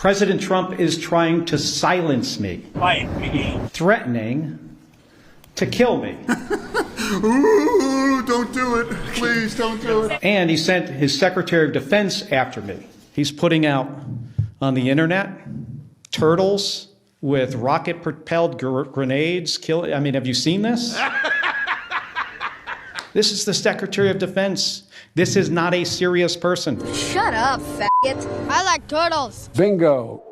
President Trump is trying to silence me, threatening to kill me. Ooh, don't do it. Please don't do it. And he sent his Secretary of Defense after me. He's putting out on the internet turtles with rocket-propelled grenades. Have you seen this? This is the Secretary of Defense. This is not a serious person. Shut up, faggot. I like turtles. Bingo.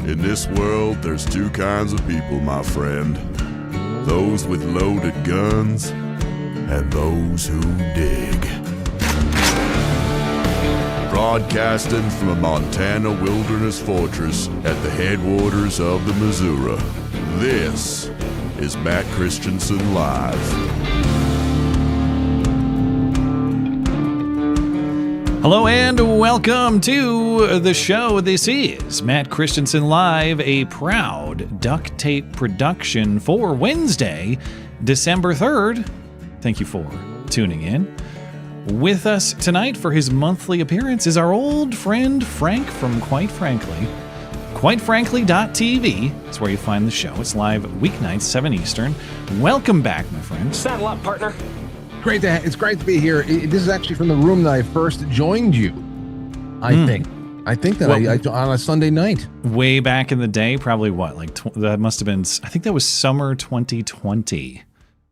In this world, there's two kinds of people, my friend. Those with loaded guns and those who dig. Broadcasting from a Montana wilderness fortress at the headwaters of the Missouri, this is Matt Christiansen Live. Hello and welcome to the show. This is Matt Christiansen Live, a proud duct tape production for Wednesday, December 3rd. Thank you for tuning in. With us tonight for his monthly appearance is our old friend Frank from Quite Frankly. QuiteFrankly.tv is where you find the show. It's live weeknights, 7 Eastern. Welcome back, my friend. Saddle up, partner. It's great to be here. This is actually from the room that I first joined you. I think that I on a Sunday night. Way back in the day, probably that must have been, I think that was summer 2020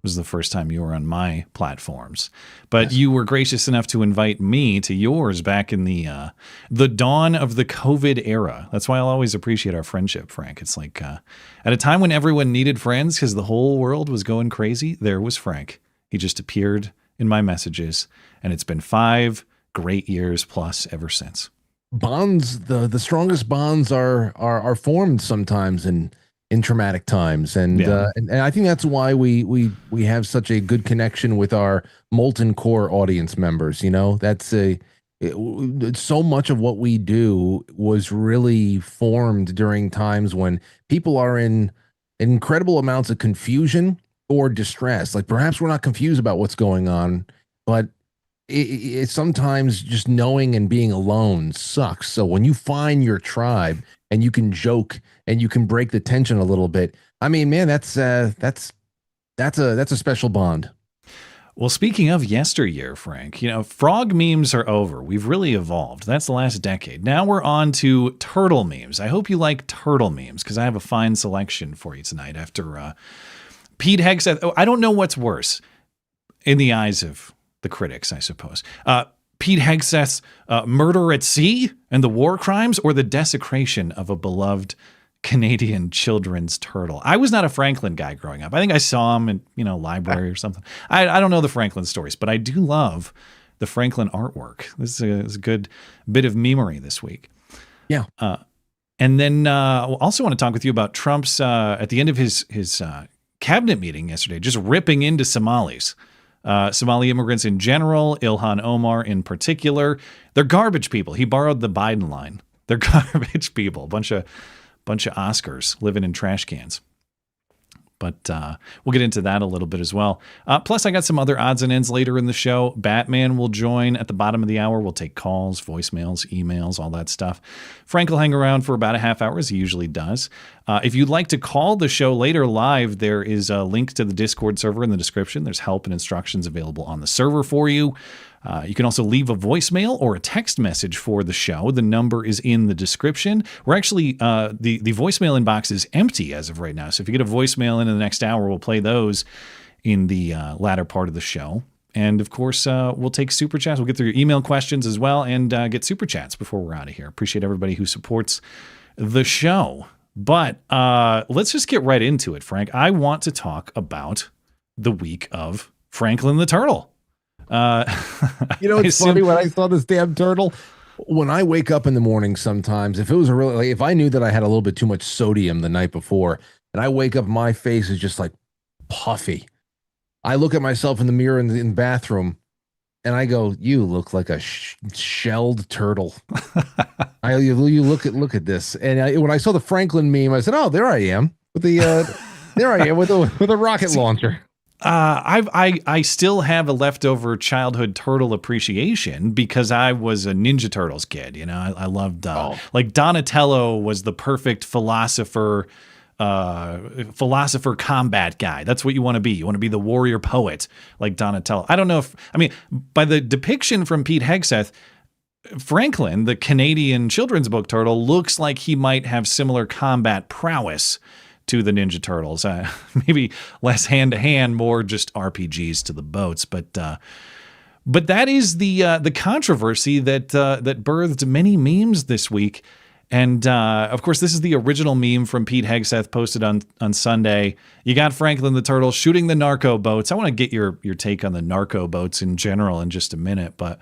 was the first time you were on my platforms. But yes. You were gracious enough to invite me to yours back in the dawn of the COVID era. That's why I'll always appreciate our friendship, Frank. It's like at a time when everyone needed friends because the whole world was going crazy, there was Frank. He just appeared in my messages, and it's been 5 great years plus ever since. Bonds, the strongest bonds are formed sometimes in traumatic times, and I think that's why we have such a good connection with our molten core audience members. You know, so much of what we do was really formed during times when people are in incredible amounts of confusion or distress. Like perhaps we're not confused about what's going on, but it's sometimes just knowing and being alone sucks. So when you find your tribe and you can joke and you can break the tension a little bit, I mean, man, that's a special bond. Well, speaking of yesteryear, Frank, frog memes are over. We've really evolved. That's the last decade. Now we're on to turtle memes. I hope you like turtle memes because I have a fine selection for you tonight after Pete Hegseth. I don't know what's worse in the eyes of the critics, I suppose. Pete Hegseth's murder at sea and the war crimes, or the desecration of a beloved Canadian children's turtle. I was not a Franklin guy growing up. I think I saw him in library or something. I don't know the Franklin stories, but I do love the Franklin artwork. This is a good bit of memery this week. Yeah. And then I also want to talk with you about Trump's at the end of his cabinet meeting yesterday, just ripping into Somalis. Somali immigrants in general, Ilhan Omar in particular. They're garbage people. He borrowed the Biden line. They're garbage people. Bunch of Oscars living in trash cans. But we'll get into that a little bit as well. Plus, I got some other odds and ends later in the show. Batman will join at the bottom of the hour. We'll take calls, voicemails, emails, all that stuff. Frank will hang around for about a half hour, as he usually does. If you'd like to call the show later live, there is a link to the Discord server in the description. There's help and instructions available on the server for you. You can also leave a voicemail or a text message for the show. The number is in the description. We're actually, the voicemail inbox is empty as of right now. So if you get a voicemail in the next hour, we'll play those in the latter part of the show. And of course, we'll take super chats. We'll get through your email questions as well and get super chats before we're out of here. Appreciate everybody who supports the show. But let's just get right into it, Frank. I want to talk about the week of Franklin the Turtle. It's funny when I saw this damn turtle. When I wake up in the morning, sometimes if it was if I knew that I had a little bit too much sodium the night before, and I wake up, my face is just like puffy. I look at myself in the mirror in the bathroom, and I go, "You look like a shelled turtle." You look at this, and when I saw the Franklin meme, I said, "Oh, there I am with the with a rocket launcher." I still have a leftover childhood turtle appreciation because I was a Ninja Turtles kid. You know, I loved like Donatello was the perfect philosopher combat guy. That's what you want to be. You want to be the warrior poet like Donatello. I don't know if, I mean, by the depiction from Pete Hegseth, Franklin, the Canadian children's book turtle, looks like he might have similar combat prowess to the Ninja Turtles. Maybe less hand-to-hand, more just RPGs to the boats. But that is the controversy that birthed many memes this week. And, of course, this is the original meme from Pete Hegseth posted on Sunday. You got Franklin the Turtle shooting the narco boats. I want to get your take on the narco boats in general in just a minute. But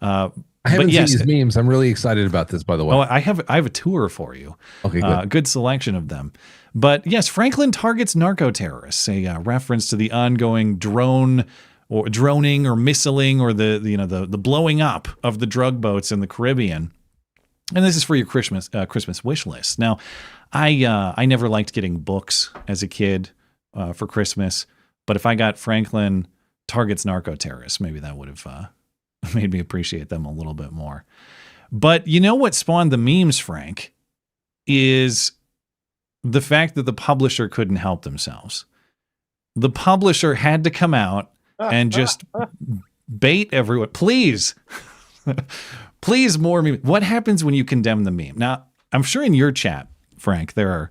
I haven't seen these memes. I'm really excited about this, by the way. Oh, I have a tour for you. Okay, good. Good selection of them. But yes, Franklin targets narco terrorists, a reference to the ongoing droning or missiling or the blowing up of the drug boats in the Caribbean. And this is for your Christmas wish list. Now, I never liked getting books as a kid for Christmas, but if I got Franklin targets narco terrorists, maybe that would have made me appreciate them a little bit more. But you know what spawned the memes, Frank, is the fact that the publisher couldn't help themselves. The publisher had to come out and just bait everyone. Please, please more meme. What happens when you condemn the meme? Now, I'm sure in your chat, Frank, there are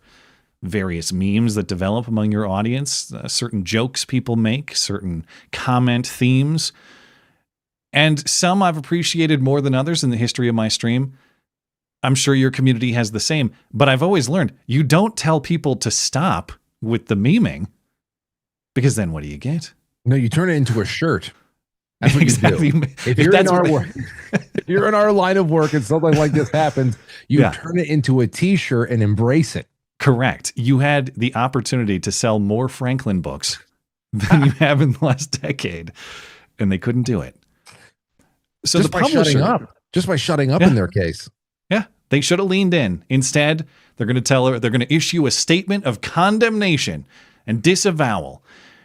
various memes that develop among your audience, certain jokes people make, certain comment themes. And some I've appreciated more than others in the history of my stream. I'm sure your community has the same, but I've always learned you don't tell people to stop with the memeing because then what do you get? No, you turn it into a shirt. That's what exactly. You do. If you're in our work, if you're in our line of work and something like this happens, you turn it into a t-shirt and embrace it. Correct. You had the opportunity to sell more Franklin books than you have in the last decade, and they couldn't do it. So just the publisher, just by shutting up in their case. Yeah, they should have leaned in. Instead, they're going to issue a statement of condemnation and disavowal.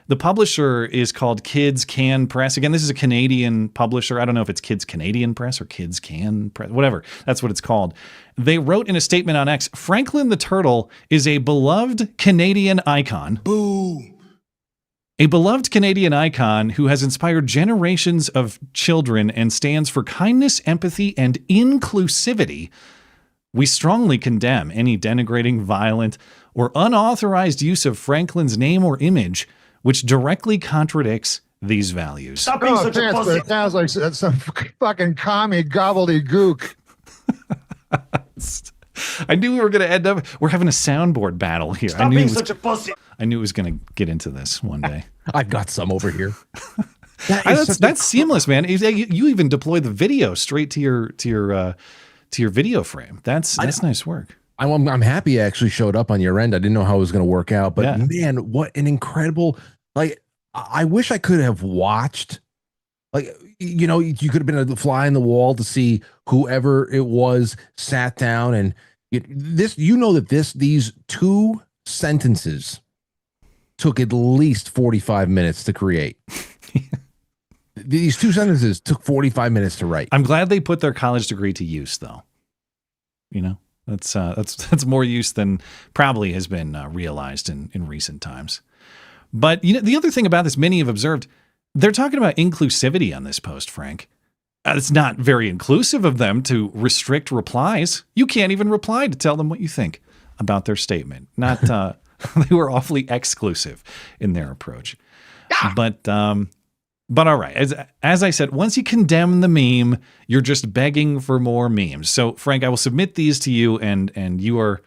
The publisher is called Kids Can Press. Again, this is a Canadian publisher. I don't know if it's Kids Canadian Press or Kids Can Press, whatever. That's what it's called. They wrote in a statement on X, Franklin the Turtle is a beloved Canadian icon. Boo! A beloved Canadian icon who has inspired generations of children and stands for kindness, empathy, and inclusivity. We strongly condemn any denigrating, violent, or unauthorized use of Franklin's name or image, which directly contradicts these values. Stop being such a pussy. It sounds like some fucking commie gobbledygook. I knew we were going to end up. We're having a soundboard battle here. Stop being such a pussy. I knew it was going to get into this one day. I've got some over here. That's seamless, man. You even deploy the video straight to your video frame. That's nice work. I'm happy I actually showed up on your end. I didn't know how it was going to work out, but man, what an incredible! Like, I wish I could have watched. Like, you know, you could have been a fly in the wall to see whoever it was sat down and these two sentences took at least 45 minutes to create. These two sentences took 45 minutes to write. I'm glad they put their college degree to use, though. You know, that's more use than probably has been realized in recent times. But you know, the other thing about this, many have observed, they're talking about inclusivity on this post, Frank. It's not very inclusive of them to restrict replies. You can't even reply to tell them what you think about their statement. Not they were awfully exclusive in their approach. Yeah. But all right, as I said, once you condemn the meme, you're just begging for more memes. So, Frank, I will submit these to you, and you are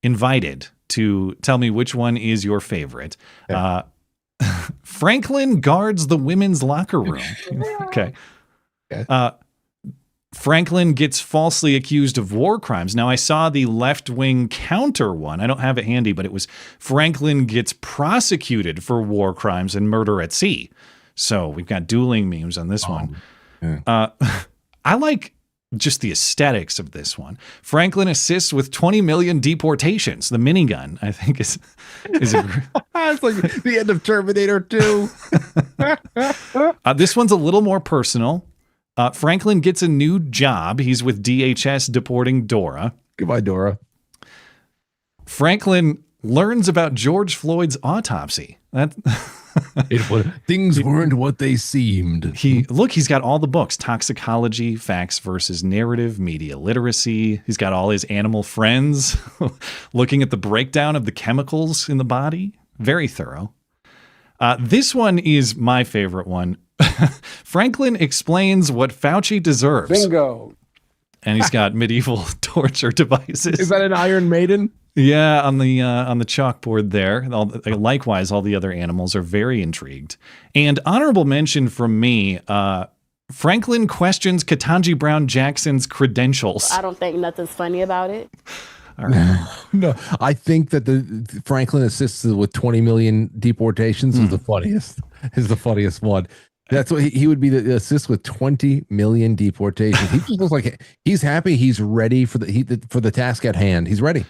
invited to tell me which one is your favorite. Yeah. Franklin guards the women's locker room. Okay. Franklin gets falsely accused of war crimes. Now, I saw the left-wing counter one. I don't have it handy, but it was Franklin gets prosecuted for war crimes and murder at sea. So we've got dueling memes on this one. Yeah. I like just the aesthetics of this one. Franklin assists with 20 million deportations. The minigun, I think, is It's like the end of Terminator 2. This one's a little more personal. Franklin gets a new job. He's with DHS deporting Dora. Goodbye, Dora. Franklin learns about George Floyd's autopsy. Things weren't what they seemed. He's got all the books: toxicology, facts versus narrative, media literacy. He's got all his animal friends looking at the breakdown of the chemicals in the body. Very thorough. This one is my favorite one. Franklin explains what Fauci deserves. Bingo. And he's got medieval torture devices. Is that an Iron Maiden? Yeah, on the chalkboard there. Likewise, all the other animals are very intrigued. And honorable mention from me, Franklin questions Ketanji Brown Jackson's credentials. I don't think nothing's funny about it. All right. No, I think that the Franklin assists with 20 million deportations is the funniest. Is the funniest one. That's what he would be, the assist with 20 million deportations. He just looks like he's happy. He's ready for the task at hand. He's ready.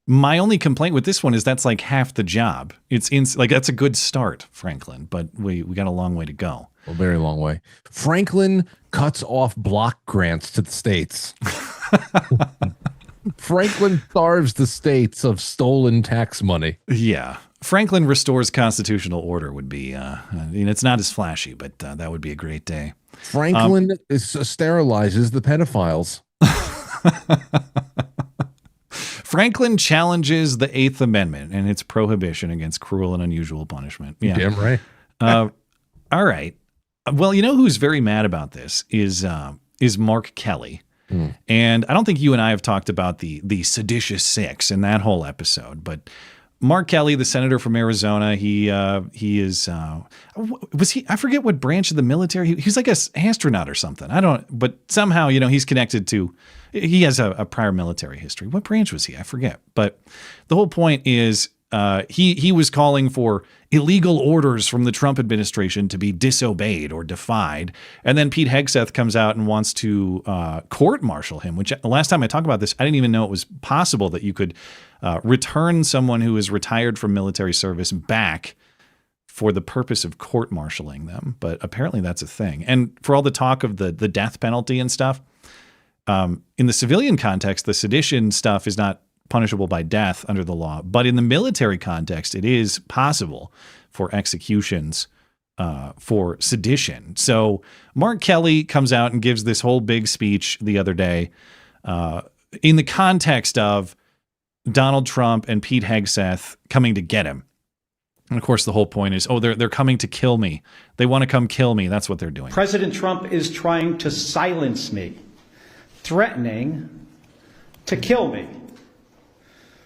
My only complaint with this one is that's like half the job. That's a good start, Franklin, but we got a long way to go. A very long way. Franklin cuts off block grants to the states. Franklin starves the states of stolen tax money. Yeah. Franklin restores constitutional order would be, it's not as flashy, but that would be a great day. Franklin sterilizes the pedophiles. Franklin challenges the Eighth Amendment and its prohibition against cruel and unusual punishment. Yeah. Damn right. All right. Well, you know who's very mad about this is Mark Kelly. And I don't think you and I have talked about the seditious six in that whole episode, but Mark Kelly, the senator from Arizona, he is was he? I forget what branch of the military. He's like an astronaut or something. But somehow he's connected to. He has a prior military history. What branch was he? I forget. But the whole point is he was calling for illegal orders from the Trump administration to be disobeyed or defied. And then Pete Hegseth comes out and wants to court-martial him, which the last time I talked about this, I didn't even know it was possible that you could return someone who is retired from military service back for the purpose of court-martialing them. But apparently that's a thing. And for all the talk of the death penalty and stuff, in the civilian context, the sedition stuff is not punishable by death under the law. But in the military context, it is possible for executions for sedition. So Mark Kelly comes out and gives this whole big speech the other day in the context of Donald Trump and Pete Hegseth coming to get him. And of course, the whole point is, they're coming to kill me. They want to come kill me. That's what they're doing. President Trump is trying to silence me, threatening to kill me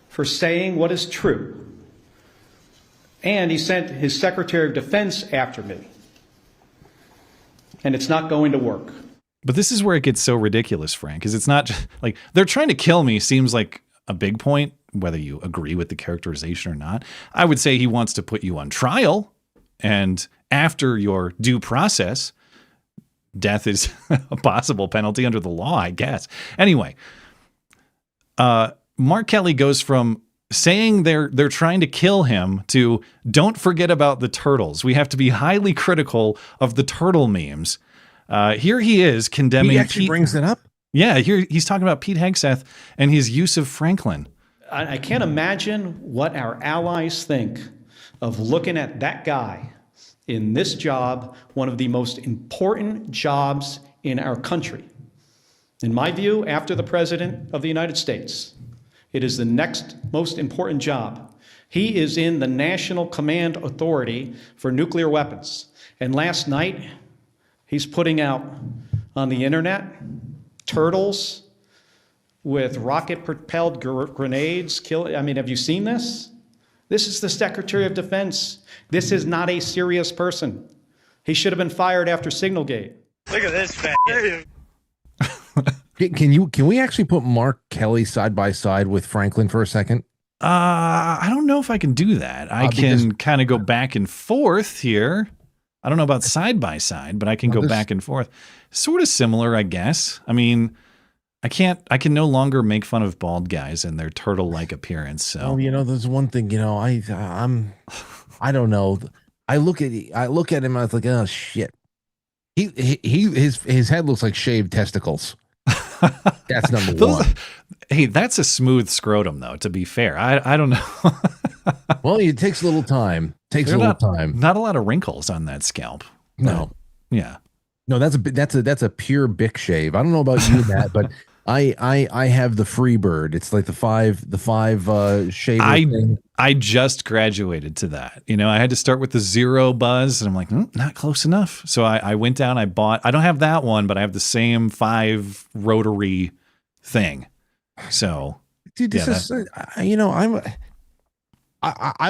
for saying what is true. And he sent his Secretary of Defense after me. And it's not going to work. But this is where it gets so ridiculous, Frank, because it's not just like they're trying to kill me seems like a big point, whether you agree with the characterization or not. I would say he wants to put you on trial, and after your due process, death is a possible penalty under the law, I guess. Anyway, Mark Kelly goes from saying they're trying to kill him to don't forget about the turtles. We have to be highly critical of the turtle memes. Here he is condemning. He actually brings it up. Yeah, here he's talking about Pete Hegseth and his use of Franklin. I can't imagine what our allies think of looking at that guy in this job, one of the most important jobs in our country. In my view, after the President of the United States, it is the next most important job. He is in the National Command Authority for Nuclear Weapons. And last night, he's putting out on the internet turtles with rocket-propelled grenades. Have you seen this? This is the Secretary of Defense. This is not a serious person. He should have been fired after Signalgate. Look at this fat. Can we actually put Mark Kelly side by side with Franklin for a second? I don't know if I can do that. I can kind of go back and forth here. I don't know about side by side, but I can go back and forth. Sort of similar, I guess. I mean, I can no longer make fun of bald guys and their turtle-like appearence. So there's one thing, I don't know. I look at him, I was like, oh shit. His head looks like shaved testicles. That's number one. Hey, that's a smooth scrotum, though. To be fair, I don't know. Well, it takes a little time. Not a lot of wrinkles on that scalp. No. Yeah. No, that's a pure Bic shave. I don't know about you, Matt, but I have the Freebird. It's like the five shaver thing. I just graduated to that. I had to start with the zero buzz, and I'm like, not close enough. So I went down. I don't have that one, but I have the same 5 rotary thing. So, dude, this is I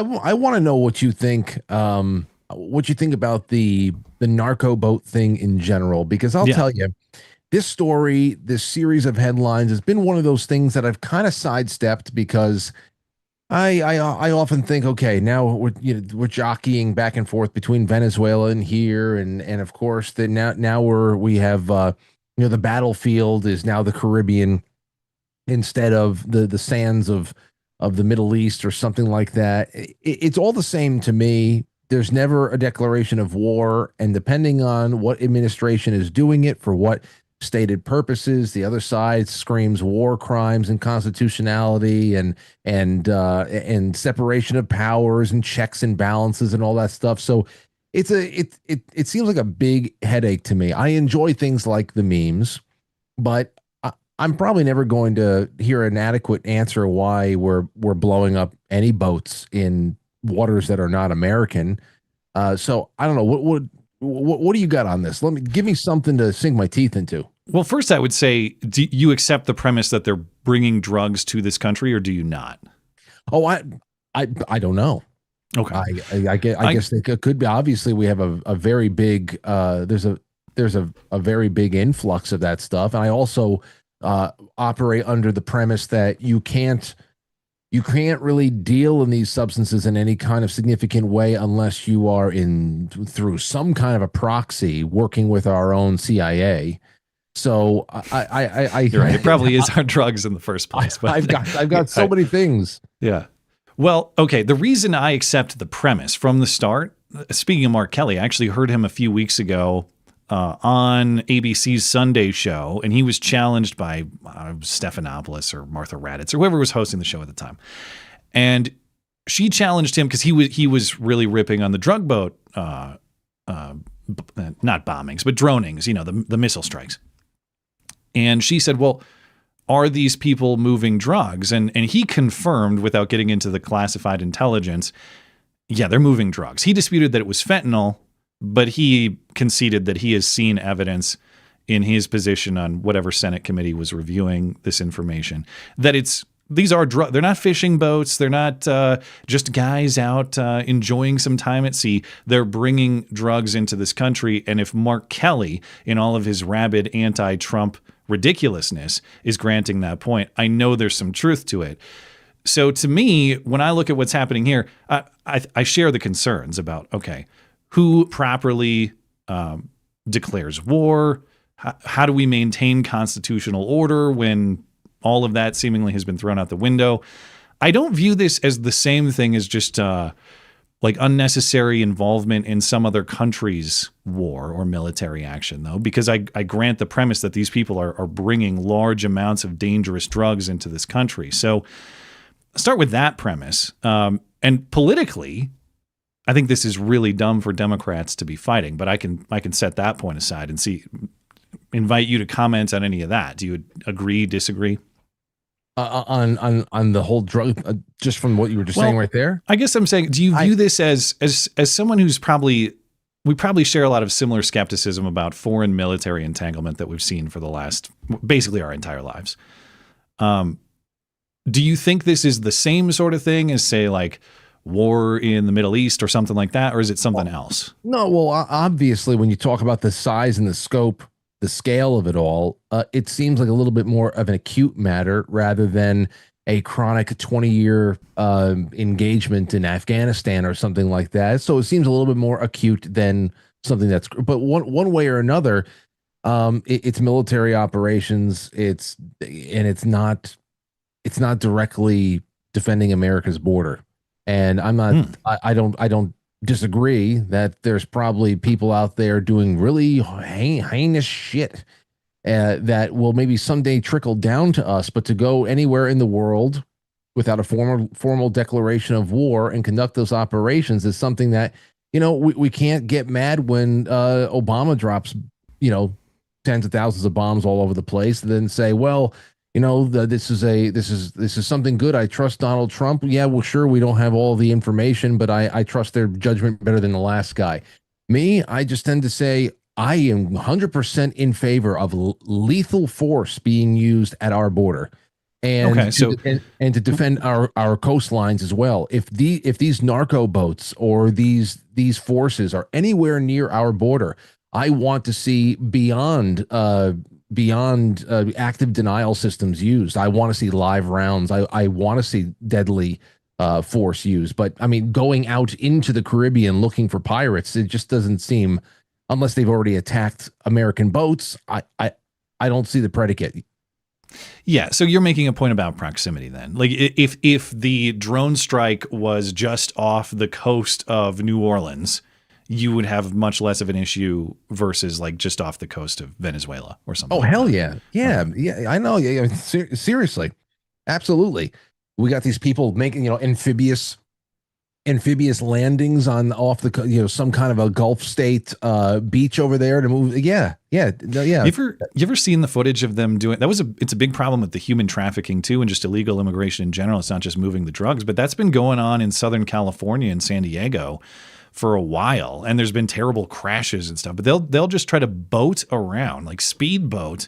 want to know what you think. What you think about the narco boat thing in general? Because I'll tell you. This story, this series of headlines has been one of those things that I've kind of sidestepped because I often think, okay, now we're jockeying back and forth between Venezuela and here, and of course that now we have the battlefield is now the Caribbean instead of the sands of the Middle East or something like that. It's all the same to me. There's never a declaration of war, and depending on what administration is doing it for what stated purposes, the other side screams war crimes and constitutionality and separation of powers and checks and balances and all that stuff. So it seems like a big headache to me. I enjoy things like the memes, but I'm probably never going to hear an adequate answer why we're blowing up any boats in waters that are not American. So I don't know what do you got on this? Give me something to sink my teeth into. Well, first I would say, do you accept the premise that they're bringing drugs to this country, or do you not? Oh, I don't know. Okay. I guess they could be. Obviously, we have a very big there's a very big influx of that stuff, and I also operate under the premise that you can't really deal in these substances in any kind of significant way unless you are through some kind of a proxy working with our own CIA. So you're right. It probably is our drugs in the first place. But I've got so many things. Yeah. Well, okay. The reason I accept the premise from the start, speaking of Mark Kelly, I actually heard him a few weeks ago on ABC's Sunday show, and he was challenged by Stephanopoulos or Martha Raddatz or whoever was hosting the show at the time. And she challenged him because he was really ripping on the drug boat, not bombings, but dronings, the missile strikes. And she said, well, are these people moving drugs? And he confirmed, without getting into the classified intelligence, yeah, they're moving drugs. He disputed that it was fentanyl, but he conceded that he has seen evidence in his position on whatever Senate committee was reviewing this information, that these are drugs. They're not fishing boats. They're not just guys out enjoying some time at sea. They're bringing drugs into this country. And if Mark Kelly, in all of his rabid anti-Trump ridiculousness, is granting that point, I know there's some truth to it. So to me, when I look at what's happening here, I share the concerns about, okay, who properly declares war? How do we maintain constitutional order when all of that seemingly has been thrown out the window? I don't view this as the same thing as just like unnecessary involvement in some other country's war or military action, though, because I grant the premise that these people are bringing large amounts of dangerous drugs into this country. So start with that premise. And politically, I think this is really dumb for Democrats to be fighting, but I can set that point aside and invite you to comment on any of that. Do you agree, disagree? On the whole drug, just from what you were just saying right there? I guess I'm saying, do you view this as someone who's we probably share a lot of similar skepticism about foreign military entanglement that we've seen for the last, basically our entire lives. Do you think this is the same sort of thing as, say, like war in the Middle East or something like that, or is it something else? No, well, obviously, when you talk about the size and the scope, the scale of it all, it seems like a little bit more of an acute matter rather than a chronic 20-year engagement in Afghanistan or something like that. So it seems a little bit more acute than something but one way or another, It's military operations. It's not directly defending America's border. And I'm not. I don't disagree that there's probably people out there doing really heinous shit that will maybe someday trickle down to us. But to go anywhere in the world without a formal declaration of war and conduct those operations is something that, we can't get mad when Obama drops, tens of thousands of bombs all over the place, and then say, well, this is something good. I trust Donald Trump. Yeah, well, sure, we don't have all the information, but I trust their judgment better than the last guy. Me, I just tend to say I am 100% in favor of lethal force being used at our border. And and to defend our coastlines as well. If these narco boats or these forces are anywhere near our border, I want to see beyond active denial systems used. I want to see live rounds. I want to see deadly force used. But I mean, going out into the Caribbean looking for pirates, it just doesn't seem, unless they've already attacked American boats. I don't see the predicate. Yeah, so you're making a point about proximity then. Like if the drone strike was just off the coast of New Orleans, you would have much less of an issue versus like just off the coast of Venezuela or something. Oh, like hell that. yeah. Yeah, yeah, I know. Yeah, seriously. Absolutely. We got these people making, amphibious landings off the some kind of a Gulf state beach over there to move. Yeah. You ever seen the footage of them doing that? It's a big problem with the human trafficking too, and just illegal immigration in general. It's not just moving the drugs, but that's been going on in Southern California and San Diego for a while, and there's been terrible crashes and stuff. But they'll just try to boat around, like speedboat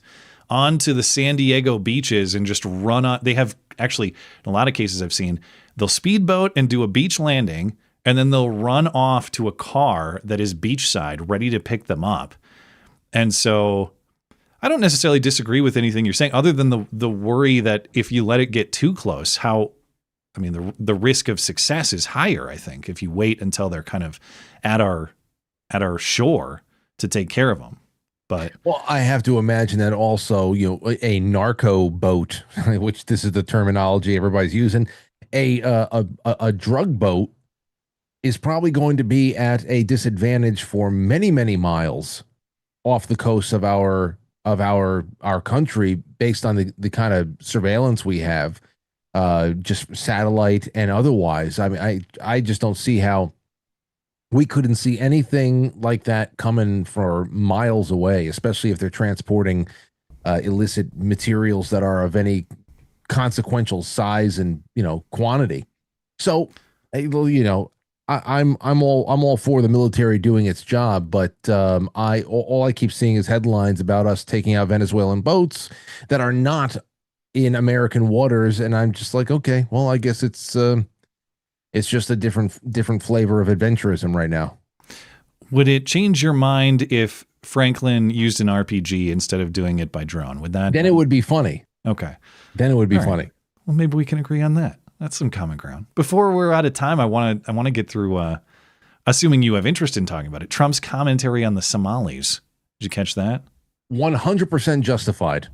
onto the San Diego beaches and just run on. They have actually, in a lot of cases I've seen, they'll speedboat and do a beach landing, and then they'll run off to a car that is beachside ready to pick them up. And so I don't necessarily disagree with anything you're saying, other than the worry that if you let it get too close, the risk of success is higher, I think, if you wait until they're kind of at our shore to take care of them. But well, I have to imagine that also, a narco boat, which this is the terminology everybody's using, a drug boat is probably going to be at a disadvantage for many, many miles off the coast of our country, based on the kind of surveillance we have, just satellite and otherwise. I mean, I just don't see how we couldn't see anything like that coming for miles away, especially if they're transporting illicit materials that are of any consequential size and quantity. So, I'm all for the military doing its job, but all I keep seeing is headlines about us taking out Venezuelan boats that are not in American waters, and I'm just like, okay, well, I guess it's just a different flavor of adventurism right now. Would it change your mind if Franklin used an RPG instead of doing it by drone? Would that? Then it would be funny. Okay. Then it would be funny. Well, maybe we can agree on that. That's some common ground. Before we're out of time, I want to get through, assuming you have interest in talking about it, Trump's commentary on the Somalis. Did you catch that? 100% justified.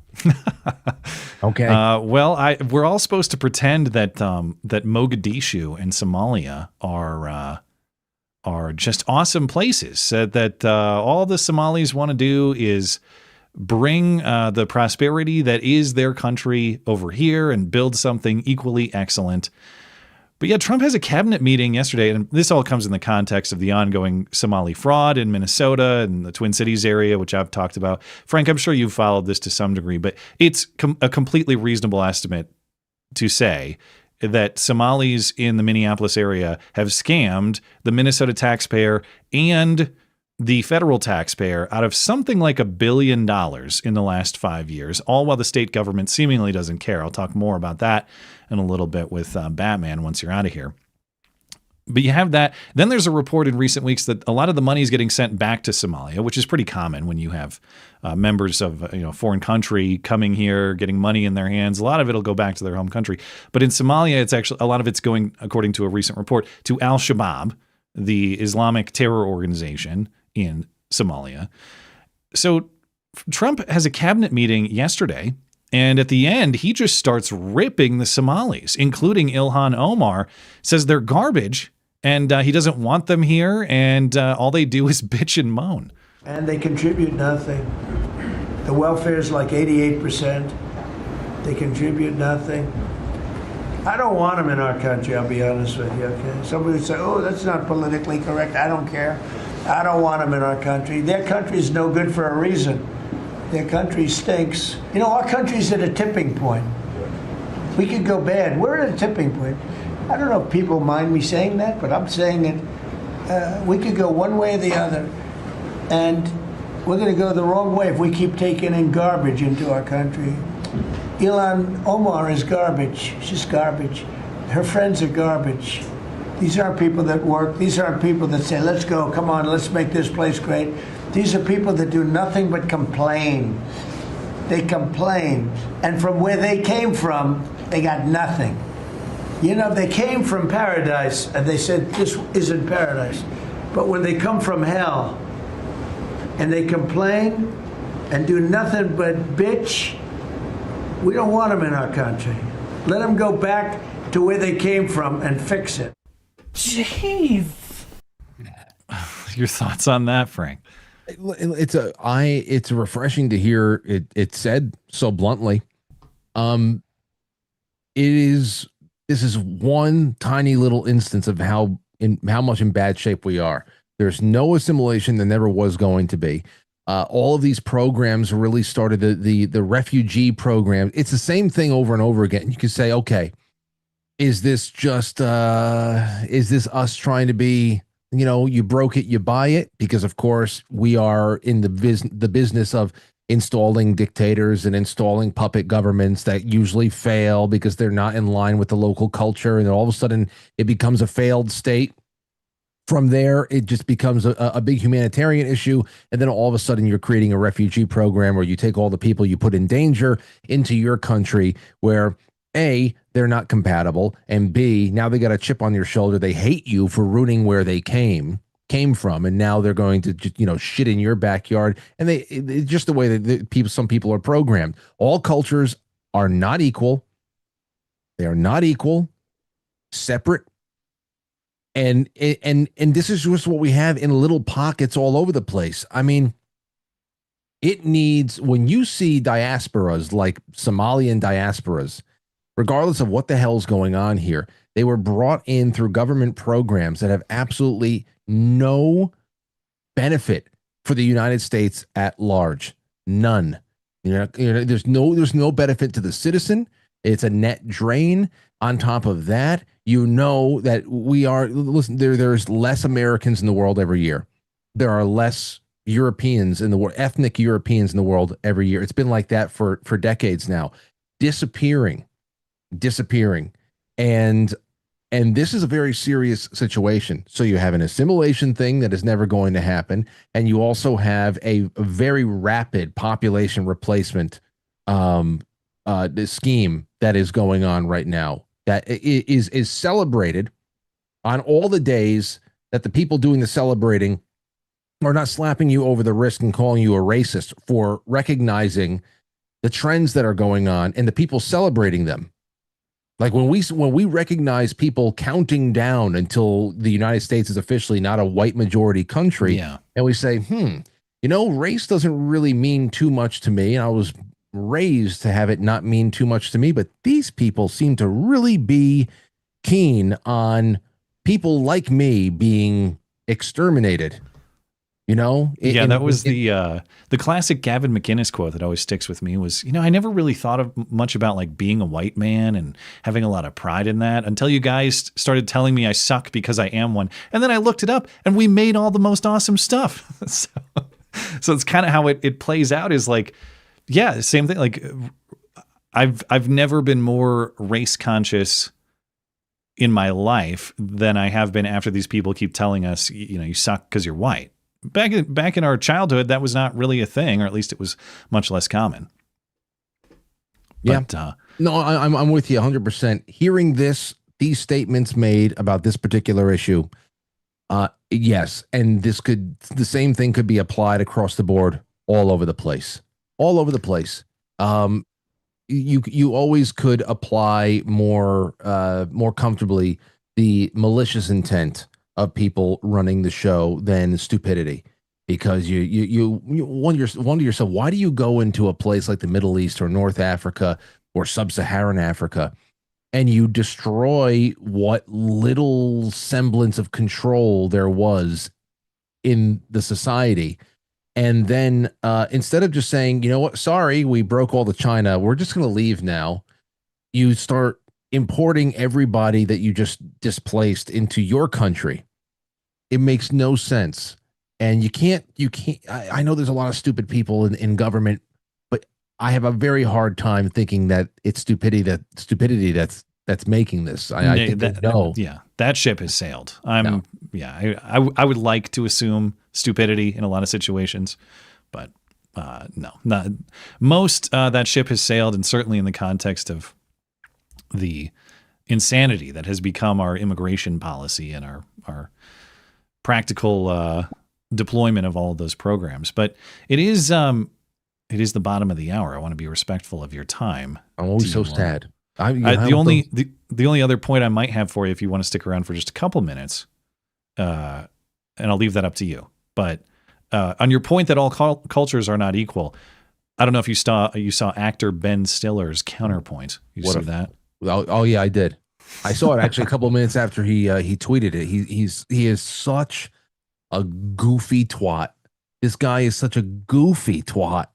Okay. Well, we're all supposed to pretend that that Mogadishu and Somalia are just awesome places. Said that all the Somalis want to do is bring the prosperity that is their country over here and build something equally excellent. But yeah, Trump has a cabinet meeting yesterday, and this all comes in the context of the ongoing Somali fraud in Minnesota and the Twin Cities area, which I've talked about. Frank, I'm sure you've followed this to some degree, but it's a completely reasonable estimate to say that Somalis in the Minneapolis area have scammed the Minnesota taxpayer and the federal taxpayer out of something like $1 billion in the last 5 years, all while the state government seemingly doesn't care. I'll talk more about that in a little bit with Batman once you're out of here. But you have that. Then there's a report in recent weeks that a lot of the money is getting sent back to Somalia, which is pretty common when you have members of a foreign country coming here, getting money in their hands. A lot of it will go back to their home country. But in Somalia, it's actually a lot of it's going, according to a recent report, to Al-Shabaab, the Islamic terror organization in Somalia. So Trump has a cabinet meeting yesterday, and at the end, he just starts ripping the Somalis, including Ilhan Omar, says they're garbage, and he doesn't want them here, and all they do is bitch and moan. And they contribute nothing. The welfare is like 88%. They contribute nothing. I don't want them in our country, I'll be honest with you, okay? Somebody would say, oh, that's not politically correct. I don't care. I don't want them in our country. Their country is no good for a reason. Their country stinks. You know, our country's at a tipping point. We could go bad. We're at a tipping point. I don't know if people mind me saying that, but I'm saying it. We could go one way or the other. And we're going to go the wrong way if we keep taking in garbage into our country. Ilhan Omar is garbage. She's garbage. Her friends are garbage. These aren't people that work. These aren't people that say, let's go, come on, let's make this place great. These are people that do nothing but complain. They complain. And from where they came from, they got nothing. You know, they came from paradise, and they said, this isn't paradise. But when they come from hell, and they complain and do nothing but bitch, we don't want them in our country. Let them go back to where they came from and fix it. Jeez. Your thoughts on that, Frank? It's refreshing to hear it said so bluntly. This is one tiny little instance of how much in bad shape we are. There's no assimilation. There never was going to be. All of these programs really started the refugee program. It's the same thing over and over again. You can say, okay, is this just is this us trying to be, you know, you broke it, you buy it? Because of course we are in the business of installing dictators and installing puppet governments that usually fail because they're not in line with the local culture, and then all of a sudden it becomes a failed state. From there, it just becomes a big humanitarian issue. And then all of a sudden you're creating a refugee program where you take all the people you put in danger into your country where A, they're not compatible, and B, now they got a chip on your shoulder. They hate you for ruining where they came from. And now they're going to just, you know, shit in your backyard. And it's just the way that some people are programmed. All cultures are not equal. They are not equal, separate. And this is just what we have in little pockets all over the place. I mean, it needs, when you see diasporas like Somalian diasporas, regardless of what the hell's going on here, they were brought in through government programs that have absolutely no benefit for the United States at large. None. You know, there's no benefit to the citizen. It's a net drain. On top of that, you know that there's less Americans in the world every year. There are less Europeans in the world, ethnic Europeans in the world every year. It's been like that for decades now. Disappearing. And this is a very serious situation. So you have an assimilation thing that is never going to happen. And you also have a very rapid population replacement scheme that is going on right now, that is celebrated on all the days that the people doing the celebrating are not slapping you over the wrist and calling you a racist for recognizing the trends that are going on and the people celebrating them. Like when we recognize people counting down until the United States is officially not a white majority country, and we say, you know, race doesn't really mean too much to me. And I was raised to have it not mean too much to me, but these people seem to really be keen on people like me being exterminated. You know? That was the classic Gavin McInnes quote that always sticks with me was, you know, I never really thought of much about like being a white man and having a lot of pride in that until you guys started telling me I suck because I am one. And then I looked it up and we made all the most awesome stuff. So it's kind of how it plays out is like, yeah, same thing. Like I've never been more race conscious in my life than I have been after these people keep telling us, you know, you suck because you're white. Back in our childhood, that was not really a thing, or at least it was much less common. But, no, I'm with you 100%. Hearing these statements made about this particular issue, yes, and the same thing could be applied across the board all over the place, all over the place. You always could apply more comfortably the malicious intent of people running the show than stupidity, because you wonder to yourself, why do you go into a place like the Middle East or North Africa or Sub-Saharan Africa and you destroy what little semblance of control there was in the society? And then instead of just saying, you know what, sorry, we broke all the China, we're just going to leave now, you start importing everybody that you just displaced into your country. It makes no sense. And you can't, I know there's a lot of stupid people in government, but I have a very hard time thinking that it's stupidity that's making this. I think that ship has sailed. I would like to assume stupidity in a lot of situations, but no, not most. That ship has sailed, and certainly in the context of the insanity that has become our immigration policy and our practical deployment of all of those programs. But it is the bottom of the hour. I want to be respectful of your time. I'm always so sad. The only other point I might have for you, if you want to stick around for just a couple minutes, and I'll leave that up to you. But on your point that all cultures are not equal, I don't know if you saw actor Ben Stiller's counterpoint. You see that? Oh yeah, I did. I saw it actually a couple of minutes after he tweeted it. He is such a goofy twat. This guy is such a goofy twat.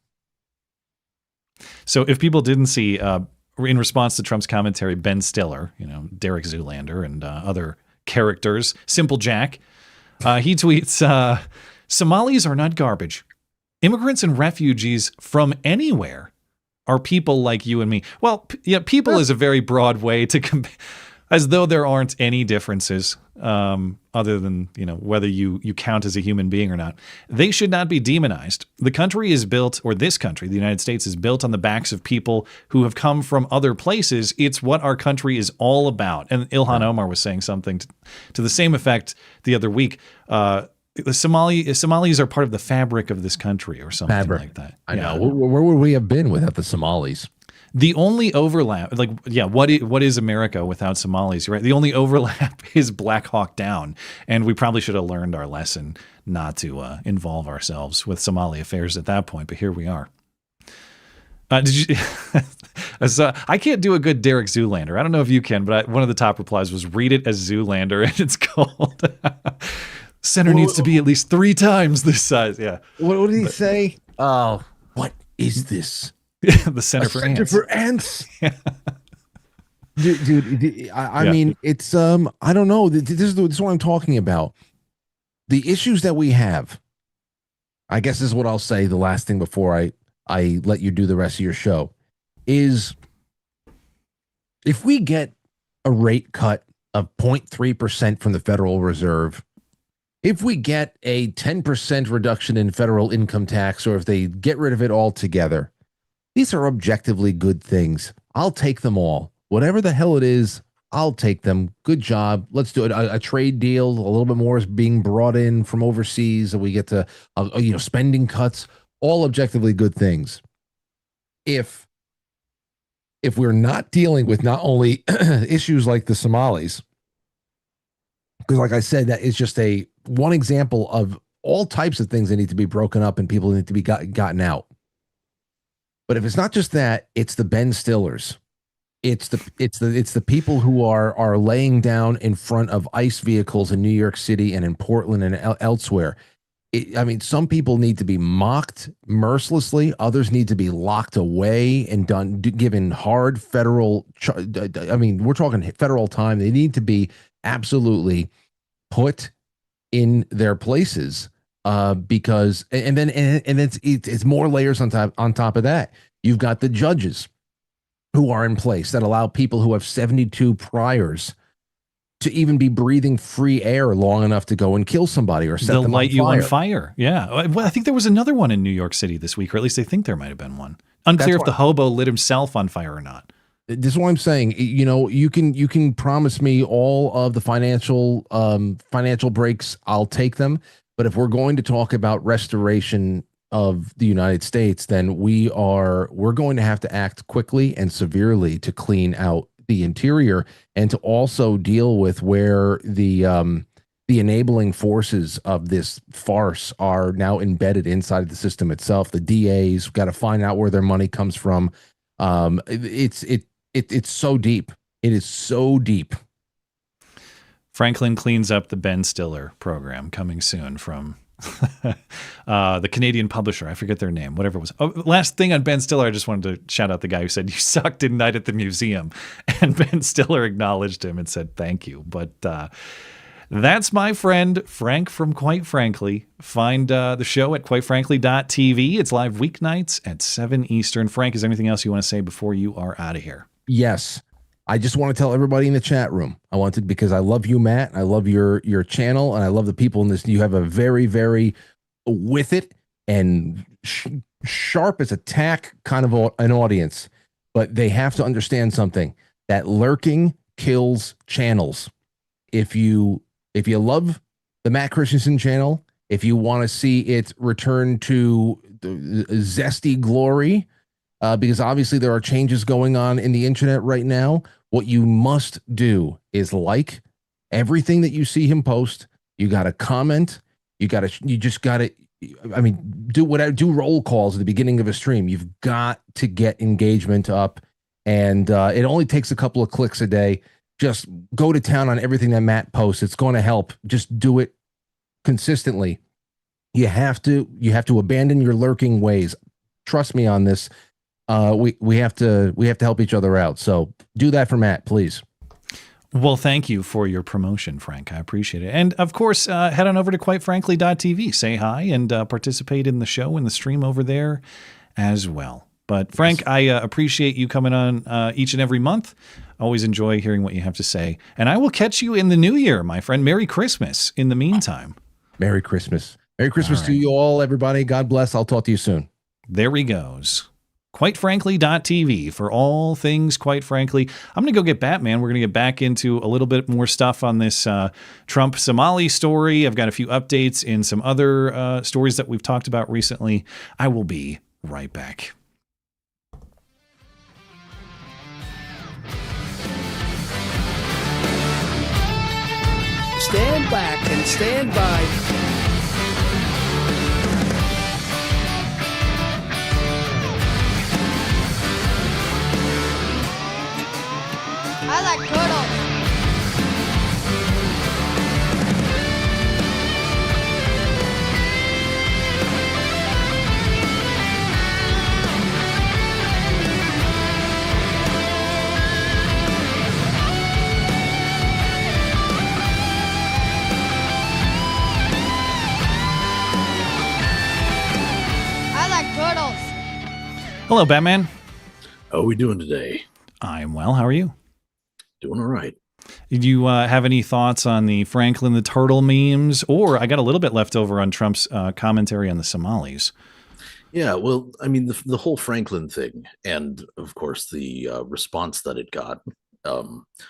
So if people didn't see, in response to Trump's commentary, Ben Stiller, Derek Zoolander and other characters, Simple Jack, he tweets, Somalis are not garbage. Immigrants and refugees from anywhere are people like you and me. Well, people is a very broad way to compare, as though there aren't any differences other than, whether you count as a human being or not. They should not be demonized. The country is built, or this country, the United States, is built on the backs of people who have come from other places. It's what our country is all about. And Ilhan Omar was saying something to the same effect the other week. The Somalis are part of the fabric of this country, or something like that. I know. Where would we have been without the Somalis? The only overlap, what is America without Somalis? You're right. The only overlap is Black Hawk Down, and we probably should have learned our lesson not to involve ourselves with Somali affairs at that point. But here we are. Did you? I can't do a good Derek Zoolander. I don't know if you can, but one of the top replies was, "Read it as Zoolander," and it's called. Center needs to be at least 3 times this size. Yeah. What did he say? Oh, what is this? The Center for Ants. Dude, I mean, it's I don't know. This is what I'm talking about. The issues that we have, I guess is what I'll say. The last thing before I let you do the rest of your show is, if we get a rate cut of 0.3% from the Federal Reserve, if we get a 10% reduction in federal income tax, or if they get rid of it altogether, these are objectively good things. I'll take them all. Whatever the hell it is, I'll take them. Good job. Let's do it. A trade deal, a little bit more is being brought in from overseas, and we get to, spending cuts, all objectively good things. If we're not dealing with not only issues like the Somalis, because like I said, that is just one example of all types of things that need to be broken up and people need to be gotten out. But if it's not just that, it's the Ben Stillers. It's the people who are laying down in front of ICE vehicles in New York City and in Portland and elsewhere. Some people need to be mocked mercilessly. Others need to be locked away and given hard federal. We're talking federal time. They need to be absolutely put in their places. Because it's more layers on top of that. You've got the judges who are in place that allow people who have 72 priors to even be breathing free air long enough to go and kill somebody or set them on fire. They'll light you on fire. Yeah. Well, I think there was another one in New York City this week, or at least they think there might have been one. Unclear if the hobo lit himself on fire or not. This is what I'm saying. You can promise me all of the financial breaks. I'll take them. But if we're going to talk about restoration of the United States, then we're going to have to act quickly and severely to clean out the interior and to also deal with where the enabling forces of this farce are now embedded inside of the system itself. The DAs got to find out where their money comes from. It's so deep. It is so deep. Franklin cleans up the Ben Stiller program coming soon from the Canadian publisher. I forget their name, whatever it was. Oh, last thing on Ben Stiller, I just wanted to shout out the guy who said, "You sucked in Night at the Museum." And Ben Stiller acknowledged him and said, "Thank you." But that's my friend Frank from Quite Frankly. Find the show at quitefrankly.tv. It's live weeknights at 7 Eastern. Frank, is there anything else you want to say before you are out of here? Yes. I just want to tell everybody in the chat room. I wanted, because I love you, Matt. I love your channel, and I love the people in this. You have a very, very with it and sharp as a tack kind of an audience, but they have to understand something, that lurking kills channels. If you love the Matt Christiansen channel, if you want to see it return to the zesty glory, because obviously there are changes going on in the internet right now, what you must do is like everything that you see him post. You got to comment. You just got to, do roll calls at the beginning of a stream. You've got to get engagement up, and it only takes a couple of clicks a day. Just go to town on everything that Matt posts. It's going to help. Just do it consistently. You have to abandon your lurking ways. Trust me on this. We have to help each other out. So do that for Matt, please. Well, thank you for your promotion, Frank. I appreciate it. And of course, head on over to quitefrankly.tv. Say hi and participate in the show and the stream over there as well. But Frank, yes. I appreciate you coming on each and every month. Always enjoy hearing what you have to say. And I will catch you in the new year, my friend. Merry Christmas in the meantime. Merry Christmas. Merry Christmas to you all, everybody. God bless. I'll talk to you soon. There he goes. Quitefrankly.tv for all things Quite Frankly. I'm going to go get Batman. We're going to get back into a little bit more stuff on this Trump Somali story. I've got a few updates in some other stories that we've talked about recently. I will be right back. Stand back and stand by. I like turtles. I like turtles. Hello, Batman. How are we doing today? I'm well. How are you? Doing all right. Did you have any thoughts on the Franklin the Turtle memes? Or I got a little bit left over on Trump's commentary on the Somalis. Yeah, well, I mean, the whole Franklin thing, and of course the response that it got,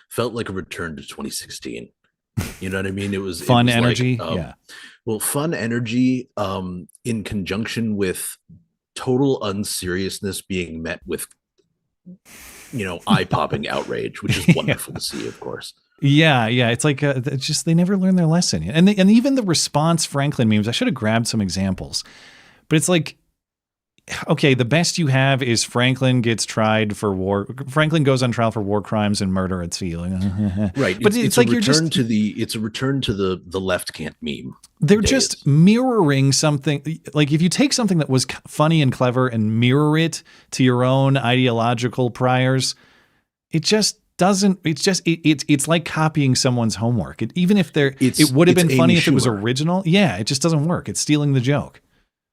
felt like a return to 2016. You know what I mean? It was fun it was energy. Like, yeah. Well, fun energy in conjunction with total unseriousness being met with, eye-popping outrage, which is wonderful to see, of course. Yeah. It's like it's just they never learn their lesson, and even the response Franklin memes. I should have grabbed some examples, but it's like, okay, the best you have is Franklin gets tried for war. Franklin goes on trial for war crimes and murder at sea. Right, but it's like it's a return to the left can't meme. They're just mirroring something. Like if you take something that was funny and clever and mirror it to your own ideological priors, it just doesn't. It's like copying someone's homework. Even if it would have been funny if it was original. Yeah, it just doesn't work. It's stealing the joke.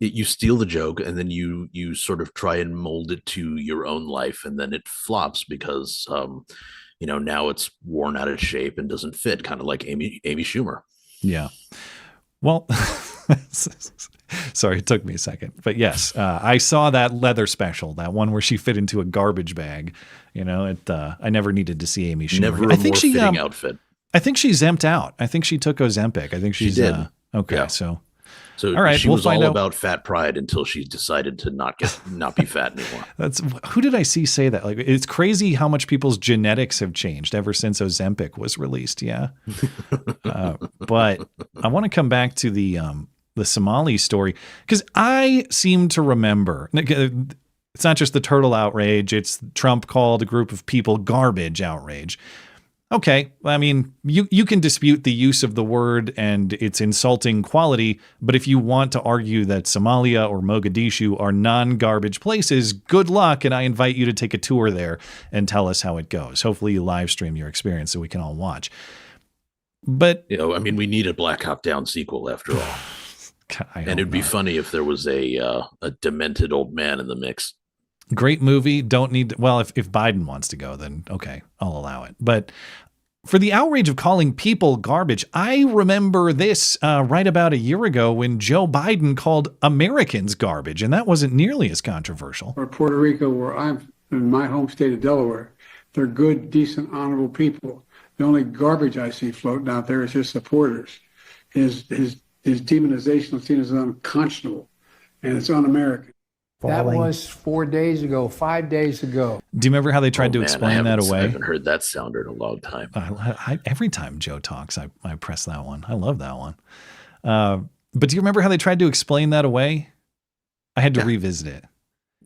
You steal the joke and then you sort of try and mold it to your own life, and then it flops because now it's worn out of shape and doesn't fit, kind of like Amy Schumer. Yeah. Well, sorry, it took me a second, but yes, I saw that leather special, that one where she fit into a garbage bag. I never needed to see Amy Schumer. Never a more fitting outfit. I think she zemped out. I think she took Ozempic. I think she did. Okay, yeah. So So all right, she we'll was find all out. about fat pride until she decided to not be fat anymore. That's who did I see say that? Like, it's crazy how much people's genetics have changed ever since Ozempic was released. Yeah, but I want to come back to the Somali story because I seem to remember. It's not just the turtle outrage; it's Trump called a group of people garbage outrage. Okay, I mean, you can dispute the use of the word and its insulting quality, but if you want to argue that Somalia or Mogadishu are non-garbage places, good luck, and I invite you to take a tour there and tell us how it goes. Hopefully you live stream your experience so we can all watch. But I mean, we need a Black Hawk Down sequel after all. And it'd be funny if there was a demented old man in the mix. Great movie. Don't need. Well, if Biden wants to go, then okay, I'll allow it. But for the outrage of calling people garbage, I remember this right about a year ago when Joe Biden called Americans garbage, and that wasn't nearly as controversial. Or Puerto Rico, where I'm in my home state of Delaware, they're good, decent, honorable people. The only garbage I see floating out there is his supporters. His demonization is seen as unconscionable, and it's un-American. That was 4 days ago, 5 days ago. Do you remember how they tried to explain that away? I haven't heard that sounder in a long time. Every time Joe talks, I press that one. I love that one. But do you remember how they tried to explain that away? I had to revisit it.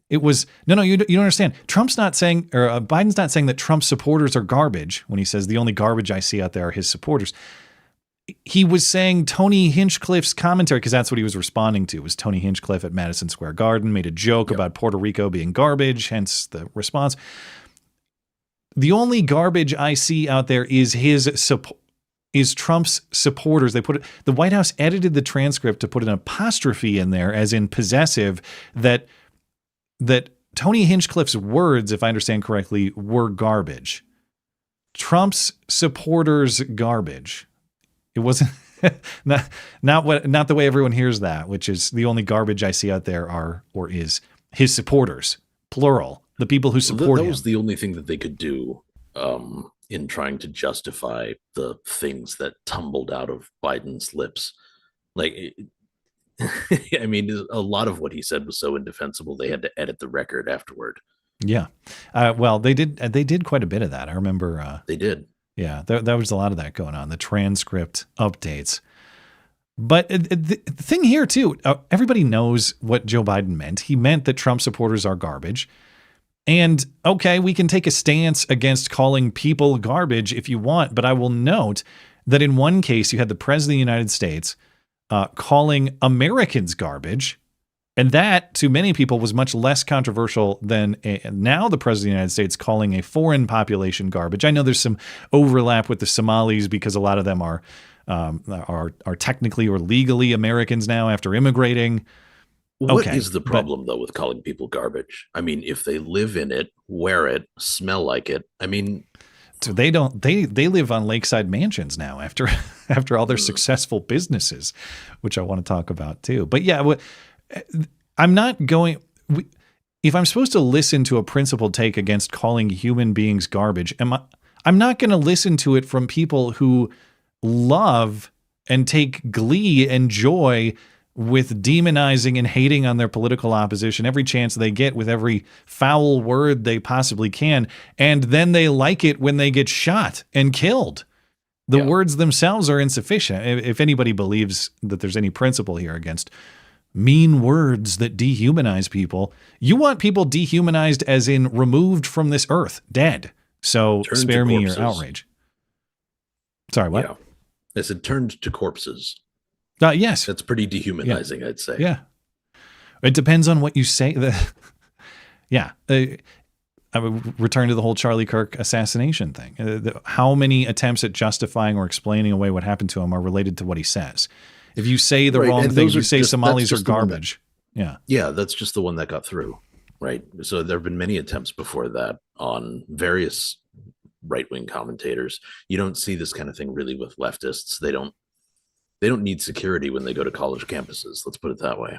It was, no, you don't understand. Trump's not saying, or Biden's not saying that Trump supporters are garbage when he says the only garbage I see out there are his supporters. He was saying Tony Hinchcliffe's commentary, because that's what he was responding to, was Tony Hinchcliffe at Madison Square Garden made a joke about Puerto Rico being garbage, hence the response. The only garbage I see out there is Trump's supporters. They put it, the White House edited the transcript to put an apostrophe in there, as in possessive, that Tony Hinchcliffe's words, if I understand correctly, were garbage. Trump's supporters garbage. It wasn't not the way everyone hears that, which is the only garbage I see out there is his supporters, plural, the people who support him. That was the only thing that they could do in trying to justify the things that tumbled out of Biden's lips. Like, I mean, a lot of what he said was so indefensible they had to edit the record afterward. Yeah, well, they did quite a bit of that. I remember they did. Yeah, there was a lot of that going on, the transcript updates. But the thing here, too, everybody knows what Joe Biden meant. He meant that Trump supporters are garbage. And, okay, we can take a stance against calling people garbage if you want, but I will note that in one case, you had the President of the United States calling Americans garbage. And that, to many people, was much less controversial than now the President of the United States calling a foreign population garbage. I know there's some overlap with the Somalis because a lot of them are technically or legally Americans now after immigrating. What is the problem, though, with calling people garbage? I mean, if they live in it, wear it, smell like it, I mean... So they live on lakeside mansions now after all their successful businesses, which I want to talk about, too. But yeah, I'm not going. If I'm supposed to listen to a principled take against calling human beings garbage, I'm not going to listen to it from people who love and take glee and joy with demonizing and hating on their political opposition every chance they get with every foul word they possibly can, and then they like it when they get shot and killed. The words themselves are insufficient. If anybody believes that there's any principle here against mean words that dehumanize people, you want people dehumanized as in removed from this earth, dead. So spare me your outrage. Sorry, what? Yeah. I said turned to corpses. Yes. That's pretty dehumanizing, I'd say. Yeah. It depends on what you say. Yeah. I would return to the whole Charlie Kirk assassination thing. How many attempts at justifying or explaining away what happened to him are related to what he says? If you say the wrong thing, you say Somalis are garbage. Yeah, that's just the one that got through, right? So there have been many attempts before that on various right-wing commentators. You don't see this kind of thing really with leftists. They don't need security when they go to college campuses. Let's put it that way.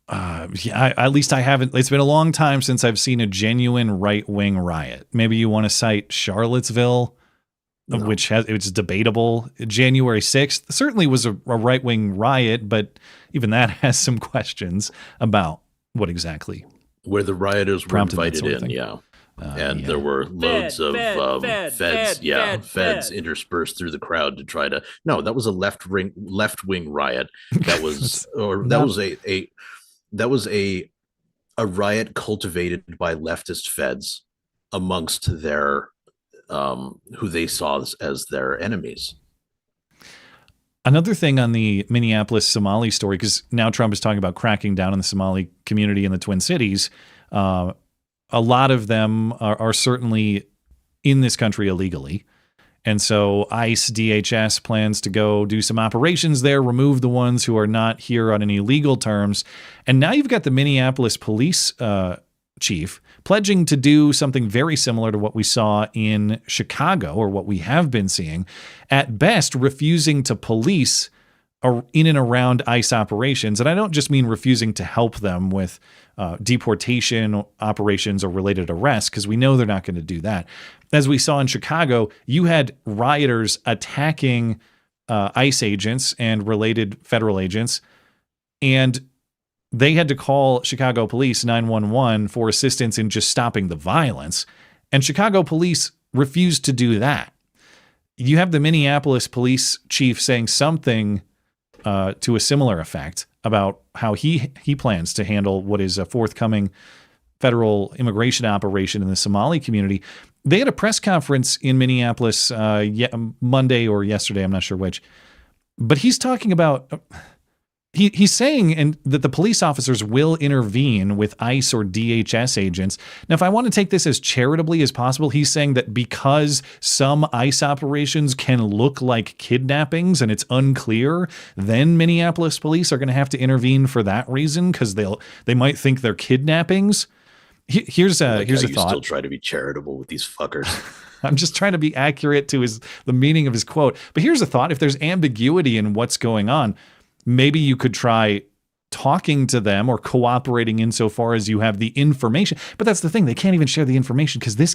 At least I haven't. It's been a long time since I've seen a genuine right-wing riot. Maybe you want to cite Charlottesville which it's debatable. January 6th certainly was a right-wing riot, but even that has some questions about what exactly. Where the rioters were invited in, there were loads of feds interspersed through the crowd to try to. No, that was a left-wing riot. That was that was a riot cultivated by leftist feds amongst their who they saw as their enemies. Another thing on the Minneapolis Somali story, because now Trump is talking about cracking down on the Somali community in the Twin Cities. A lot of them are certainly in this country illegally. And so ICE, DHS plans to go do some operations there, remove the ones who are not here on any legal terms. And now you've got the Minneapolis Police Chief pledging to do something very similar to what we saw in Chicago, or what we have been seeing, at best refusing to police in and around ICE operations. And I don't just mean refusing to help them with deportation operations or related arrests, because we know they're not going to do that. As we saw in Chicago, you had rioters attacking ICE agents and related federal agents, and they had to call Chicago Police 911 for assistance in just stopping the violence. And Chicago police refused to do that. You have the Minneapolis police chief saying something to a similar effect about how he plans to handle what is a forthcoming federal immigration operation in the Somali community. They had a press conference in Minneapolis Monday or yesterday, I'm not sure which. But he's talking about... He's saying that the police officers will intervene with ICE or DHS agents. Now, if I want to take this as charitably as possible, he's saying that because some ICE operations can look like kidnappings and it's unclear, then Minneapolis police are going to have to intervene for that reason, because they might think they're kidnappings. Here's a thought. You still try to be charitable with these fuckers. I'm just trying to be accurate to the meaning of his quote. But here's a thought. If there's ambiguity in what's going on, maybe you could try talking to them or cooperating insofar as you have the information. But that's the thing. They can't even share the information, because the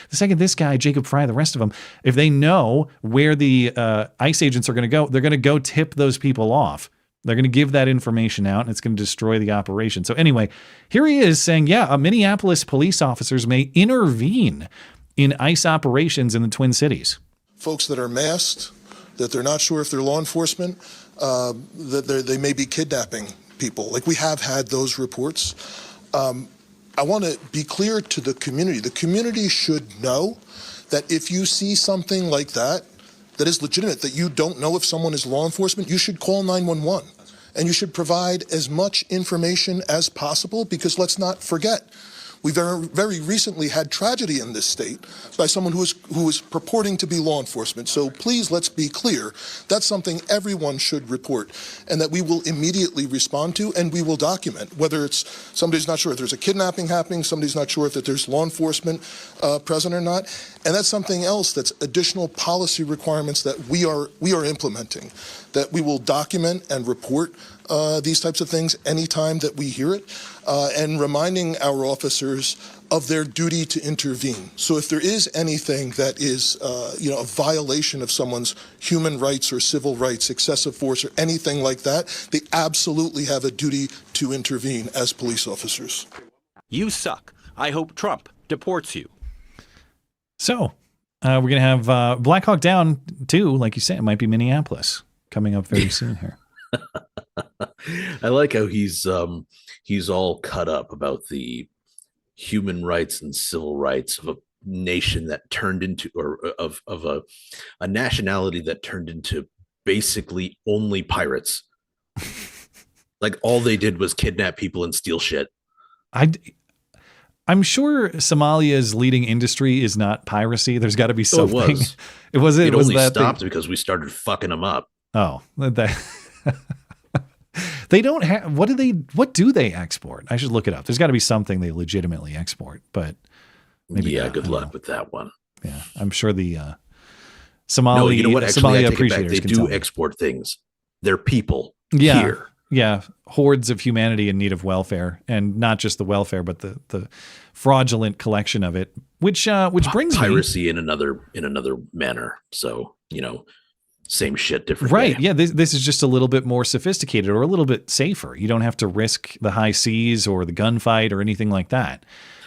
second this guy, Jacob Fry, the rest of them, if they know where the ICE agents are going to go, they're going to go tip those people off. They're going to give that information out, and it's going to destroy the operation. So anyway, here he is saying, Minneapolis police officers may intervene in ICE operations in the Twin Cities. Folks that are masked, that they're not sure if they're law enforcement, that they may be kidnapping people. Like, we have had those reports. I want to be clear to the community. The community should know that if you see something like that is legitimate, that you don't know if someone is law enforcement, you should call 911. And you should provide as much information as possible, because let's not forget, we very recently had tragedy in this state by someone who was purporting to be law enforcement. So please, let's be clear. That's something everyone should report, and that we will immediately respond to, and we will document, whether it's somebody's not sure if there's a kidnapping happening, somebody's not sure if there's law enforcement present or not. And that's something else, that's additional policy requirements that we are implementing, that we will document and report these types of things anytime that we hear it, and reminding our officers of their duty to intervene. So if there is anything that is a violation of someone's human rights or civil rights, excessive force or anything like that, they absolutely have a duty to intervene as police officers. You suck. I hope Trump deports you. So we're going to have Black Hawk Down 2, like you said. It might be Minneapolis coming up very soon here. I like how he's all cut up about the human rights and civil rights of a nation that turned into, or of a nationality that turned into basically only pirates. Like, all they did was kidnap people and steal shit. I'm sure Somalia's leading industry is not piracy. There's got to be something. It only stopped because we started fucking them up. Oh, they don't have. What do they export? I should look it up. There's got to be something they legitimately export, but maybe not. Good luck with that one. Yeah, I'm sure the Somali. No, you know what? Actually, Somalia I take it back. appreciators They do export things. They're people. Yeah. Here. Yeah, hordes of humanity in need of welfare, and not just the welfare, but the fraudulent collection of it, which brings piracy in another manner. So, same shit, different right. day. Yeah, this is just a little bit more sophisticated or a little bit safer. You don't have to risk the high seas or the gunfight or anything like that.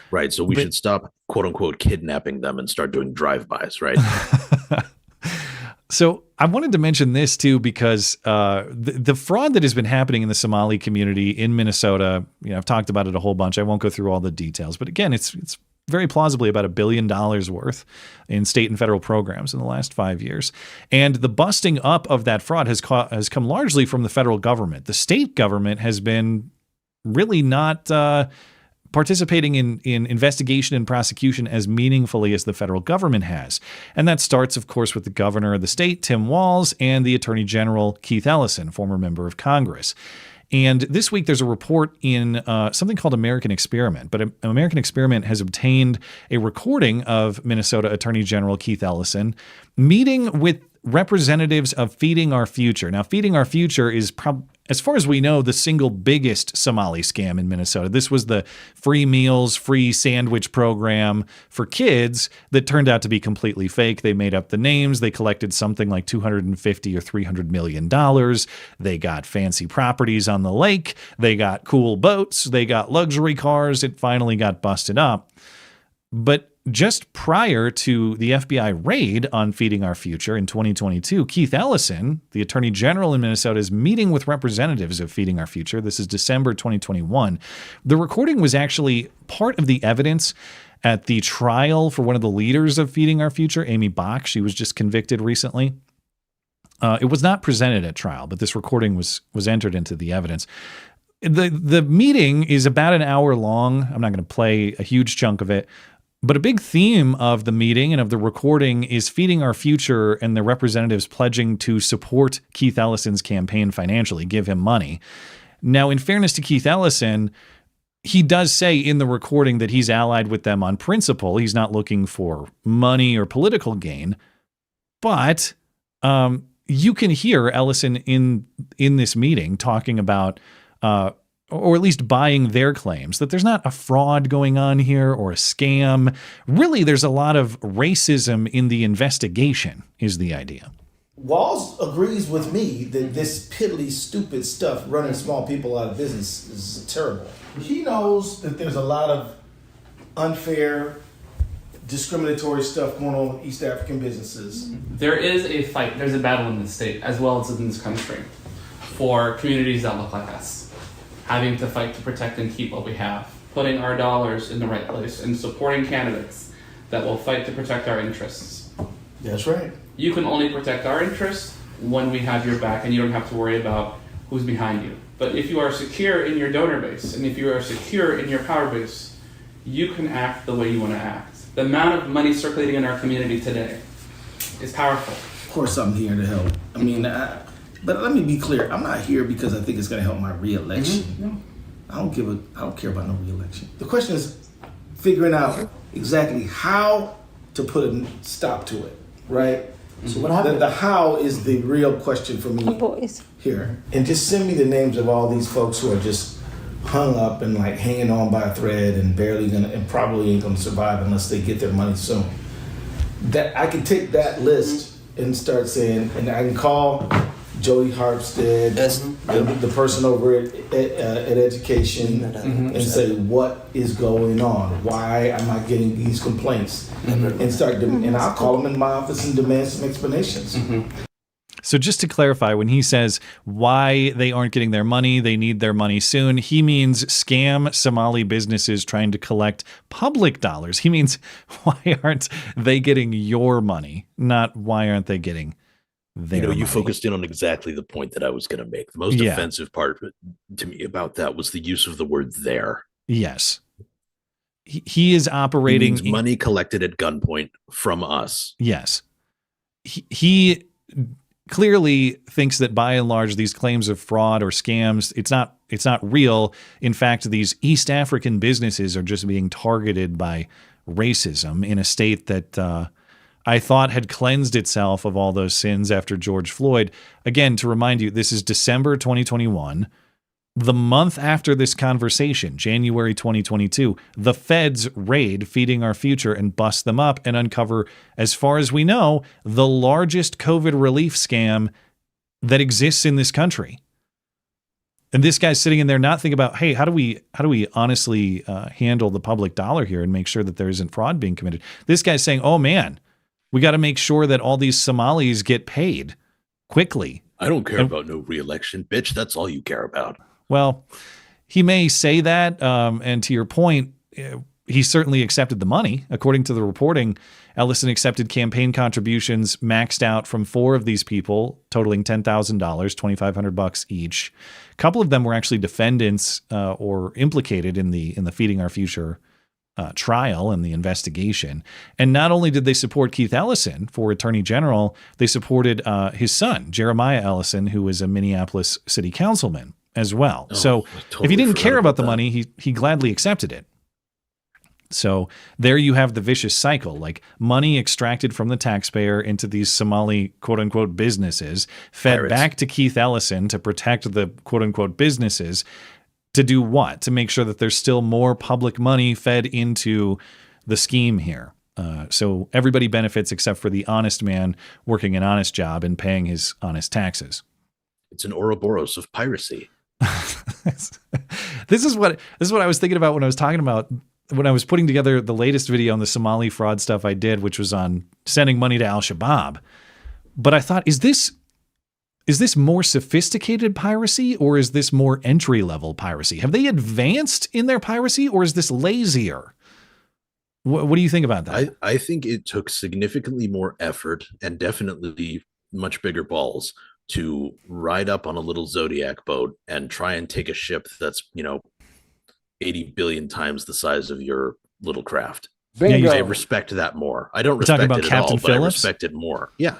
Right. So we should stop, quote unquote, kidnapping them and start doing drive-bys, right? So I wanted to mention this too, because the fraud that has been happening in the Somali community in Minnesota, I've talked about it a whole bunch. I won't go through all the details, but again, it's very plausibly about $1 billion worth in state and federal programs in the last 5 years. And the busting up of that fraud has come largely from the federal government. The state government has been really not participating in investigation and prosecution as meaningfully as the federal government has. And that starts, of course, with the governor of the state, Tim Walz, and the attorney general, Keith Ellison, former member of Congress. And this week there's a report in something called American Experiment. But American Experiment has obtained a recording of Minnesota Attorney General Keith Ellison meeting with representatives of Feeding Our Future. Now, Feeding Our Future is as far as we know, the single biggest Somali scam in Minnesota. This was the free meals, free sandwich program for kids that turned out to be completely fake. They made up the names. They collected something like $250 or $300 million. They got fancy properties on the lake. They got cool boats. They got luxury cars. It finally got busted up. But just prior to the FBI raid on Feeding Our Future in 2022, Keith Ellison, the attorney general in Minnesota, is meeting with representatives of Feeding Our Future. This is December 2021. The recording was actually part of the evidence at the trial for one of the leaders of Feeding Our Future, Amy Bach. She was just convicted recently. It was not presented at trial, but this recording was entered into the evidence. The meeting is about an hour long. I'm not going to play a huge chunk of it. But a big theme of the meeting and of the recording is Feeding Our Future and the representatives pledging to support Keith Ellison's campaign financially, give him money. Now, in fairness to Keith Ellison, he does say in the recording that he's allied with them on principle. He's not looking for money or political gain. But you can hear Ellison in this meeting talking about or at least buying their claims that there's not a fraud going on here or a scam. Really, there's a lot of racism in the investigation, is the idea. Walz agrees with me that this piddly, stupid stuff running small people out of business is terrible. He knows that there's a lot of unfair, discriminatory stuff going on with East African businesses. There is a fight, there's a battle in this state, as well as in this country, for communities that look like us. Having to fight to protect and keep what we have, putting our dollars in the right place, and supporting candidates that will fight to protect our interests. That's right. You can only protect our interests when we have your back, and you don't have to worry about who's behind you. But if you are secure in your donor base, and if you are secure in your power base, you can act the way you want to act. The amount of money circulating in our community today is powerful. Of course I'm here to help. I mean, but let me be clear. I'm not here because I think it's going to help my re-election. Mm-hmm. No. I don't care about no re-election. The question is figuring out exactly how to put a stop to it, right? So what happened? The how is the real question for me here. And just send me the names of all these folks who are just hung up and like hanging on by a thread and probably ain't gonna survive unless they get their money soon. That I can take that list and start saying, and I can call Jody Harpstead, the person over at Education, and say, what is going on? Why am I getting these complaints? And I'll call them in my office and demand some explanations. So just to clarify, when he says why they aren't getting their money, they need their money soon, he means scam Somali businesses trying to collect public dollars. He means why aren't they getting your money, not why aren't they getting their money. You focused in on exactly the point that I was going to make. The most offensive part to me about that was the use of the word "there." Yes. He is operating... He means money collected at gunpoint from us. Yes. He clearly thinks that by and large these claims of fraud or scams, it's not real. In fact, these East African businesses are just being targeted by racism in a state that I thought had cleansed itself of all those sins after George Floyd. Again, to remind you, this is December 2021. The month after this conversation, January 2022, the feds raid Feeding Our Future and bust them up and uncover, as far as we know, the largest COVID relief scam that exists in this country. And this guy's sitting in there not thinking about, hey, how do we honestly handle the public dollar here and make sure that there isn't fraud being committed? This guy's saying, oh man, we got to make sure that all these Somalis get paid quickly. I don't care about no re-election, bitch. That's all you care about. Well, he may say that, and to your point, he certainly accepted the money. According to the reporting, Ellison accepted campaign contributions maxed out from 4 of these people, totaling $10,000, $2,500 each. A couple of them were actually defendants or implicated in the Feeding Our Future trial and the investigation. And not only did they support Keith Ellison for Attorney General, they supported his son, Jeremiah Ellison, who was a Minneapolis city councilman as well. So if he didn't care about the money, he gladly accepted it. So there you have the vicious cycle, like money extracted from the taxpayer into these Somali quote unquote businesses, fed back to Keith Ellison to protect the quote unquote businesses. To do what? To make sure that there's still more public money fed into the scheme here. So everybody benefits except for the honest man working an honest job and paying his honest taxes. It's an Ouroboros of piracy. This is what I was thinking about when I was putting together the latest video on the Somali fraud stuff I did, which was on sending money to Al-Shabaab. But I thought, is this more sophisticated piracy, or is this more entry-level piracy? Have they advanced in their piracy, or is this lazier? What do you think about that? I think it took significantly more effort and definitely much bigger balls to ride up on a little Zodiac boat and try and take a ship that's, 80 billion times the size of your little craft. Bingo. I respect that more. I don't respect about it Captain at all, but I Phillips? respect it more. Yeah.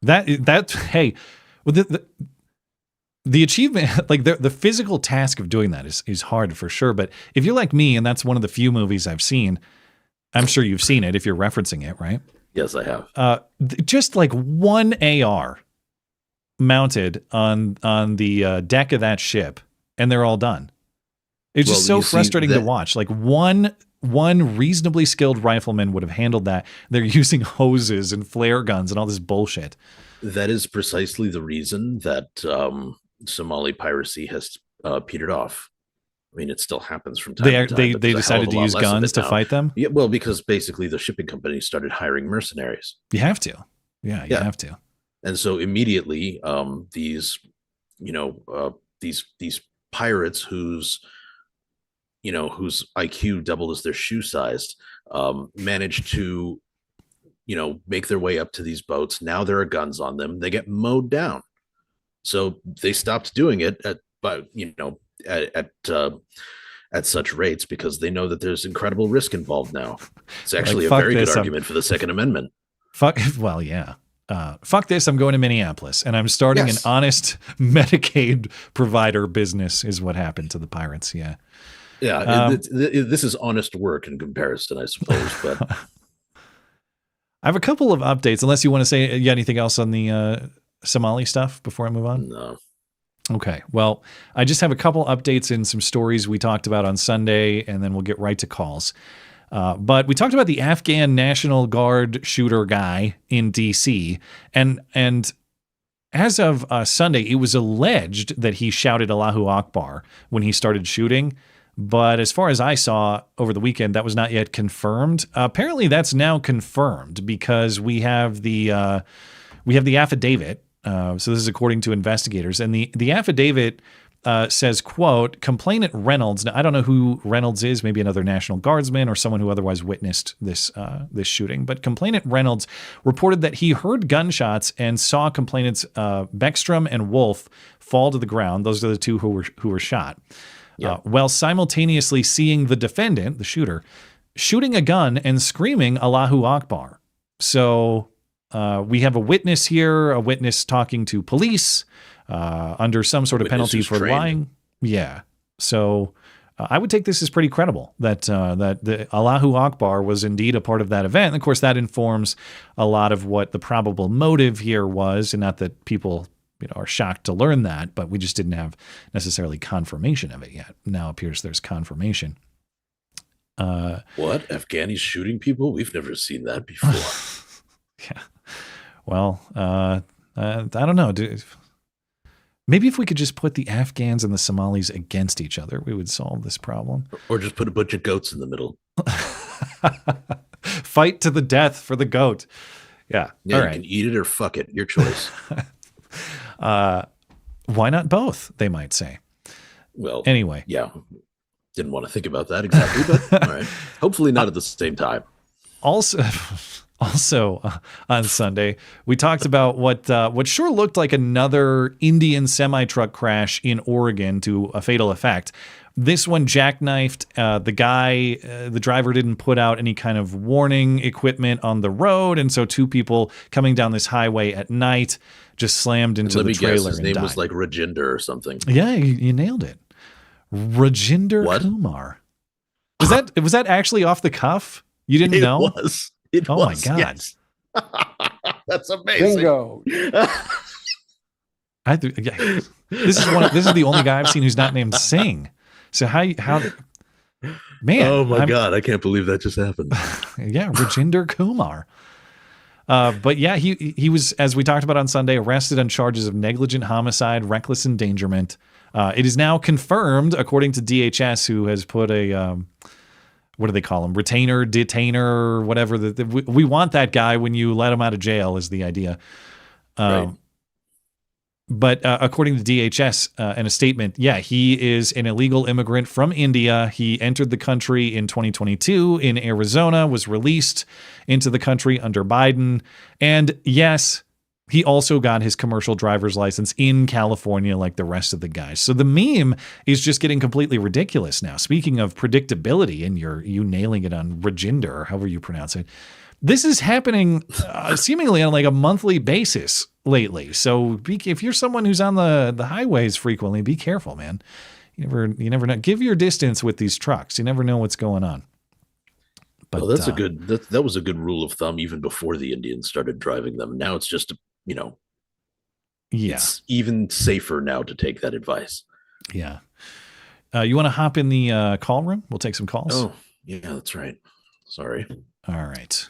Hey, well, the achievement, like the physical task of doing that is hard for sure. But if you're like me, and that's one of the few movies I've seen, I'm sure you've seen it if you're referencing it, right? Yes, I have. Just like one AR mounted on the deck of that ship, and they're all done. It's just so frustrating to watch. Like one reasonably skilled rifleman would have handled that. They're using hoses and flare guns and all this bullshit. That is precisely the reason that Somali piracy has petered off. I mean, it still happens from time to time. They decided to use guns to fight them? Yeah, well, because basically the shipping companies started hiring mercenaries. You have to. Yeah, you have to. And so immediately these pirates whose IQ doubled as their shoe size managed to make their way up to these boats. Now there are guns on them. They get mowed down. So they stopped doing it at such rates because they know that there's incredible risk involved now. It's actually a very good argument for the Second Amendment. Fuck this, I'm going to Minneapolis, and I'm starting an honest Medicaid provider business is what happened to the pirates, yeah. Yeah, this is honest work in comparison, I suppose. But I have a couple of updates, unless you want to say anything else on the Somali stuff before I move on? No. Okay, well, I just have a couple updates and some stories we talked about on Sunday, and then we'll get right to calls. But we talked about the Afghan National Guard shooter guy in D.C., and as of Sunday, it was alleged that he shouted Allahu Akbar when he started shooting. But as far as I saw over the weekend, that was not yet confirmed. Apparently, that's now confirmed because we have the affidavit. So this is according to investigators, and the affidavit says, quote, complainant Reynolds. Now, I don't know who Reynolds is, maybe another National Guardsman or someone who otherwise witnessed this shooting. But complainant Reynolds reported that he heard gunshots and saw complainants Beckstrom and Wolf fall to the ground. Those are the two who were shot. Yeah. While simultaneously seeing the defendant, the shooter, shooting a gun and screaming Allahu Akbar. So we have a witness here, a witness talking to police under some sort of penalty for lying. Yeah. So I would take this as pretty credible that the Allahu Akbar was indeed a part of that event. And of course, that informs a lot of what the probable motive here was, and not that people are shocked to learn that, but we just didn't have necessarily confirmation of it yet. Now appears there's confirmation. What? Afghanis shooting people? We've never seen that before. Yeah. Well, I don't know. Maybe if we could just put the Afghans and the Somalis against each other, we would solve this problem. Or just put a bunch of goats in the middle. Fight to the death for the goat. Yeah. Yeah, all you right. can eat it or fuck it. Your choice. Why not both, they might say. Well, anyway. Yeah. Didn't want to think about that exactly, but all right. Hopefully not at the same time. Also on Sunday, we talked about what sure looked like another Indian semi-truck crash in Oregon to a fatal effect. This one jackknifed the guy. The driver didn't put out any kind of warning equipment on the road, and so two people coming down this highway at night just slammed into the trailer. Guess, his and name died. was like Rajinder or something. Yeah, you nailed it. Rajinder Kumar. Was that actually off the cuff? You didn't know? It oh was. My God. Yes. That's amazing. Bingo. This is the only guy I've seen who's not named Singh. So how man? Oh my God, I can't believe that just happened. Yeah, Rajinder Kumar. But yeah, he was, as we talked about on Sunday, arrested on charges of negligent homicide, reckless endangerment. It is now confirmed, according to DHS, who has put a what do they call him? Retainer, detainer, whatever. We want that guy when you let him out of jail is the idea. Right. But according to DHS, in a statement, yeah, he is an illegal immigrant from India. He entered the country in 2022 in Arizona, was released into the country under Biden. And yes, he also got his commercial driver's license in California like the rest of the guys. So the meme is just getting completely ridiculous now. Speaking of predictability, and you nailing it on Rajinder, or however you pronounce it, this is happening seemingly on like a monthly basis lately. So if you're someone who's on the highways frequently, be careful, man. You never know. Give your distance with these trucks. You never know what's going on. But well, that's that was a good rule of thumb even before the Indians started driving them. Now it's just, it's even safer now to take that advice. Yeah. You want to hop in the call room? We'll take some calls. Oh, yeah, that's right. Sorry. All right.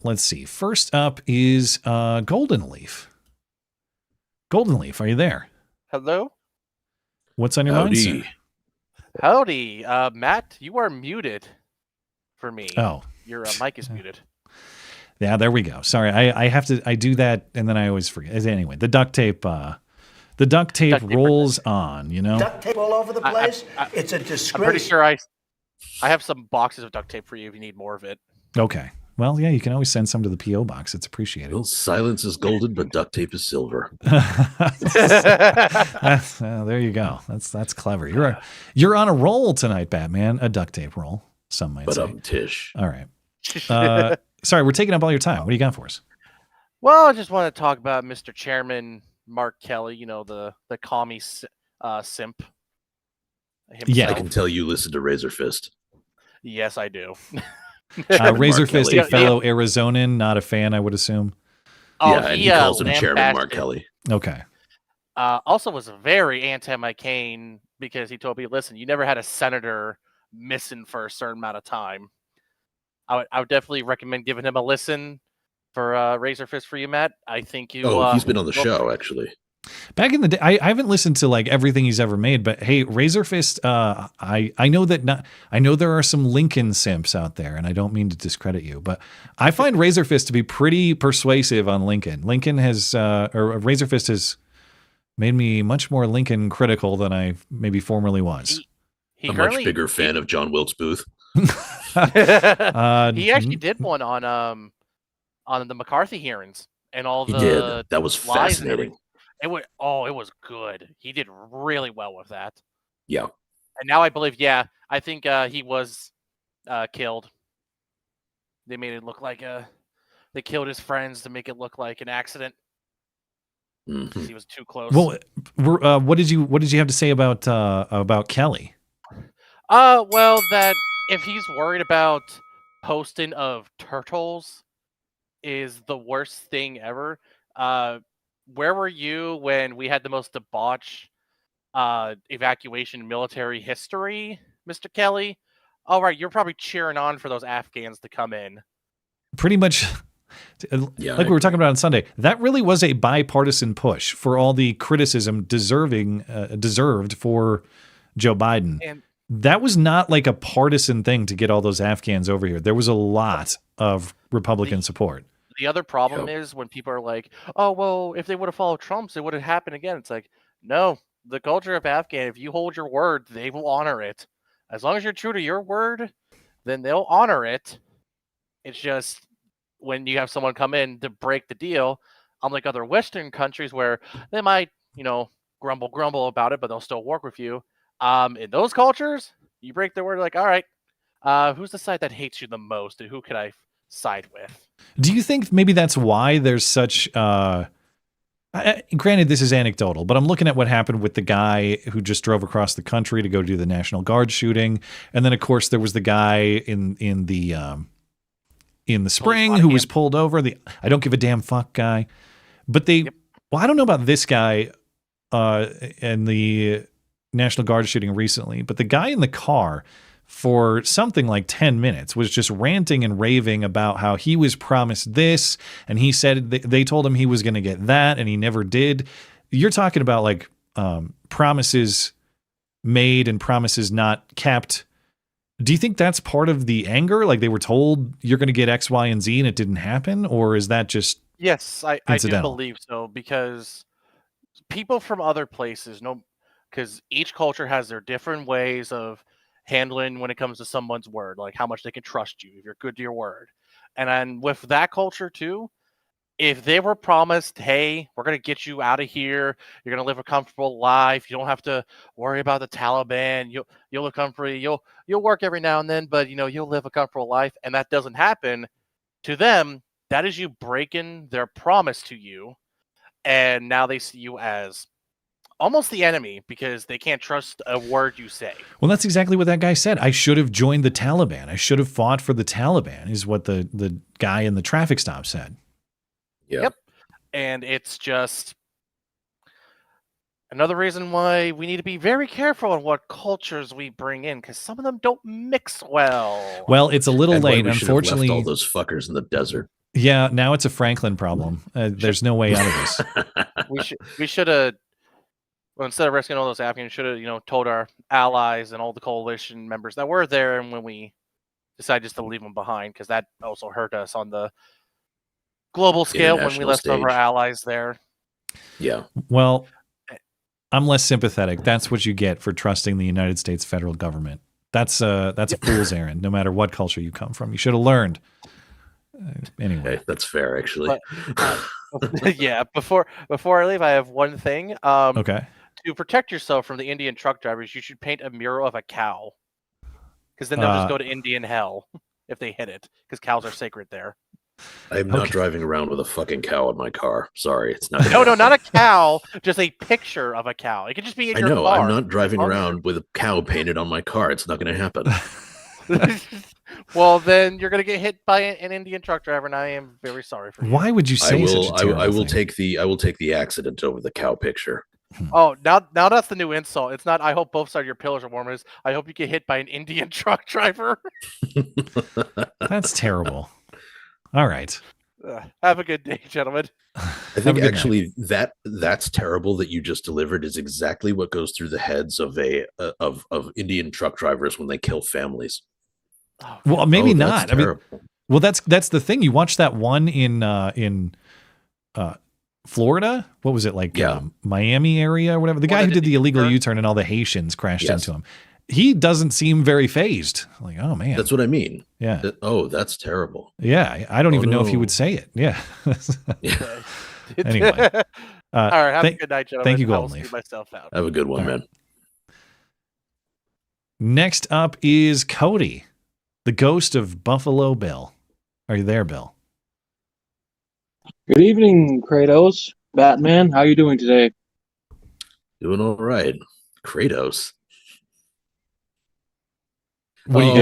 Let's see. First up is Golden Leaf. Golden Leaf, are you there? Hello? What's on your mind, sir? Howdy. Matt, you are muted for me. Oh. Your mic is muted. Yeah, there we go. Sorry, I do that and then I always forget. Anyway, the duct tape rolls on, Duct tape all over the place. It's a disgrace. I'm pretty sure I have some boxes of duct tape for you if you need more of it. Okay. Well, yeah, you can always send some to the P.O. box. It's appreciated. Well, silence is golden, but duct tape is silver. There you go. That's clever. You're on a roll tonight, Batman. A duct tape roll, some might say. But Tish. All right. Sorry, we're taking up all your time. What do you got for us? Well, I just want to talk about Mr. Chairman Mark Kelly, the commie simp. Himself. Yeah. I can tell you listen to Razor Fist. Yes, I do. Razor Fist, a fellow Arizonan, not a fan, I would assume. Oh, yeah, and he calls him Chairman Mark Kelly. Okay. Also was very anti-McCain because he told me, listen, you never had a senator missing for a certain amount of time. I would definitely recommend giving him a listen for Razor Fist for you, Matt. I think you... he's been on the show, actually. Back in the day, I haven't listened to like everything he's ever made, but hey, Razor Fist, I know there are some Lincoln simps out there, and I don't mean to discredit you, but I find Razor Fist to be pretty persuasive on Lincoln. Lincoln has, or Razor Fist has made me much more Lincoln critical than I maybe formerly was. A much bigger fan of John Wilkes Booth. He actually did one on the McCarthy hearings and all the. He did. That was fascinating. It was good. He did really well with that. Yeah. And now I believe, I think he was killed. They made it look like they killed his friends to make it look like an accident. Because he was too close. Well, what did you have to say about Kelly? Well, that if he's worried about posting of turtles is the worst thing ever. where were you when we had the most debauched evacuation in military history, Mr. Kelly? All right, you're probably cheering on for those Afghans to come in. Pretty much, like we were talking about on Sunday, that really was a bipartisan push for all the criticism deserved for Joe Biden. And that was not like a partisan thing to get all those Afghans over here. There was a lot of Republican support. The other problem is when people are like, oh, well, if they would have followed Trump's, it would have happened again. It's like, no, the culture of Afghan, if you hold your word, they will honor it. As long as you're true to your word, then they'll honor it. It's just when you have someone come in to break the deal, unlike other Western countries where they might, grumble about it, but they'll still work with you. In those cultures, you break their word, like, all right, who's the side that hates you the most, and who can I side with? Do you think maybe that's why there's such granted, this is anecdotal, but I'm looking at what happened with the guy who just drove across the country to go do the National Guard shooting, and then of course there was the guy in the spring who was pulled over, the I don't give a damn fuck guy. But well, I don't know about this guy and the National Guard shooting recently, but the guy in the car for something like 10 minutes was just ranting and raving about how he was promised this, and he said they told him he was going to get that, and he never did. You're talking about like promises made and promises not kept. Do you think that's part of the anger? Like they were told you're going to get X, Y, and Z, and it didn't happen? Or is that just Yes, I do believe so, because people from other places know, because each culture has their different ways of handling when it comes to someone's word, like how much they can trust you if you're good to your word. And then with that culture too, if they were promised, hey, we're going to get you out of here, you're going to live a comfortable life, you don't have to worry about the Taliban, you'll live comfortably, you'll work every now and then, but you'll live a comfortable life, and that doesn't happen, to them, that is you breaking their promise to you, and now they see you as almost the enemy because they can't trust a word you say. Well, that's exactly what that guy said. I should have joined the Taliban. I should have fought for the Taliban, is what the guy in the traffic stop said. Yep. And it's just another reason why we need to be very careful on what cultures we bring in, because some of them don't mix well. Well, it's a little And late, we should have unfortunately. left all those fuckers in the desert. Yeah, now it's a Franklin problem. There's no way out of this. We should have. Well, instead of risking all those Afghans, should have, told our allies and all the coalition members that were there, and when we decided just to leave them behind, because that also hurt us on the global scale when we left some of our allies there. Yeah. Well, I'm less sympathetic. That's what you get for trusting the United States federal government. That's a fool's errand, no matter what culture you come from. You should have learned. Anyway, okay, that's fair, actually. But, yeah. Before I leave, I have one thing. Okay. To protect yourself from the Indian truck drivers, you should paint a mural of a cow, because then they'll just go to Indian hell if they hit it, because cows are sacred there. I'm not driving around with a fucking cow in my car. Sorry, it's not. No, not a cow. Just a picture of a cow. It could just be in your car. I'm not driving around with a cow painted on my car. It's not going to happen. Well, then you're going to get hit by an Indian truck driver, and I am very sorry for you. Why would you say such a terrible I will thing? take the accident over the cow picture. Oh, now that's the new insult. It's not, I hope both sides of your pillars are warm. It's, I hope you get hit by an Indian truck driver. That's terrible. All right. Have a good day, gentlemen. I think actually that's terrible that you just delivered is exactly what goes through the heads of of Indian truck drivers when they kill families. Well, maybe that's not. I mean, terrible. well, that's the thing. You watch that one in Florida. What was it like? Miami area or whatever. The guy who did the illegal U-turn and all the Haitians crashed into him. He doesn't seem very phased. Like, oh man, that's what I mean. Yeah. That's terrible. Yeah, I don't even know if he would say it. Yeah. Anyway. All right. Have a good night, gentlemen. Thank you, I will Golden Leaf. see myself out. Have a good one, man. Next up is Cody, the ghost of Buffalo Bill. Are you there, Bill? Good evening, Kratos. Batman, how are you doing today? Doing all right. Kratos. What do you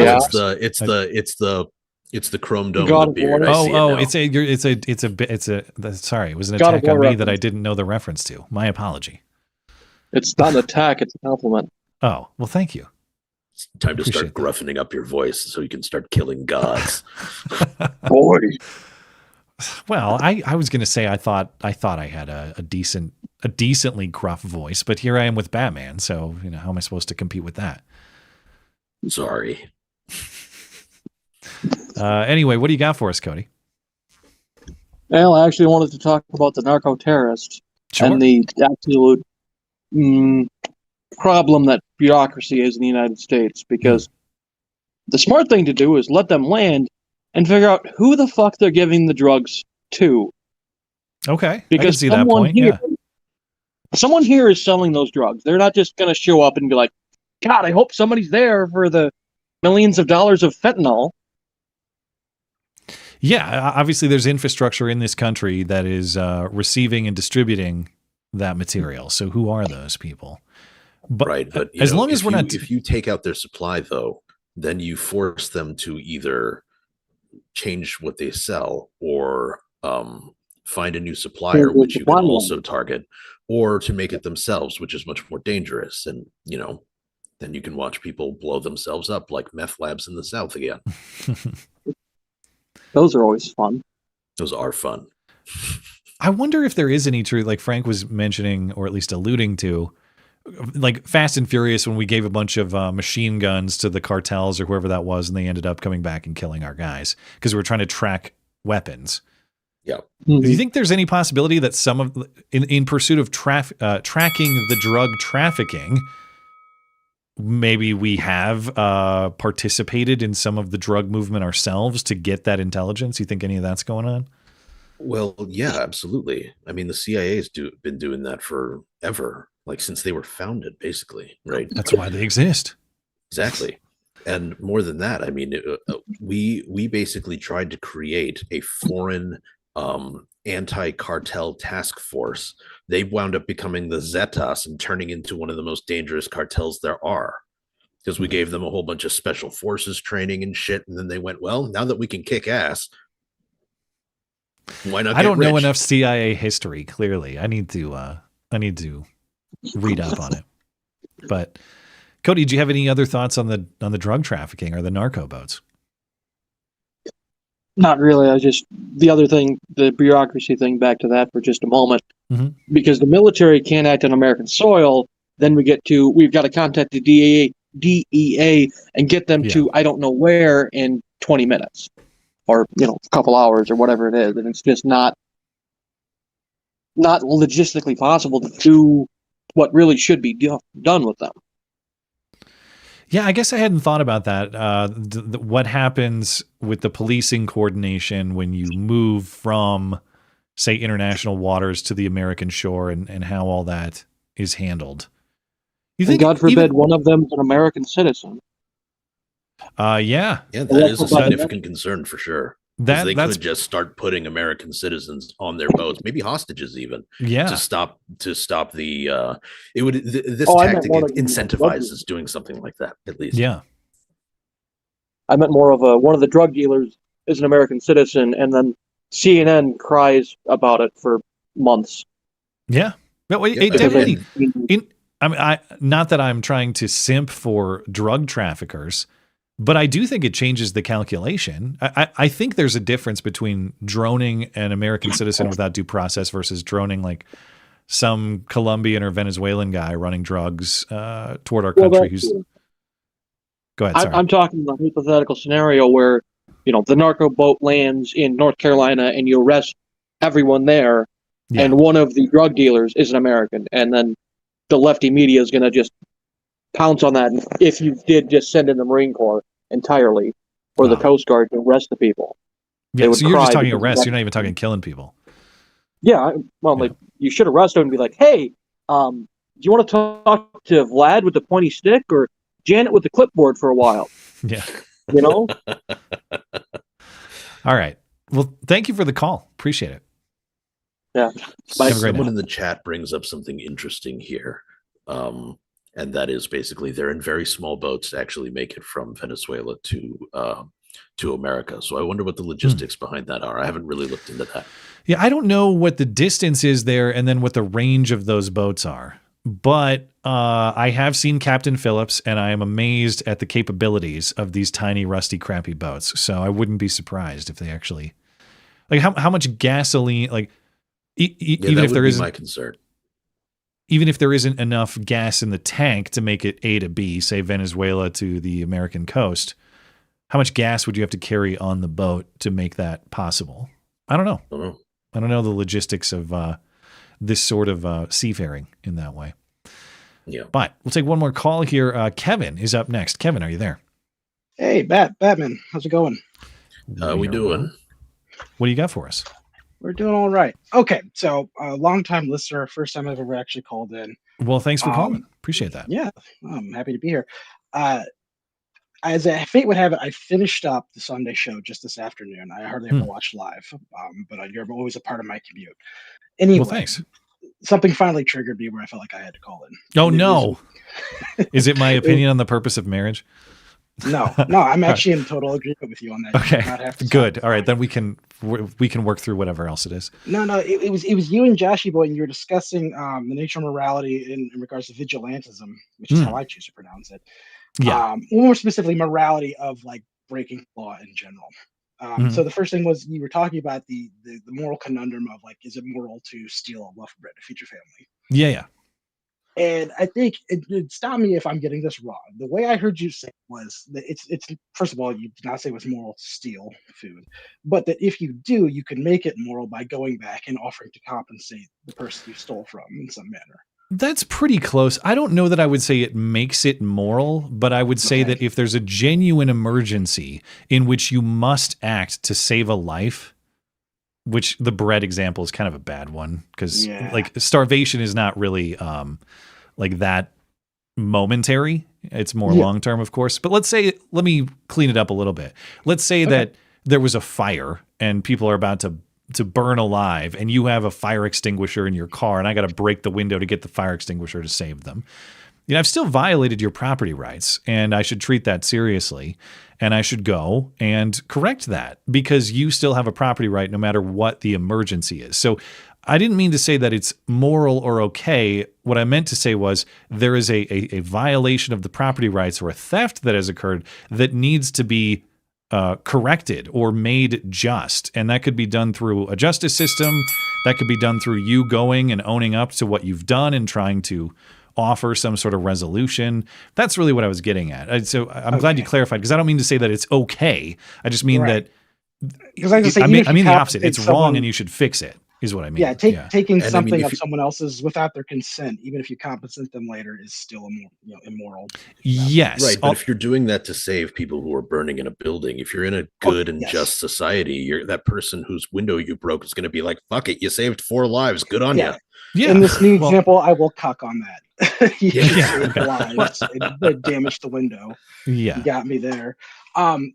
It's the It's the chrome dome God with the beard. of War. Sorry, it was an God of attack on War me that I reference. didn't know the reference to. My apology. It's not an attack; it's a compliment. Oh, well, thank you. It's time to Appreciate start gruffening up your voice so you can start killing gods. Boy. Well, I was going to say I thought I had a decently gruff voice, but here I am with Batman, so how am I supposed to compete with that? Sorry. Anyway, what do you got for us, Cody? Well, I actually wanted to talk about the narco terrorists and the absolute problem that bureaucracy is in the United States, because the smart thing to do is let them land and figure out who the fuck they're giving the drugs to. Okay, because I can see that point. Someone here is selling those drugs. They're not just going to show up and be like, God, I hope somebody's there for the millions of dollars of fentanyl. Yeah, obviously there's infrastructure in this country that is receiving and distributing that material. So who are those people? But as long as we're not... If you take out their supply, though, then you force them to either change what they sell or find a new supplier, which you can also target, or to make it themselves, which is much more dangerous. And, then you can watch people blow themselves up like meth labs in the South again. Those are always fun. Those are fun. I wonder if there is any truth, like Frank was mentioning, or at least alluding to, like Fast and Furious, when we gave a bunch of machine guns to the cartels or whoever that was, and they ended up coming back and killing our guys because we were trying to track weapons. Yeah. Do you think there's any possibility that some of, in pursuit of tracking the drug trafficking, maybe we have participated in some of the drug movement ourselves to get that intelligence? You think any of that's going on? Well, yeah, absolutely. I mean, the CIA's been doing that forever, like since they were founded, basically, right? That's why they exist. Exactly. And more than that, I mean, we basically tried to create a foreign anti-cartel task force. They wound up becoming the Zetas and turning into one of the most dangerous cartels there are, because we gave them a whole bunch of special forces training and shit. And then they went, well, now that we can kick ass, why not? I don't know enough CIA history. Clearly, I need to read up on it. But Cody, do you have any other thoughts on the drug trafficking or the narco boats? Not really. The other thing, the bureaucracy thing, back to that for just a moment, because the military can't act on American soil. Then we've got to contact the DEA and get them to I don't know where in 20 minutes or a couple hours or whatever it is, and it's just not logistically possible to do what really should be done with them. Yeah, I guess I hadn't thought about that. What happens with the policing coordination when you move from, say, international waters to the American shore, and how all that is handled? You think, God forbid, one of them is an American citizen. Yeah, that is a significant concern for sure. They could just start putting American citizens on their boats, maybe hostages even. Yeah, to stop the. This tactic incentivizes doing something like that at least. Yeah, I meant more of one of the drug dealers is an American citizen, and then CNN cries about it for months. Yeah, no, it definitely. Not that I'm trying to simp for drug traffickers, but I do think it changes the calculation. I think there's a difference between droning an American citizen without due process versus droning like some Colombian or Venezuelan guy running drugs toward our country. Go ahead. Sorry. I'm talking about a hypothetical scenario where, the narco boat lands in North Carolina and you arrest everyone there, and one of the drug dealers is an American, and then the lefty media is going to just pounce on that. If you did just send in the Marine Corps entirely or the Coast Guard to arrest the people. Yeah, so you're just talking arrest. You're not even talking killing people. Yeah, you should arrest them and be like, hey, do you want to talk to Vlad with the pointy stick or Janet with the clipboard for a while? Yeah. All right. Well, thank you for the call. Appreciate it. Yeah. Someone in the chat brings up something interesting here. And that is basically they're in very small boats to actually make it from Venezuela to to America. So I wonder what the logistics behind that are. I haven't really looked into that. Yeah, I don't know what the distance is there and then what the range of those boats are. But I have seen Captain Phillips, and I am amazed at the capabilities of these tiny, rusty, crappy boats. So I wouldn't be surprised if they actually, like, how much gasoline, like, even if there isn't my concern. Even if there isn't enough gas in the tank to make it A to B, say Venezuela to the American coast, how much gas would you have to carry on the boat to make that possible? I don't know. I don't know the logistics of this sort of seafaring in that way. Yeah. But we'll take one more call here. Kevin is up next. Kevin, are you there? Hey, Batman. How's it going? We doing? What do you got for us? We're doing all right. Okay, so long-time listener, first time I've ever actually called in. Well, thanks for calling. Appreciate that. Yeah, I'm happy to be here. As fate would have it, I finished up the Sunday show just this afternoon. I hardly ever watch live, but you're always a part of my commute. Anyway, well, thanks. Something finally triggered me where I felt like I had to call in. Oh, no. Is it my opinion on the purpose of marriage? No, I'm actually in total agreement with you on that. Okay, good. All right, then we can work through whatever else it is. No, it was you and Joshy Boy, and you were discussing the nature of morality in regards to vigilantism, which is how I choose to pronounce it. Yeah. More specifically, morality of like breaking law in general. So the first thing was you were talking about the moral conundrum of like, is it moral to steal a loaf of bread to feed your family? Yeah. And I think it stop me if I'm getting this wrong. The way I heard you say was that it's first of all, you did not say it was moral to steal food, but that if you do, you can make it moral by going back and offering to compensate the person you stole from in some manner. That's pretty close. I don't know that I would say it makes it moral, but I would say that if there's a genuine emergency in which you must act to save a life, which the bread example is kind of a bad one because like starvation is not really like that momentary. It's more long-term, of course. But let me clean it up a little bit. Let's say that there was a fire and people are about to burn alive and you have a fire extinguisher in your car and I got to break the window to get the fire extinguisher to save them. You know, I've still violated your property rights and I should treat that seriously and I should go and correct that because you still have a property right no matter what the emergency is. So I didn't mean to say that it's moral or okay. What I meant to say was there is a violation of the property rights or a theft that has occurred that needs to be corrected or made just. And that could be done through a justice system. That could be done through you going and owning up to what you've done and trying to offer some sort of resolution. That's really what I was getting at. So I'm glad you clarified because I don't mean to say that it's okay. I just mean that I mean the opposite. It's wrong and you should fix it. Is what I mean. Yeah, taking something of someone else's without their consent, even if you compensate them later, is still immoral. Yes, right. But if you're doing that to save people who are burning in a building, if you're in a good and just society, you're that person whose window you broke is going to be like, "Fuck it, you saved 4 lives. Good on you." Yeah. In this new example, I will cuck on that. You saved lives. It damaged the window. Yeah, you got me there.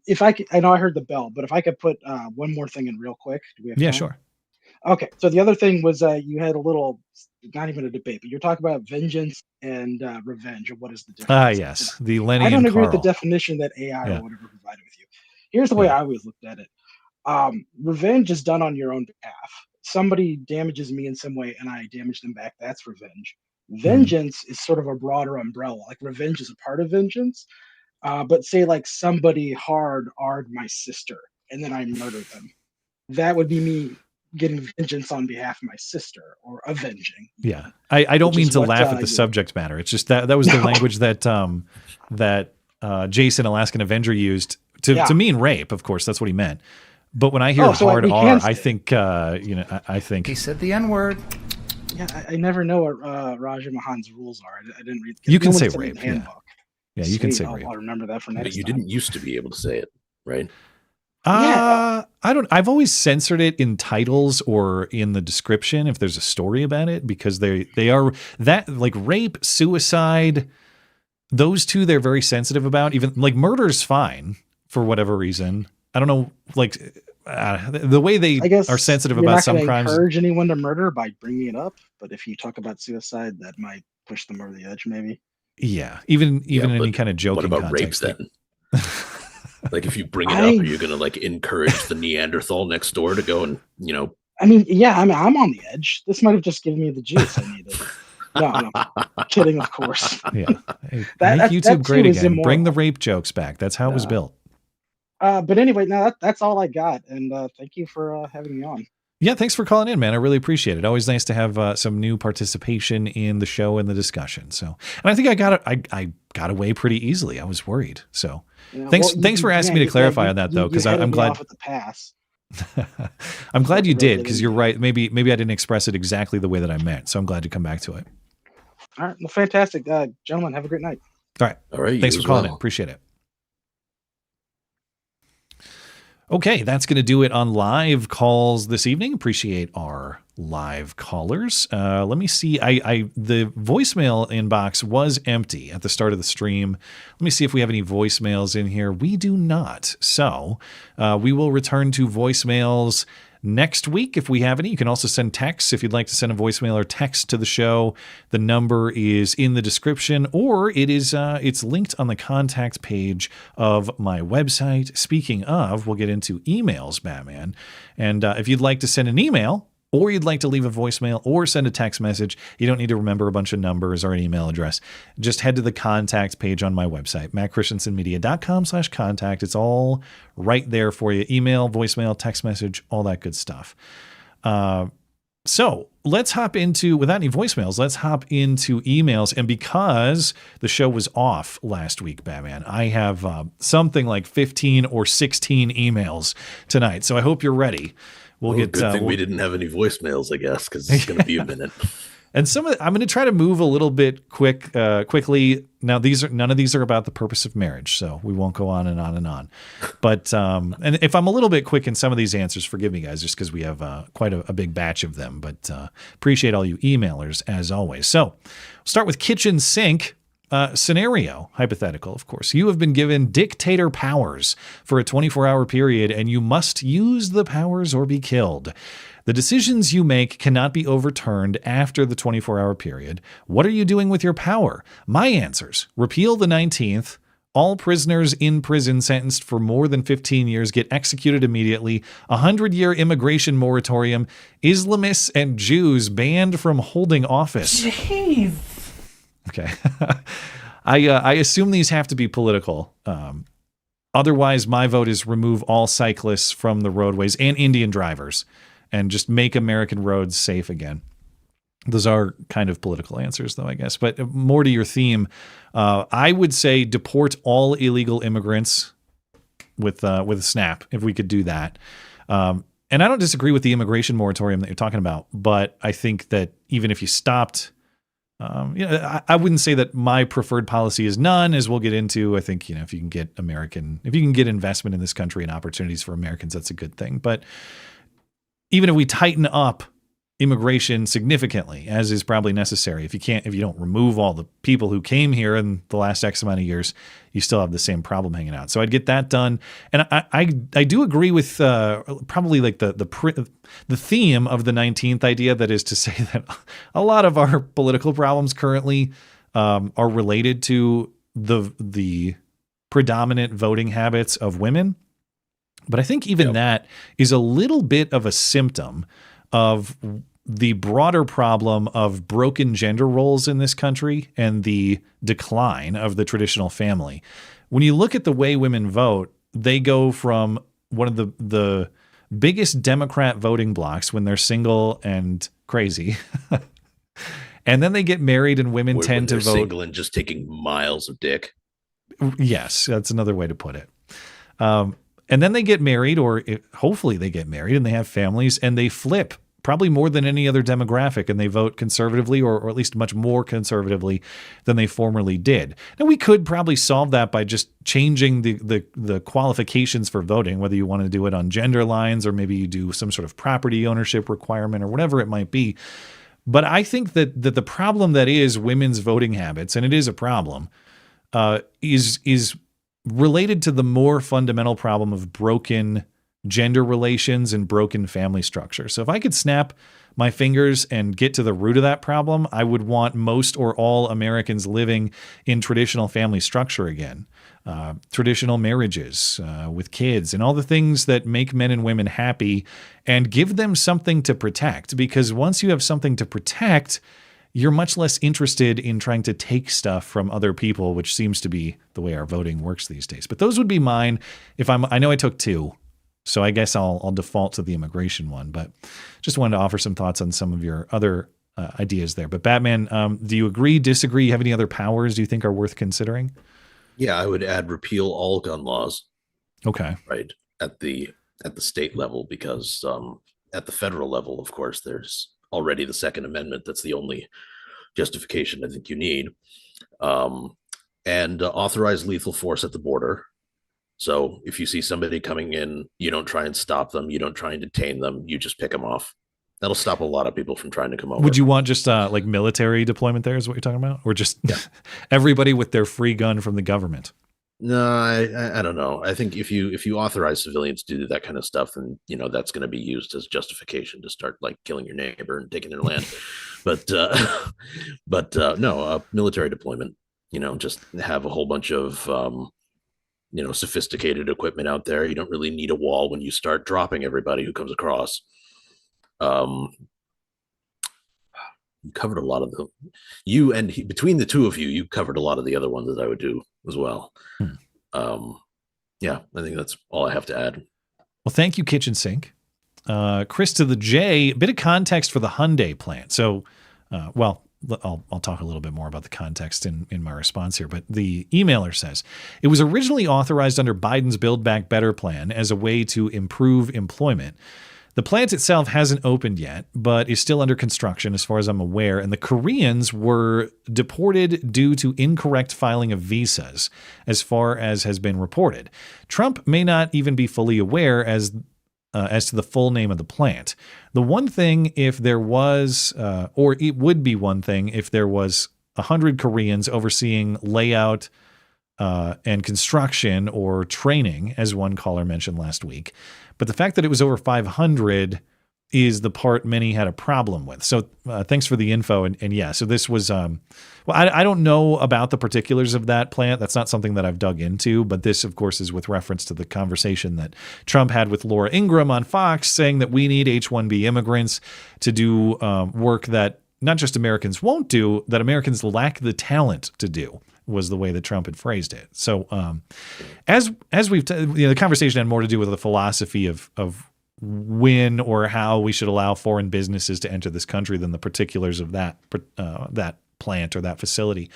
If I could, I know I heard the bell, but if I could put one more thing in real quick, do we have time? Sure. Okay, so the other thing was you had a little, not even a debate, but you're talking about vengeance and revenge, or what is the difference? Yes, the Lenny I don't and agree Carl. with the definition that AI or whatever provided with you. Here's the way I always looked at it. Revenge is done on your own behalf. Somebody damages me in some way and I damage them back. That's revenge. Vengeance is sort of a broader umbrella. Like revenge is a part of vengeance. But say like somebody hard-r'd my sister and then I murder them. That would be me getting vengeance on behalf of my sister or avenging. Yeah. I don't mean to laugh at the subject matter. It's just that was the language that Jason, Alaskan Avenger, used to mean rape. Of course, that's what he meant. But when I hear hard R, I think, I think he said the N-word. Yeah. I never know what Raja Mahan's rules are. I didn't read. You can say rape. Yeah, you can say rape. I'll remember that for next time. You didn't used to be able to say it, right? I've always censored it in titles or in the description if there's a story about it because they are that like rape, suicide, those two they're very sensitive about. Even like murder's fine for whatever reason. I don't know, like the way they are sensitive about some crimes. Encourage anyone to murder by bringing it up, but if you talk about suicide, that might push them over the edge, maybe. Yeah, even in any kind of joking what about context. Rape then? Like if you bring it up, are you going to like encourage the Neanderthal next door to go and, I mean, yeah, I'm on the edge. This might have just given me the juice I needed. No, kidding, of course. Yeah. Hey, make YouTube great again. Bring the rape jokes back. That's how it was built. But anyway, now that's all I got. And thank you for having me on. Yeah, thanks for calling in, man. I really appreciate it. Always nice to have some new participation in the show and the discussion. So, and I think I got away pretty easily. I was worried. So, thanks for asking me to clarify on that, though, because I'm glad. Off at the pass. I'm glad you did, because you're right. Maybe I didn't express it exactly the way that I meant. So I'm glad to come back to it. All right, well, fantastic, gentlemen. Have a great night. All right. Thanks for calling in. Appreciate it. Okay, that's going to do it on live calls this evening. Appreciate our live callers. Let me see. The voicemail inbox was empty at the start of the stream. Let me see if we have any voicemails in here. We do not. So we will return to voicemails next week if we have any. You can also send texts if you'd like to send a voicemail or text to the show. The number is in the description, or it's linked on the contact page of my website. Speaking of, we'll get into emails, Batman. And if you'd like to send an email, or you'd like to leave a voicemail or send a text message, you don't need to remember a bunch of numbers or an email address. Just head to the contact page on my website, mattchristiansenmedia.com/contact. It's all right there for you. Email, voicemail, text message, all that good stuff. So let's hop into, without any voicemails, let's hop into emails. And because the show was off last week, Batman, I have something like 15 or 16 emails tonight. So I hope you're ready. Good thing we didn't have any voicemails, I guess, because it's going to be a minute. And I'm going to try to move a little bit quickly. Now, none of these are about the purpose of marriage, so we won't go on and on and on. But and if I'm a little bit quick in some of these answers, forgive me, guys, just because we have quite a big batch of them. But appreciate all you emailers as always. So, start with kitchen sink. Scenario, hypothetical, of course. You have been given dictator powers for a 24-hour period, and you must use the powers or be killed. The decisions you make cannot be overturned after the 24-hour period. What are you doing with your power? My answers: repeal the 19th. All prisoners in prison sentenced for more than 15 years get executed immediately. 100-year immigration moratorium. Islamists and Jews banned from holding office. Jeez. Okay. I assume these have to be political. Otherwise, my vote is remove all cyclists from the roadways and Indian drivers and just make American roads safe again. Those are kind of political answers, though, I guess. But more to your theme, I would say deport all illegal immigrants with a snap, if we could do that. And I don't disagree with the immigration moratorium that you're talking about, but I think that even if you stopped... I wouldn't say that my preferred policy is none, as we'll get into. I think, if you can get investment in this country and opportunities for Americans, that's a good thing. But even if we tighten up immigration significantly, as is probably necessary, if you don't remove all the people who came here in the last X amount of years, you still have the same problem hanging out. So I'd get that done. And I do agree with probably like the theme of the 19th idea, that is to say that a lot of our political problems currently are related to the predominant voting habits of women. But I think even that is a little bit of a symptom of the broader problem of broken gender roles in this country and the decline of the traditional family. When you look at the way women vote, they go from one of the biggest Democrat voting blocks when they're single and crazy. And then they get married, and women tend to vote single and just taking miles of dick. Yes, that's another way to put it. And then they get married, or hopefully they get married, and they have families, and they flip probably more than any other demographic, and they vote conservatively, or at least much more conservatively than they formerly did. Now, we could probably solve that by just changing the qualifications for voting, whether you want to do it on gender lines, or maybe you do some sort of property ownership requirement, or whatever it might be. But I think that the problem that is women's voting habits, and it is a problem, is related to the more fundamental problem of broken gender relations, and broken family structure. So if I could snap my fingers and get to the root of that problem, I would want most or all Americans living in traditional family structure again, traditional marriages with kids and all the things that make men and women happy, and give them something to protect. Because once you have something to protect, you're much less interested in trying to take stuff from other people, which seems to be the way our voting works these days. But those would be mine. I know I took two, so I guess I'll default to the immigration one, but just wanted to offer some thoughts on some of your other ideas there. But Batman, do you agree, disagree? You have any other powers you think are worth considering? Yeah, I would add repeal all gun laws. Okay. Right. At the state level, because at the federal level, of course, there's already the Second Amendment. That's the only justification I think you need. And authorize lethal force at the border. So if you see somebody coming in, you don't try and stop them. You don't try and detain them. You just pick them off. That'll stop a lot of people from trying to come over. Would you want just like military deployment there is what you're talking about? Or just everybody with their free gun from the government? No, I don't know. I think if you authorize civilians to do that kind of stuff, then that's going to be used as justification to start like killing your neighbor and taking their land. But no, military deployment. Just have a whole bunch of sophisticated equipment out there. You don't really need a wall when you start dropping everybody who comes across. You covered a lot of them. Between the two of you, you covered a lot of the other ones that I would do as well. Yeah, I think that's all I have to add. Well, thank you, Kitchen Sink. Chris to the J, a bit of context for the Hyundai plant. So, I'll talk a little bit more about the context in my response here, but the emailer says, it was originally authorized under Biden's Build Back Better plan as a way to improve employment. The plant itself hasn't opened yet, but is still under construction as far as I'm aware, and the Koreans were deported due to incorrect filing of visas, as far as has been reported. Trump may not even be fully aware as to the full name of the plant. The one thing, if there was, or it would be one thing if there was 100 Koreans overseeing layout and construction or training, as one caller mentioned last week. But the fact that it was over 500 is the part many had a problem with. So thanks for the info. And yeah, so this was, I don't know about the particulars of that plant. That's not something that I've dug into, but this, of course, is with reference to the conversation that Trump had with Laura Ingraham on Fox, saying that we need H-1B immigrants to do work that not just Americans won't do, that Americans lack the talent to do, was the way that Trump had phrased it. So as we've, the conversation had more to do with the philosophy of when or how we should allow foreign businesses to enter this country than the particulars of that plant or that facility.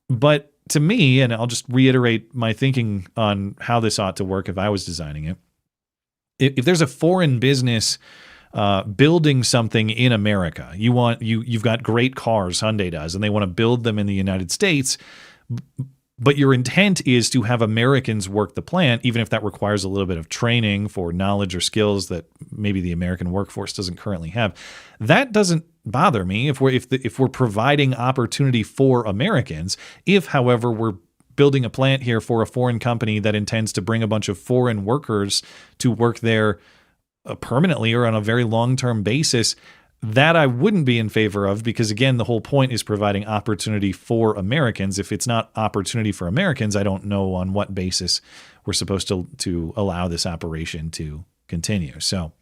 But to me, and I'll just reiterate my thinking on how this ought to work if I was designing it, if there's a foreign business building something in America, you've got great cars, Hyundai does, and they want to build them in the United States, but your intent is to have Americans work the plant, even if that requires a little bit of training for knowledge or skills that maybe the American workforce doesn't currently have. That doesn't bother me if we're providing opportunity for Americans. If, however, we're building a plant here for a foreign company that intends to bring a bunch of foreign workers to work there permanently or on a very long-term basis, that I wouldn't be in favor of, because again, the whole point is providing opportunity for Americans. If it's not opportunity for Americans, I don't know on what basis we're supposed to allow this operation to continue. So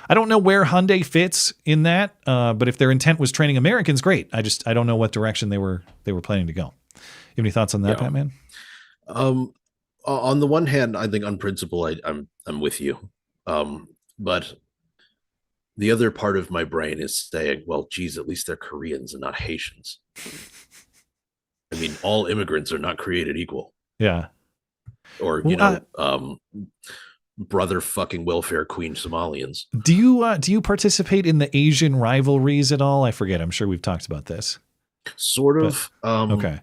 I don't know where Hyundai fits in that, but if their intent was training Americans, great. I don't know what direction they were planning to go. You have any thoughts on that, Batman? On the one hand, I think on principle, I'm with you. But the other part of my brain is saying, well, geez, at least they're Koreans and not Haitians. I mean, all immigrants are not created equal. Yeah. Or, brother fucking welfare queen Somalians. Do you participate in the Asian rivalries at all? I forget. I'm sure we've talked about this. Sort of. Okay.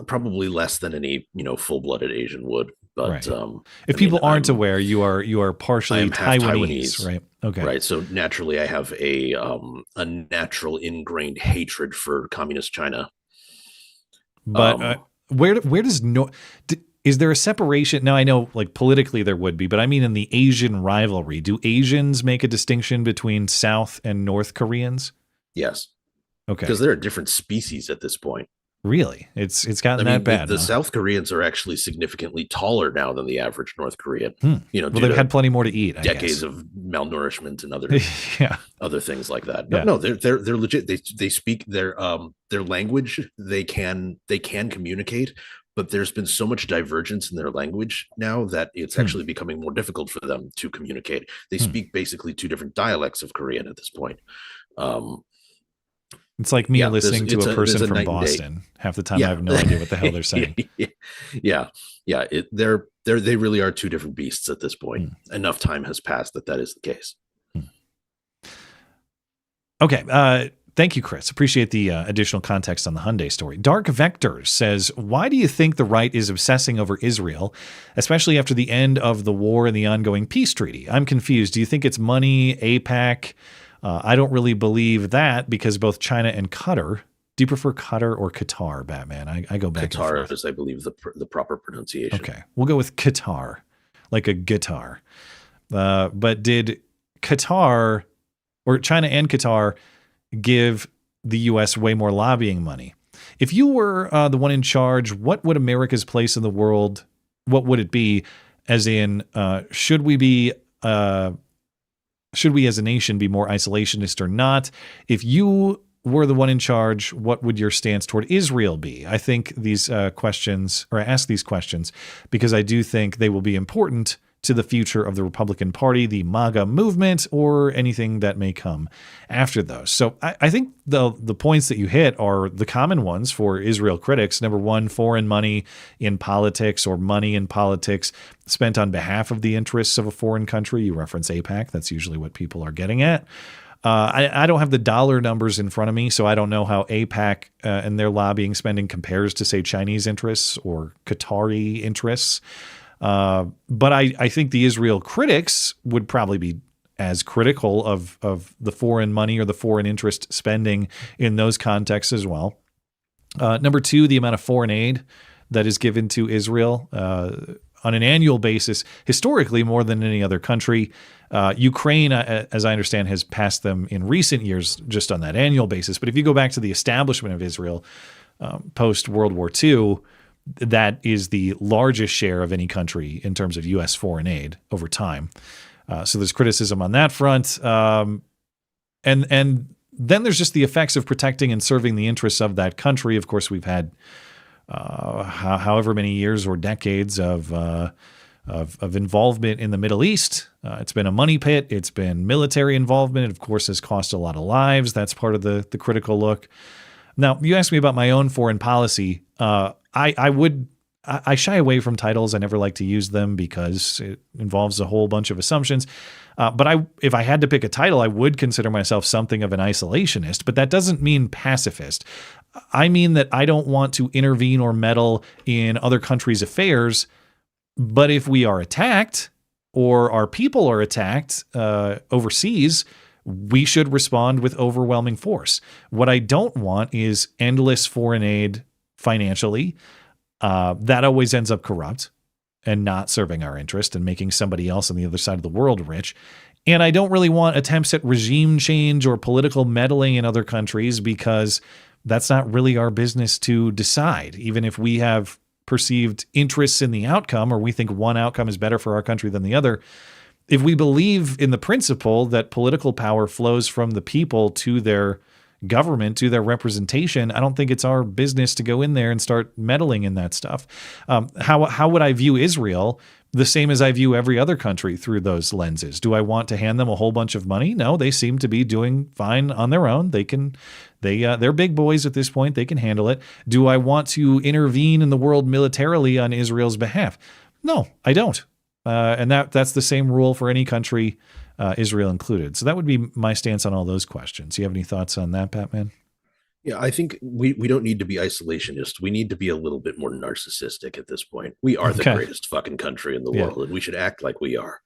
Probably less than any, full-blooded Asian would. But right. If people aren't aware, you are partially Taiwanese, right? Okay. Right. So naturally, I have a natural ingrained hatred for communist China. But where does Is there a separation? Now, I know like politically there would be, but I mean in the Asian rivalry, do Asians make a distinction between South and North Koreans? Yes. Okay. Because they're different species at this point. Really? It's gotten that bad. The South Koreans are actually significantly taller now than the average North Korean. You know, well, they've had plenty more to eat. Decades of malnourishment and other other things like that. No, they're legit. They speak their language. They can communicate, but there's been so much divergence in their language now that it's actually becoming more difficult for them to communicate. They speak basically two different dialects of Korean at this point. It's like me listening to a person from Boston. Half the time I have no idea what the hell they're saying. They really are two different beasts at this point. Enough time has passed that is the case. Okay. Thank you, Chris. Appreciate the additional context on the Hyundai story. Dark Vector says, why do you think the right is obsessing over Israel, especially after the end of the war and the ongoing peace treaty? I'm confused. Do you think it's money, AIPAC? I don't really believe that because both China and Qatar. Do you prefer Qatar or Qatar, Batman? I go back. Qatar is, I believe, the proper pronunciation. Okay, we'll go with Qatar, like a guitar. But did Qatar or China and Qatar give the U.S. way more lobbying money? If you were the one in charge, what would America's place in the world? What would it be? As in, should we as a nation be more isolationist or not? If you were the one in charge, what would your stance toward Israel be? I think these questions, or I ask these questions because I do think they will be important to the future of the Republican Party, the MAGA movement, or anything that may come after those. So I think the points that you hit are the common ones for Israel critics. Number one, foreign money in politics or money in politics spent on behalf of the interests of a foreign country. You reference AIPAC. That's usually what people are getting at. I don't have the dollar numbers in front of me, so I don't know how AIPAC and their lobbying spending compares to, say, Chinese interests or Qatari interests. But I think the Israel critics would probably be as critical of the foreign money or the foreign interest spending in those contexts as well. Number two, the amount of foreign aid that is given to Israel on an annual basis, historically more than any other country. Ukraine, as I understand, has passed them in recent years just on that annual basis. But if you go back to the establishment of Israel post-World War II, that is the largest share of any country in terms of U.S. foreign aid over time. So there's criticism on that front. And then there's just the effects of protecting and serving the interests of that country. Of course, we've had however many years or decades of involvement in the Middle East. It's been a money pit. It's been military involvement. It, of course, has cost a lot of lives. That's part of the critical look. Now, you asked me about my own foreign policy. I shy away from titles. I never like to use them because it involves a whole bunch of assumptions. But if I had to pick a title, I would consider myself something of an isolationist, but that doesn't mean pacifist. I mean that I don't want to intervene or meddle in other countries' affairs, but if we are attacked or our people are attacked overseas, we should respond with overwhelming force. What I don't want is endless foreign aid financially. That always ends up corrupt and not serving our interest and making somebody else on the other side of the world rich. And I don't really want attempts at regime change or political meddling in other countries because that's not really our business to decide. Even if we have perceived interests in the outcome or we think one outcome is better for our country than the other, if we believe in the principle that political power flows from the people to their government, to their representation, I don't think it's our business to go in there and start meddling in that stuff. How would I view Israel? The same as I view every other country through those lenses. Do I want to hand them a whole bunch of money? No, they seem to be doing fine on their own. They're big boys at this point. They can handle it. Do I want to intervene in the world militarily on Israel's behalf? No, I don't. And that's the same rule for any country, Israel included. So that would be my stance on all those questions. Do you have any thoughts on that, Batman? Yeah, I think we don't need to be isolationist. We need to be a little bit more narcissistic at this point. We are the greatest fucking country in the world, and we should act like we are.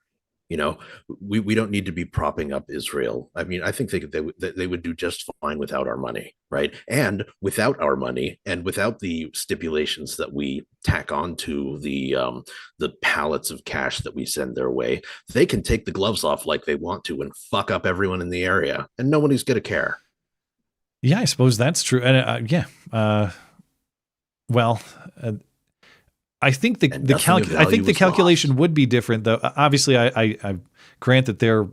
You know, we don't need to be propping up Israel. I mean, I think they would do just fine without our money, right? And without our money, and without the stipulations that we tack onto the pallets of cash that we send their way, they can take the gloves off like they want to and fuck up everyone in the area, and nobody's going to care. Yeah, I suppose that's true. And I think the calculation would be different, though. Obviously, I grant that their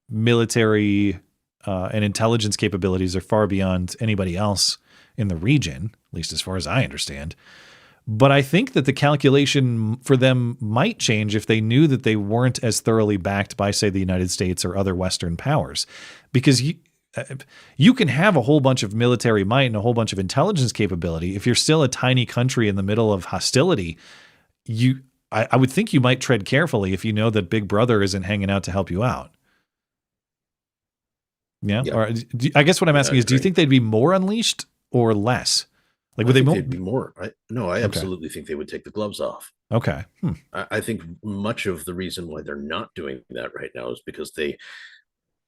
military and intelligence capabilities are far beyond anybody else in the region, at least as far as I understand. But I think that the calculation for them might change if they knew that they weren't as thoroughly backed by, say, the United States or other Western powers, because you can have a whole bunch of military might and a whole bunch of intelligence capability. If you're still a tiny country in the middle of hostility, I would think you might tread carefully if you know that Big Brother isn't hanging out to help you out. Yeah. Or I guess what I'm asking is, do you think they'd be more unleashed or less? Like, would they'd be more? I absolutely think they would take the gloves off. Okay. I think much of the reason why they're not doing that right now is because they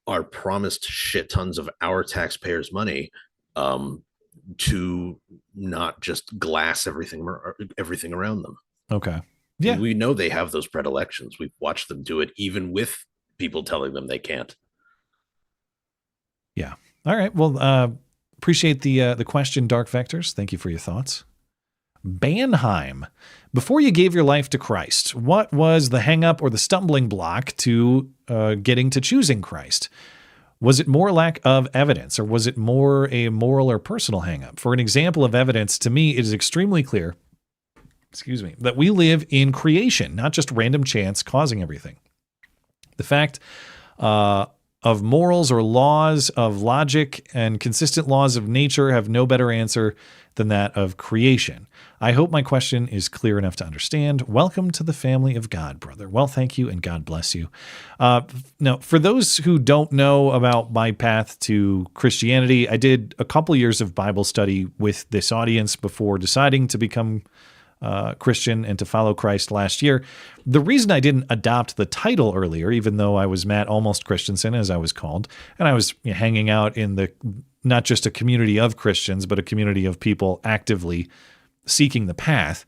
are promised shit tons of our taxpayers' money to not just glass everything around them. Okay. Yeah. We know they have those predilections. We've watched them do it even with people telling them they can't. Yeah. All right. Well, appreciate the question, Dark Vectors. Thank you for your thoughts. Banheim. Before you gave your life to Christ, what was the hang-up or the stumbling block to getting to choosing Christ? Was it more lack of evidence, or was it more a moral or personal hang-up? For an example of evidence, to me, it is extremely clear, that we live in creation, not just random chance causing everything. The fact of morals or laws of logic and consistent laws of nature have no better answer than that of creation. I hope my question is clear enough to understand. Welcome to the family of God, brother. Well, thank you, and God bless you. Now, for those who don't know about my path to Christianity, I did a couple years of Bible study with this audience before deciding to become Christian and to follow Christ last year. The reason I didn't adopt the title earlier, even though I was Matt Almost Christiansen, as I was called, and I was hanging out in not just a community of Christians, but a community of people actively seeking the path.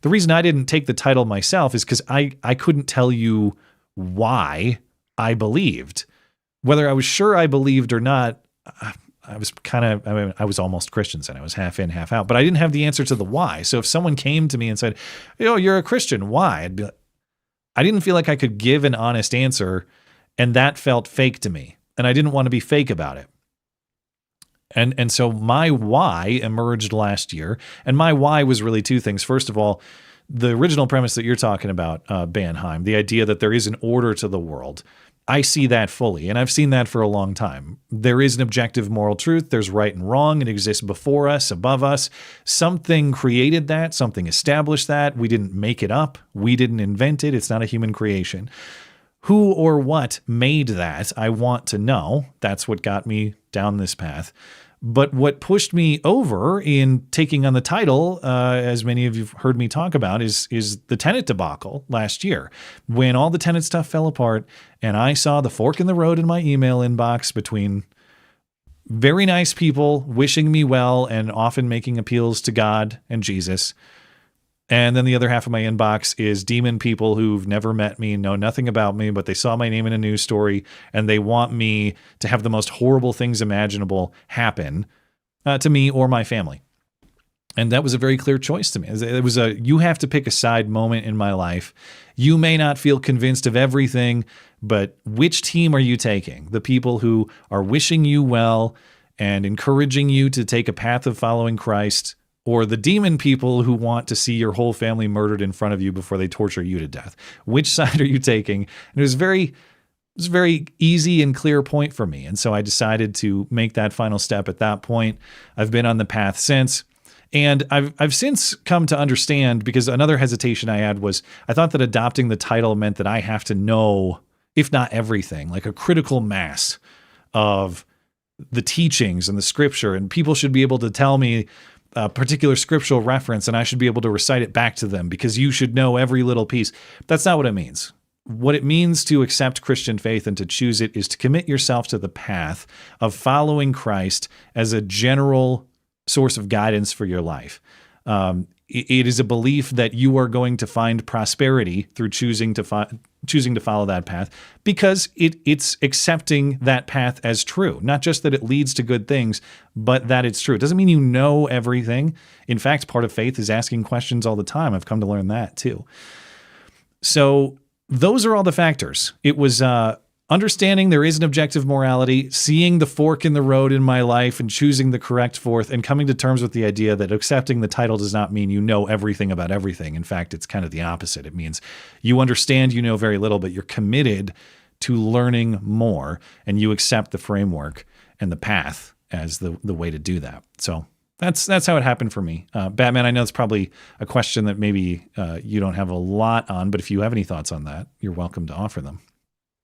The reason I didn't take the title myself is because I couldn't tell you why I believed. Whether I was sure I believed or not, I was almost Christiansen. I was half in, half out, but I didn't have the answer to the why. So if someone came to me and said, you're a Christian, why? I'd be like, I didn't feel like I could give an honest answer, and that felt fake to me, and I didn't want to be fake about it. And so my why emerged last year, and my why was really two things. First of all, the original premise that you're talking about, Banheim, the idea that there is an order to the world. I see that fully, and I've seen that for a long time. There is an objective moral truth. There's right and wrong. It exists before us, above us. Something created that. Something established that. We didn't make it up. We didn't invent it. It's not a human creation. Who or what made that? I want to know. That's what got me down this path. But what pushed me over in taking on the title, as many of you've heard me talk about, is the Tenet debacle last year, when all the Tenet stuff fell apart, and I saw the fork in the road in my email inbox between very nice people wishing me well and often making appeals to God and Jesus. And then the other half of my inbox is demon people who've never met me, know nothing about me, but they saw my name in a news story and they want me to have the most horrible things imaginable happen to me or my family. And that was a very clear choice to me. It was you have to pick a side moment in my life. You may not feel convinced of everything, but which team are you taking? The people who are wishing you well and encouraging you to take a path of following Christ, or the demon people who want to see your whole family murdered in front of you before they torture you to death? Which side are you taking? And it was a very easy and clear point for me. And so I decided to make that final step at that point. I've been on the path since. And I've since come to understand, because another hesitation I had was I thought that adopting the title meant that I have to know, if not everything, like a critical mass of the teachings and the scripture, and people should be able to tell me a particular scriptural reference and I should be able to recite it back to them because you should know every little piece. That's not what it means. what it means to accept Christian faith and to choose it is to commit yourself to the path of following Christ as a general source of guidance for your life. It is a belief that you are going to find prosperity through choosing to follow that path, because it's accepting that path as true. Not just that it leads to good things, but that it's true. It doesn't mean you know everything. In fact, part of faith is asking questions all the time. I've come to learn that too. So those are all the factors. It was understanding there is an objective morality, seeing the fork in the road in my life and choosing the correct forth, and coming to terms with the idea that accepting the title does not mean you know everything about everything. In fact, it's kind of the opposite. It means you understand you know very little, but you're committed to learning more, and you accept the framework and the path as the way to do that. So that's how it happened for me. Batman, I know it's probably a question that maybe you don't have a lot on, but if you have any thoughts on that, you're welcome to offer them.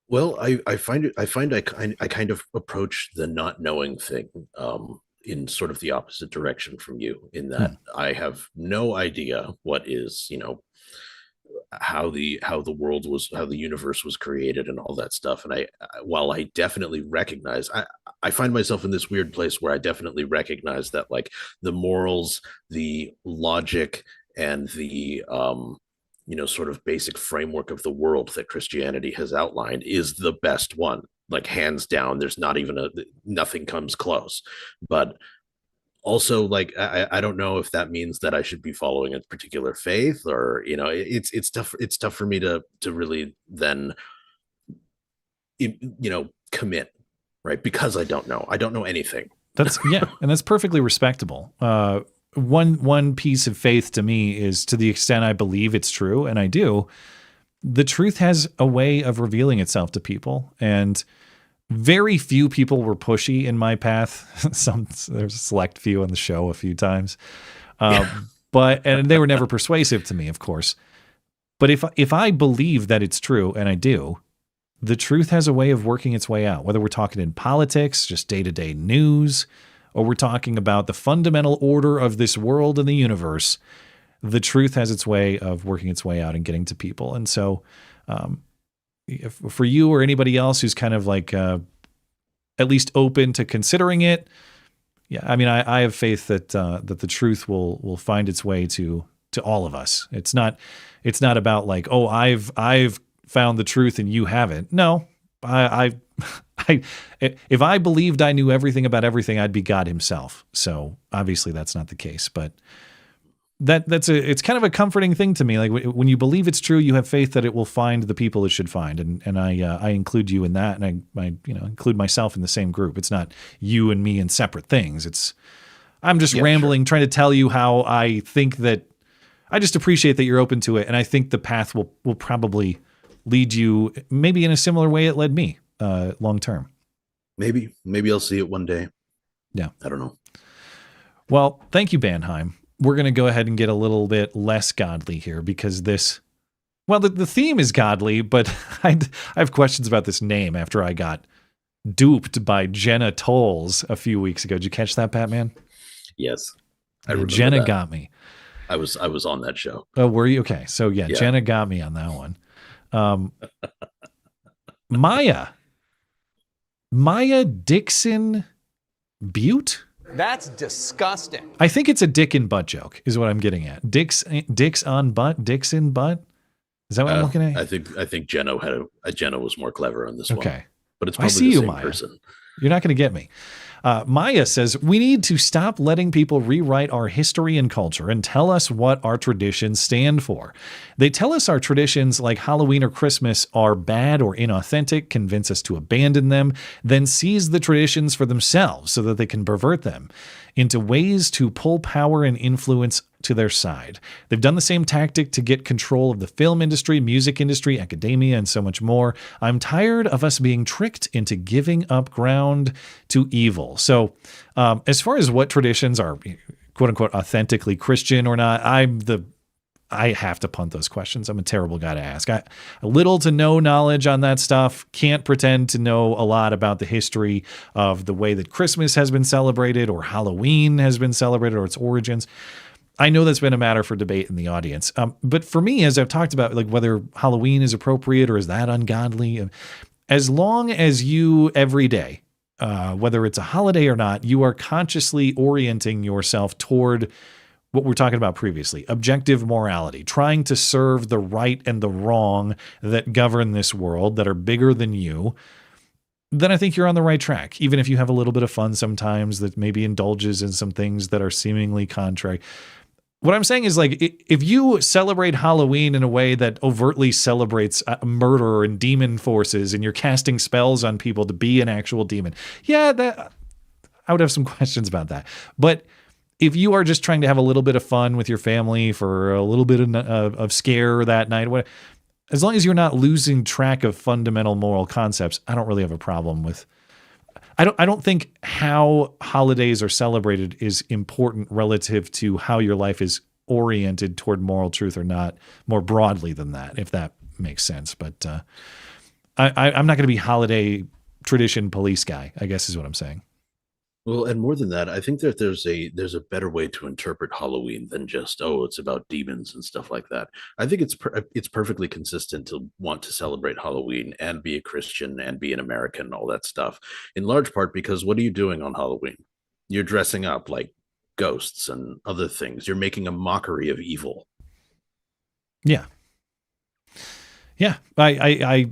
Well, I kind of approach the not knowing thing in sort of the opposite direction from you, in that I have no idea what is, how the universe was created and all that stuff. And while I definitely recognize, I find myself in this weird place where I definitely recognize that, like, the morals, the logic, and the sort of basic framework of the world that Christianity has outlined is the best one, like, hands down. There's not even nothing comes close. But also, like, I don't know if that means that I should be following a particular faith, or, it's tough for me to really then, commit, right? Because I don't know anything. And that's perfectly respectable. One piece of faith to me is, to the extent I believe it's true, and I do, the truth has a way of revealing itself to people. And very few people were pushy in my path. There's a select few on the show a few times. And they were never persuasive to me, of course. But if I believe that it's true, and I do, the truth has a way of working its way out, whether we're talking in politics, just day-to-day news, or we're talking about the fundamental order of this world and the universe. The truth has its way of working its way out and getting to people. And so if, for you or anybody else who's kind of like at least open to considering it, I mean, I have faith that the truth will find its way to all of us. It's not about like, oh, I've found the truth and you haven't. No, if I believed I knew everything about everything, I'd be God himself. So obviously that's not the case, but it's kind of a comforting thing to me. Like, when you believe it's true, you have faith that it will find the people it should find. And I include you in that. And I include myself in the same group. It's not you and me in separate things. I'm just rambling, trying to tell you how I think that I just appreciate that you're open to it. And I think the path will probably lead you maybe in a similar way it led me long term. Maybe I'll see it one day. Yeah. I don't know. Well, thank you, Banheim. We're going to go ahead and get a little bit less godly here, because the theme is godly, but I have questions about this name after I got duped by Jenna Tolles a few weeks ago. Did you catch that, Batman? Yes. I remember Jenna that. Got me. I was on that show. Oh, were you? Okay. So yeah, Jenna got me on that one. Maya Dixon Butte? That's disgusting. I think it's a dick and butt joke is what I'm getting at. Dicks on butt, dicks in butt. Is that what I'm looking at? I think Jenna Jenna was more clever on this one. Okay. But it's probably the same Maya. Person. You're not going to get me. Maya says, we need to stop letting people rewrite our history and culture and tell us what our traditions stand for. They tell us our traditions like Halloween or Christmas are bad or inauthentic, convince us to abandon them, then seize the traditions for themselves so that they can pervert them into ways to pull power and influence to their side. They've done the same tactic to get control of the film industry, music industry, academia, and so much more. I'm tired of us being tricked into giving up ground to evil. So as far as what traditions are quote unquote authentically Christian or not, I have to punt those questions. I'm a terrible guy to ask. Little to no knowledge on that stuff. Can't pretend to know a lot about the history of the way that Christmas has been celebrated or Halloween has been celebrated or its origins. I know that's been a matter for debate in the audience. But for me, as I've talked about, like whether Halloween is appropriate or is that ungodly, as long as you every day, whether it's a holiday or not, you are consciously orienting yourself toward what we're talking about previously, objective morality, trying to serve the right and the wrong that govern this world, that are bigger than you, then I think you're on the right track. Even if you have a little bit of fun sometimes that maybe indulges in some things that are seemingly contrary. What I'm saying is, like, if you celebrate Halloween in a way that overtly celebrates murder and demon forces and you're casting spells on people to be an actual demon, yeah, that I would have some questions about that. But if you are just trying to have a little bit of fun with your family for a little bit of scare that night, as long as you're not losing track of fundamental moral concepts, I don't really have a problem with. I don't think how holidays are celebrated is important relative to how your life is oriented toward moral truth or not, more broadly than that, if that makes sense. But I'm not going to be holiday tradition police guy, I guess is what I'm saying. Well, and more than that, I think that there's a better way to interpret Halloween than just, oh, it's about demons and stuff like that. I think it's perfectly consistent to want to celebrate Halloween and be a Christian and be an American and all that stuff, in large part because what are you doing on Halloween? You're dressing up like ghosts and other things. You're making a mockery of evil. Yeah. Yeah. I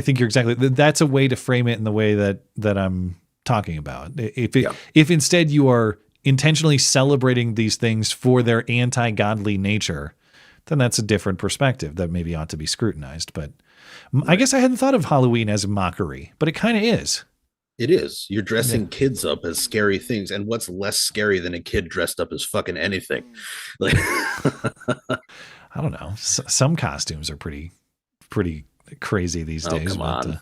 think you're exactly, that's a way to frame it in the way that I'm talking about. If instead you are intentionally celebrating these things for their anti-godly nature, then that's a different perspective that maybe ought to be scrutinized. But I guess I hadn't thought of Halloween as a mockery, but it kind of is. It is. You're dressing kids up as scary things, and what's less scary than a kid dressed up as fucking anything? Like, I don't know. Some costumes are pretty crazy these days. Come on.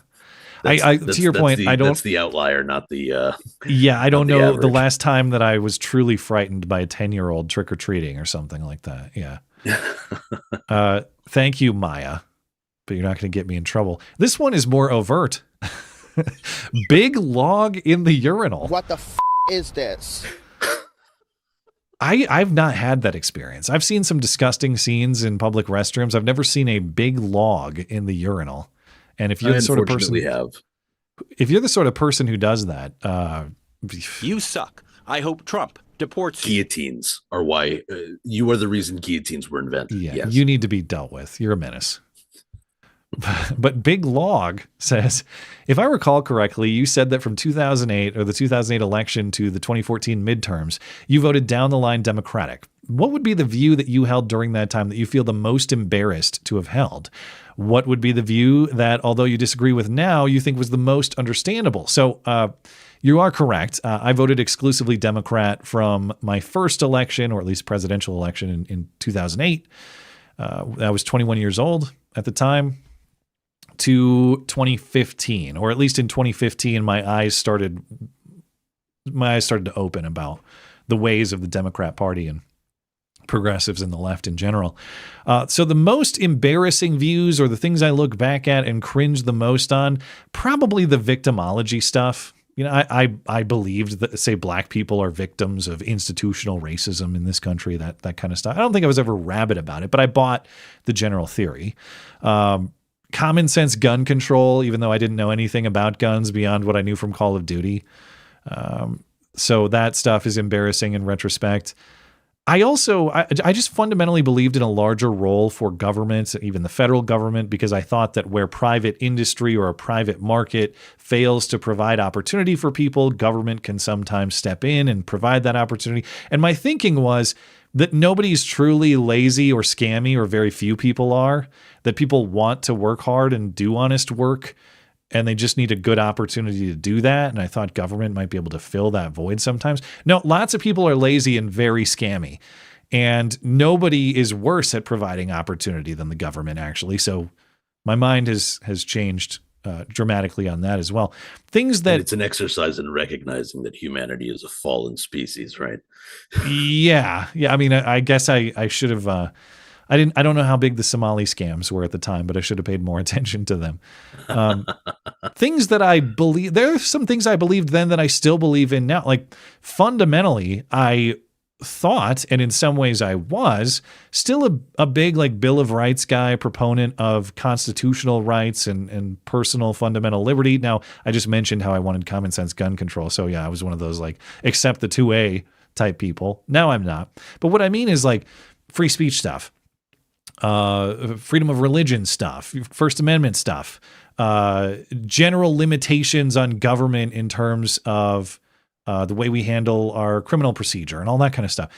To your point, I don't. That's the outlier, not the. Yeah, I don't know the the last time that I was truly frightened by a 10-year-old trick or treating or something like that. Yeah. Thank you, Maya, but you're not going to get me in trouble. This one is more overt. Big log in the urinal. What the is this? I've not had that experience. I've seen some disgusting scenes in public restrooms. I've never seen a big log in the urinal. And if you're the sort of person, if you're the sort of person who does that, you suck. I hope Trump deports you. Guillotines are why you are the reason guillotines were invented. Yeah, yes. You need to be dealt with. You're a menace. But Big Log says, if I recall correctly, you said that from 2008 or the 2008 election to the 2014 midterms, you voted down the line Democratic. What would be the view that you held during that time that you feel the most embarrassed to have held? What would be the view that, although you disagree with now, you think was the most understandable? So you are correct. I voted exclusively Democrat from my first election, or at least presidential election in 2008. I was 21 years old at the time, to 2015, or at least in 2015, my eyes started to open about the ways of the Democrat Party and progressives and the left in general. So the most embarrassing views, or the things I look back at and cringe the most on, probably the victimology stuff. You know, I believed that, say, black people are victims of institutional racism in this country, that kind of stuff. I don't think I was ever rabid about it, but I bought the general theory. Common sense gun control, even though I didn't know anything about guns beyond what I knew from Call of Duty. So that stuff is embarrassing in retrospect. I just fundamentally believed in a larger role for government, even the federal government, because I thought that where private industry or a private market fails to provide opportunity for people, government can sometimes step in and provide that opportunity. And my thinking was that nobody's truly lazy or scammy, or very few people are, that people want to work hard and do honest work, and they just need a good opportunity to do that. And I thought government might be able to fill that void sometimes. No, lots of people are lazy and very scammy, and nobody is worse at providing opportunity than the government, actually. So my mind has changed dramatically on that as well. Things that, and it's an exercise in recognizing that humanity is a fallen species, right? Yeah. I mean, I guess I should have. I don't know how big the Somali scams were at the time, but I should have paid more attention to them. Things that I believe, there are some things I believed then that I still believe in now. Like, fundamentally, I thought, and in some ways I was, still a big like Bill of Rights guy, proponent of constitutional rights and personal fundamental liberty. Now, I just mentioned how I wanted common sense gun control. So yeah, I was one of those like accept the 2A type people. Now I'm not. But what I mean is like free speech stuff, freedom of religion stuff, First Amendment stuff, general limitations on government in terms of the way we handle our criminal procedure and all that kind of stuff.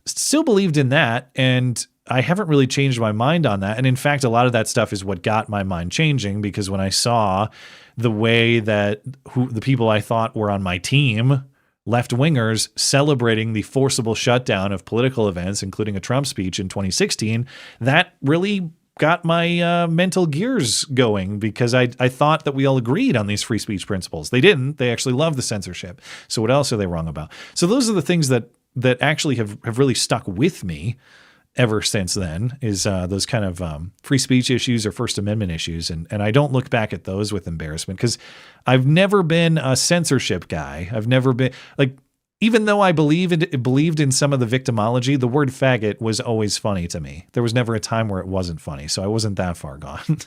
Still believed in that, and I haven't really changed my mind on that. And in fact, a lot of that stuff is what got my mind changing, because when I saw the way that the people I thought were on my team, left-wingers, celebrating the forcible shutdown of political events, including a Trump speech in 2016, that really got my mental gears going, because I thought that we all agreed on these free speech principles. They didn't. They actually love the censorship. So what else are they wrong about? So those are the things that actually have really stuck with me ever since then, is those kind of free speech issues or First Amendment issues. And I don't look back at those with embarrassment, because I've never been a censorship guy. I've never been like, even though I believed in some of the victimology, the word faggot was always funny to me. There was never a time where it wasn't funny. So I wasn't that far gone.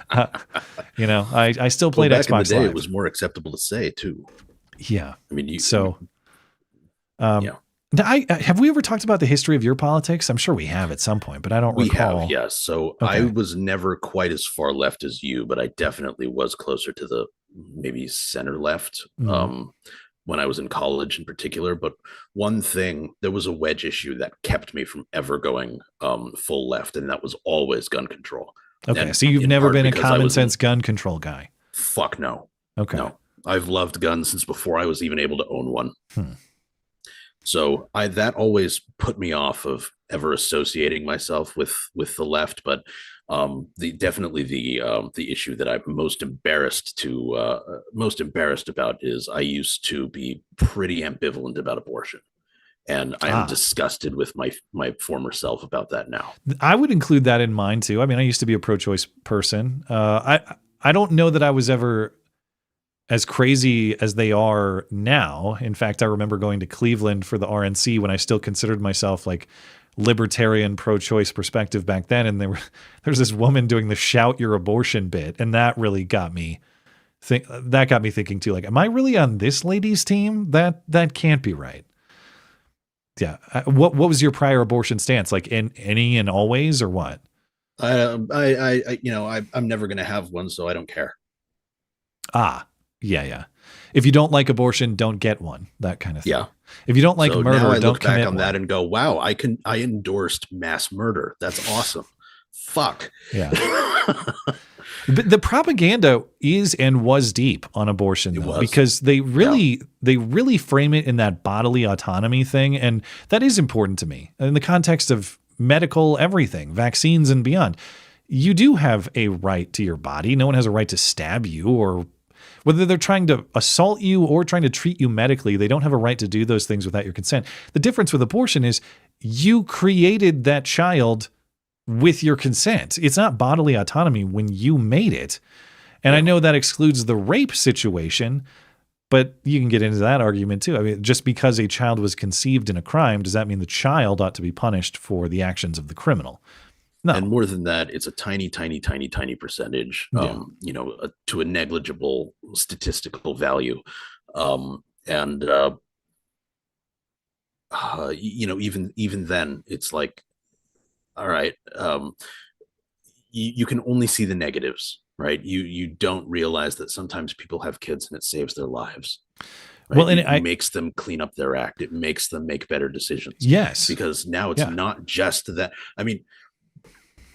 I still played back Xbox in the day, Live. it was more acceptable to say too. Yeah. I mean, yeah. Have we ever talked about the history of your politics? I'm sure we have at some point, but I don't recall. We have, yes. So Okay. I was never quite as far left as you, but I definitely was closer to the maybe center left when I was in college in particular. But one thing, there was a wedge issue that kept me from ever going full left, and that was always gun control. Okay, And so you've never been a because I common was sense gun control guy. Fuck no. Okay. No. I've loved guns since before I was even able to own one. So that always put me off of ever associating myself with the left. But the issue that I'm most embarrassed about is I used to be pretty ambivalent about abortion, and I am disgusted with my former self about that now. I would include that in mine too. I mean, I used to be a pro-choice person. I don't know that I was ever as crazy as they are now. In fact, I remember going to Cleveland for the RNC when I still considered myself like libertarian pro-choice perspective back then. And there's this woman doing the shout your abortion bit. And that really got me thinking too, like, am I really on this lady's team? That can't be right. Yeah. What was your prior abortion stance? Like in any and always, or what? I'm never going to have one, so I don't care. Yeah. If you don't like abortion, don't get one. That kind of thing. Yeah. If you don't like murder, now I don't look back commit on one. that and go, wow, I endorsed mass murder. That's awesome. Fuck. Yeah. But the propaganda is and was deep on abortion, though, because they really frame it in that bodily autonomy thing. And that is important to me in the context of medical everything, vaccines and beyond. You do have a right to your body. No one has a right to stab you, or whether they're trying to assault you or trying to treat you medically, they don't have a right to do those things without your consent. The difference with abortion is you created that child with your consent. It's not bodily autonomy when you made it. And I know that excludes the rape situation, but you can get into that argument too. I mean, just because a child was conceived in a crime, does that mean the child ought to be punished for the actions of the criminal? No. And more than that, it's a tiny percentage, to a negligible statistical value. Even then, it's like, all right, you can only see the negatives, right? You don't realize that sometimes people have kids and it saves their lives. Right? Well, and it makes them clean up their act. It makes them make better decisions. Yes. Because now it's not just that. I mean,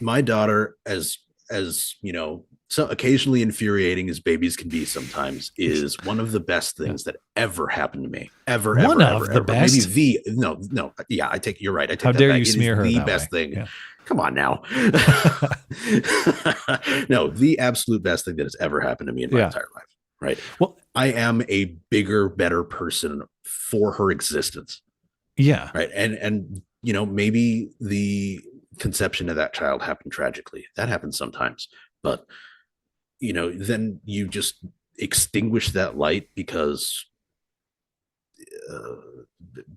my daughter, as so occasionally infuriating as babies can be sometimes, is one of the best things that ever happened to me. Ever. Best? Maybe you're right. I take How that dare back. you smear her the that best way. thing. Yeah. Come on now. No, the absolute best thing that has ever happened to me in my entire life. Right. Well, I am a bigger, better person for her existence. Yeah. Right. And maybe the conception of that child happened tragically. That happens sometimes. But, then you just extinguish that light because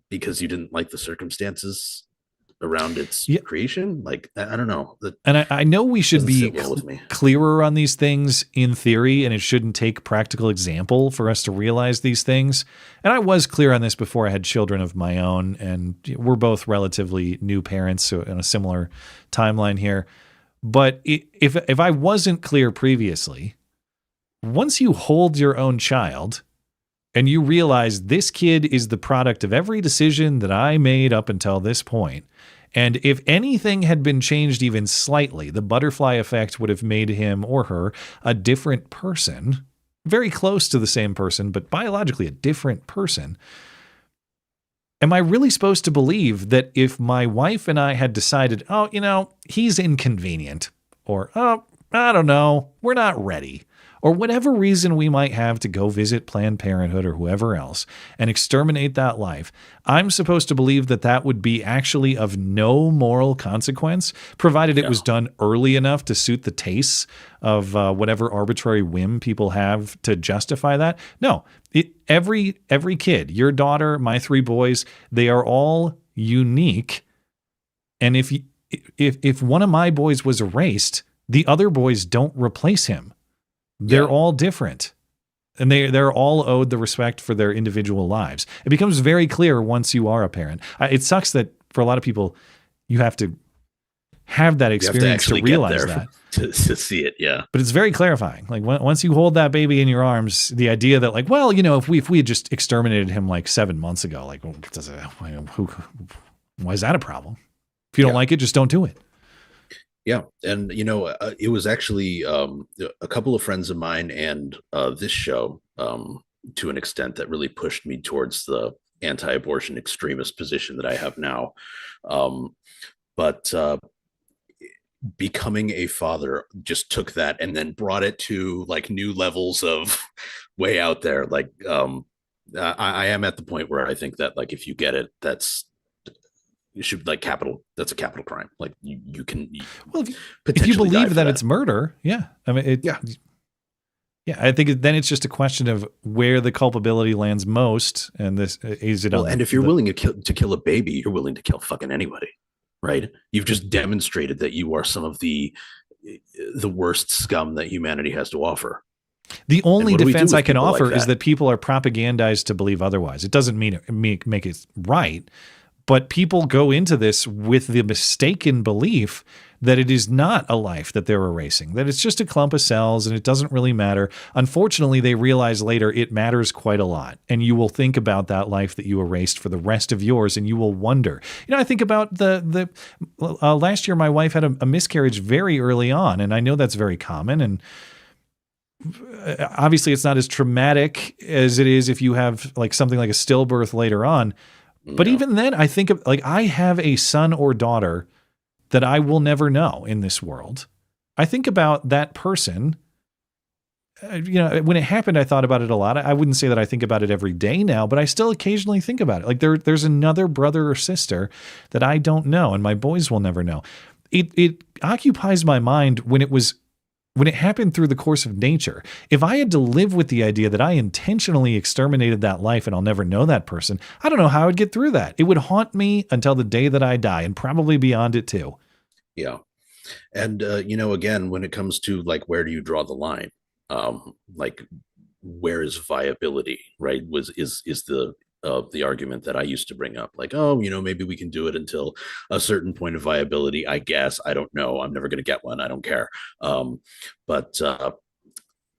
because you didn't like the circumstances around its Yeah. creation. Like, I don't know. And I know we should doesn't be sit well with me. clearer on these things in theory, and it shouldn't take practical example for us to realize these things. And I was clear on this before I had children of my own, and we're both relatively new parents, so in a similar timeline here. But if I wasn't clear previously, once you hold your own child and you realize this kid is the product of every decision that I made up until this point, and if anything had been changed even slightly, the butterfly effect would have made him or her a different person, very close to the same person, but biologically a different person. Am I really supposed to believe that if my wife and I had decided, oh, he's inconvenient, or, oh, I don't know, we're not ready, or whatever reason we might have to go visit Planned Parenthood or whoever else and exterminate that life, I'm supposed to believe that that would be actually of no moral consequence, provided it was done early enough to suit the tastes of whatever arbitrary whim people have to justify that? No, every kid, your daughter, my 3 boys, they are all unique. And if one of my boys was erased, the other boys don't replace him. They're all different, and they're all owed the respect for their individual lives. It becomes very clear once you are a parent. It sucks that for a lot of people, you have to have that experience to realize that. To see it, yeah. But it's very clarifying. Like once you hold that baby in your arms, the idea that like, well, if we had just exterminated him like 7 months ago, like, why is that a problem? If you don't like it, just don't do it. Yeah. And, it was actually a couple of friends of mine and this show to an extent that really pushed me towards the anti-abortion extremist position that I have now. But becoming a father just took that and then brought it to like new levels of way out there. Like I am at the point where I think that like if you get it, you should like that's a capital crime. Like you can if you believe that it's murder, yeah. I mean, yeah, I think then it's just a question of where the culpability lands most, and this is it. Well, and if you're willing to kill a baby, you're willing to kill fucking anybody, right? You've just demonstrated that you are some of the worst scum that humanity has to offer. The only defense I can offer is that people are propagandized to believe otherwise. It doesn't mean make it right. But people go into this with the mistaken belief that it is not a life that they're erasing, that it's just a clump of cells and it doesn't really matter. Unfortunately, they realize later it matters quite a lot. And you will think about that life that you erased for the rest of yours, and you will wonder. I think about the last year my wife had a miscarriage very early on, and I know that's very common. And obviously it's not as traumatic as it is if you have like something like a stillbirth later on. But even then, I think of like I have a son or daughter that I will never know in this world. I think about that person. When it happened, I thought about it a lot. I wouldn't say that I think about it every day now, but I still occasionally think about it. Like there's another brother or sister that I don't know, and my boys will never know. It occupies my mind when it happened through the course of nature. If I had to live with the idea that I intentionally exterminated that life and I'll never know that person, I don't know how I would get through that. It would haunt me until the day that I die, and probably beyond it too. Yeah. And, again, when it comes to like, where do you draw the line? Like, where is viability, right? Is the argument that I used to bring up, like, oh, maybe we can do it until a certain point of viability. I guess, I don't know. I'm never going to get one. I don't care. But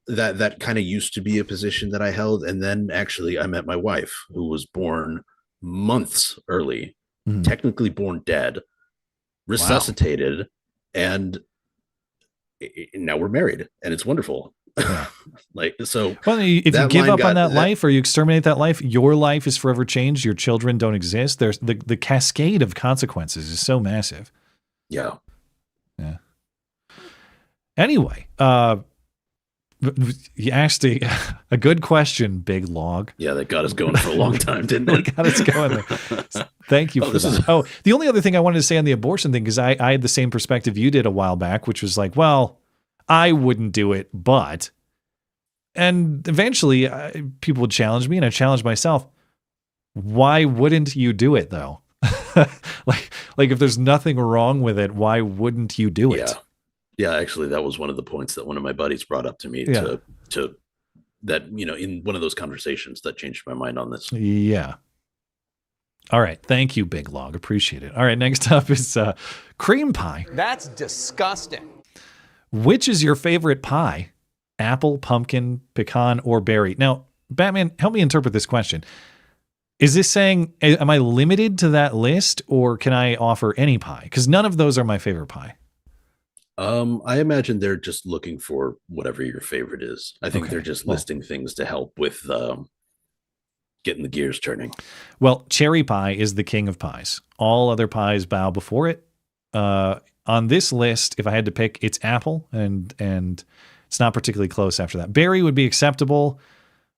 that kind of used to be a position that I held. And then actually I met my wife, who was born months early, technically born dead, resuscitated, and now we're married, and it's wonderful. Like, so well, if you give up on that life or you exterminate that life, your life is forever changed. Your children don't exist. There's the cascade of consequences is so massive. Yeah. Anyway, you asked a good question, Big Log. Yeah, that got us going for a long time, didn't it? Got us going there. Thank you for that. The only other thing I wanted to say on the abortion thing, because I had the same perspective you did a while back, which was like, well, I wouldn't do it, and eventually people would challenge me, and I challenged myself. Why wouldn't you do it though? like if there's nothing wrong with it, why wouldn't you do it? Yeah, actually, that was one of the points that one of my buddies brought up to me to that, in one of those conversations that changed my mind on this. Yeah. All right. Thank you, Big Log. Appreciate it. All right. Next up is cream pie. That's disgusting. Which is your favorite pie? Apple, pumpkin, pecan, or berry? Now, Batman, help me interpret this question. Is this saying, am I limited to that list, or can I offer any pie? Because none of those are my favorite pie. I imagine they're just looking for whatever your favorite is. I think they're just listing things to help with getting the gears turning. Well, cherry pie is the king of pies. All other pies bow before it. On this list, if I had to pick, it's apple, and it's not particularly close after that. Berry would be acceptable.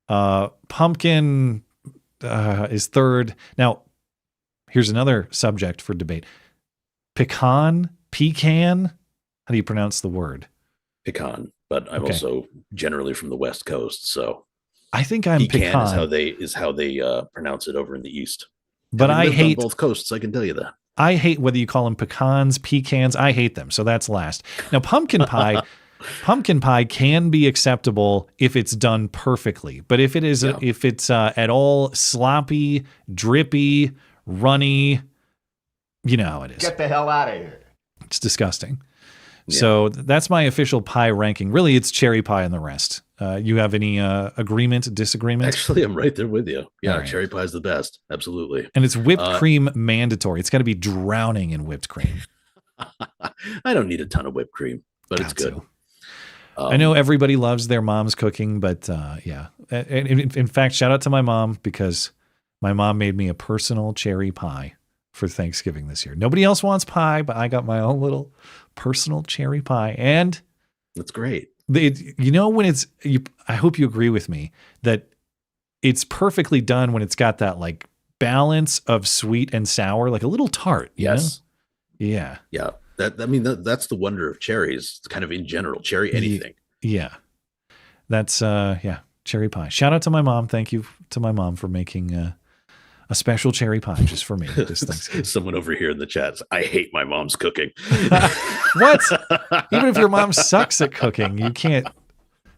Pumpkin is third. Now, here's another subject for debate. Pecan. How do you pronounce the word? Pecan, but I'm also generally from the West Coast, so I think I'm pecan. Is how they pronounce it over in the East. But I hate on both coasts. I can tell you that. I hate whether you call them pecans, pecans. I hate them, so that's last. Now, pumpkin pie. Pumpkin pie can be acceptable if it's done perfectly, but if it's at all sloppy, drippy, runny, you know how it is. Get the hell out of here. It's disgusting. Yeah. So that's my official pie ranking. Really, it's cherry pie and the rest. You have any agreement, disagreement? Actually, I'm right there with you. Yeah, right. Cherry pie is the best. Absolutely. And it's whipped cream mandatory. It's got to be drowning in whipped cream. I don't need a ton of whipped cream, but it's good. I know everybody loves their mom's cooking, but yeah. In fact, shout out to my mom, because my mom made me a personal cherry pie for Thanksgiving this year. Nobody else wants pie, but I got my own little personal cherry pie. And that's great. When I hope you agree with me that it's perfectly done when it's got that like balance of sweet and sour, like a little tart. Yes. Yeah. Yeah. That's the wonder of cherries, kind of in general, cherry anything. Yeah. That's cherry pie. Shout out to my mom. Thank you to my mom for making a special cherry pie just for me. Someone over here in the chat, I hate my mom's cooking. What? Even if your mom sucks at cooking, you can't.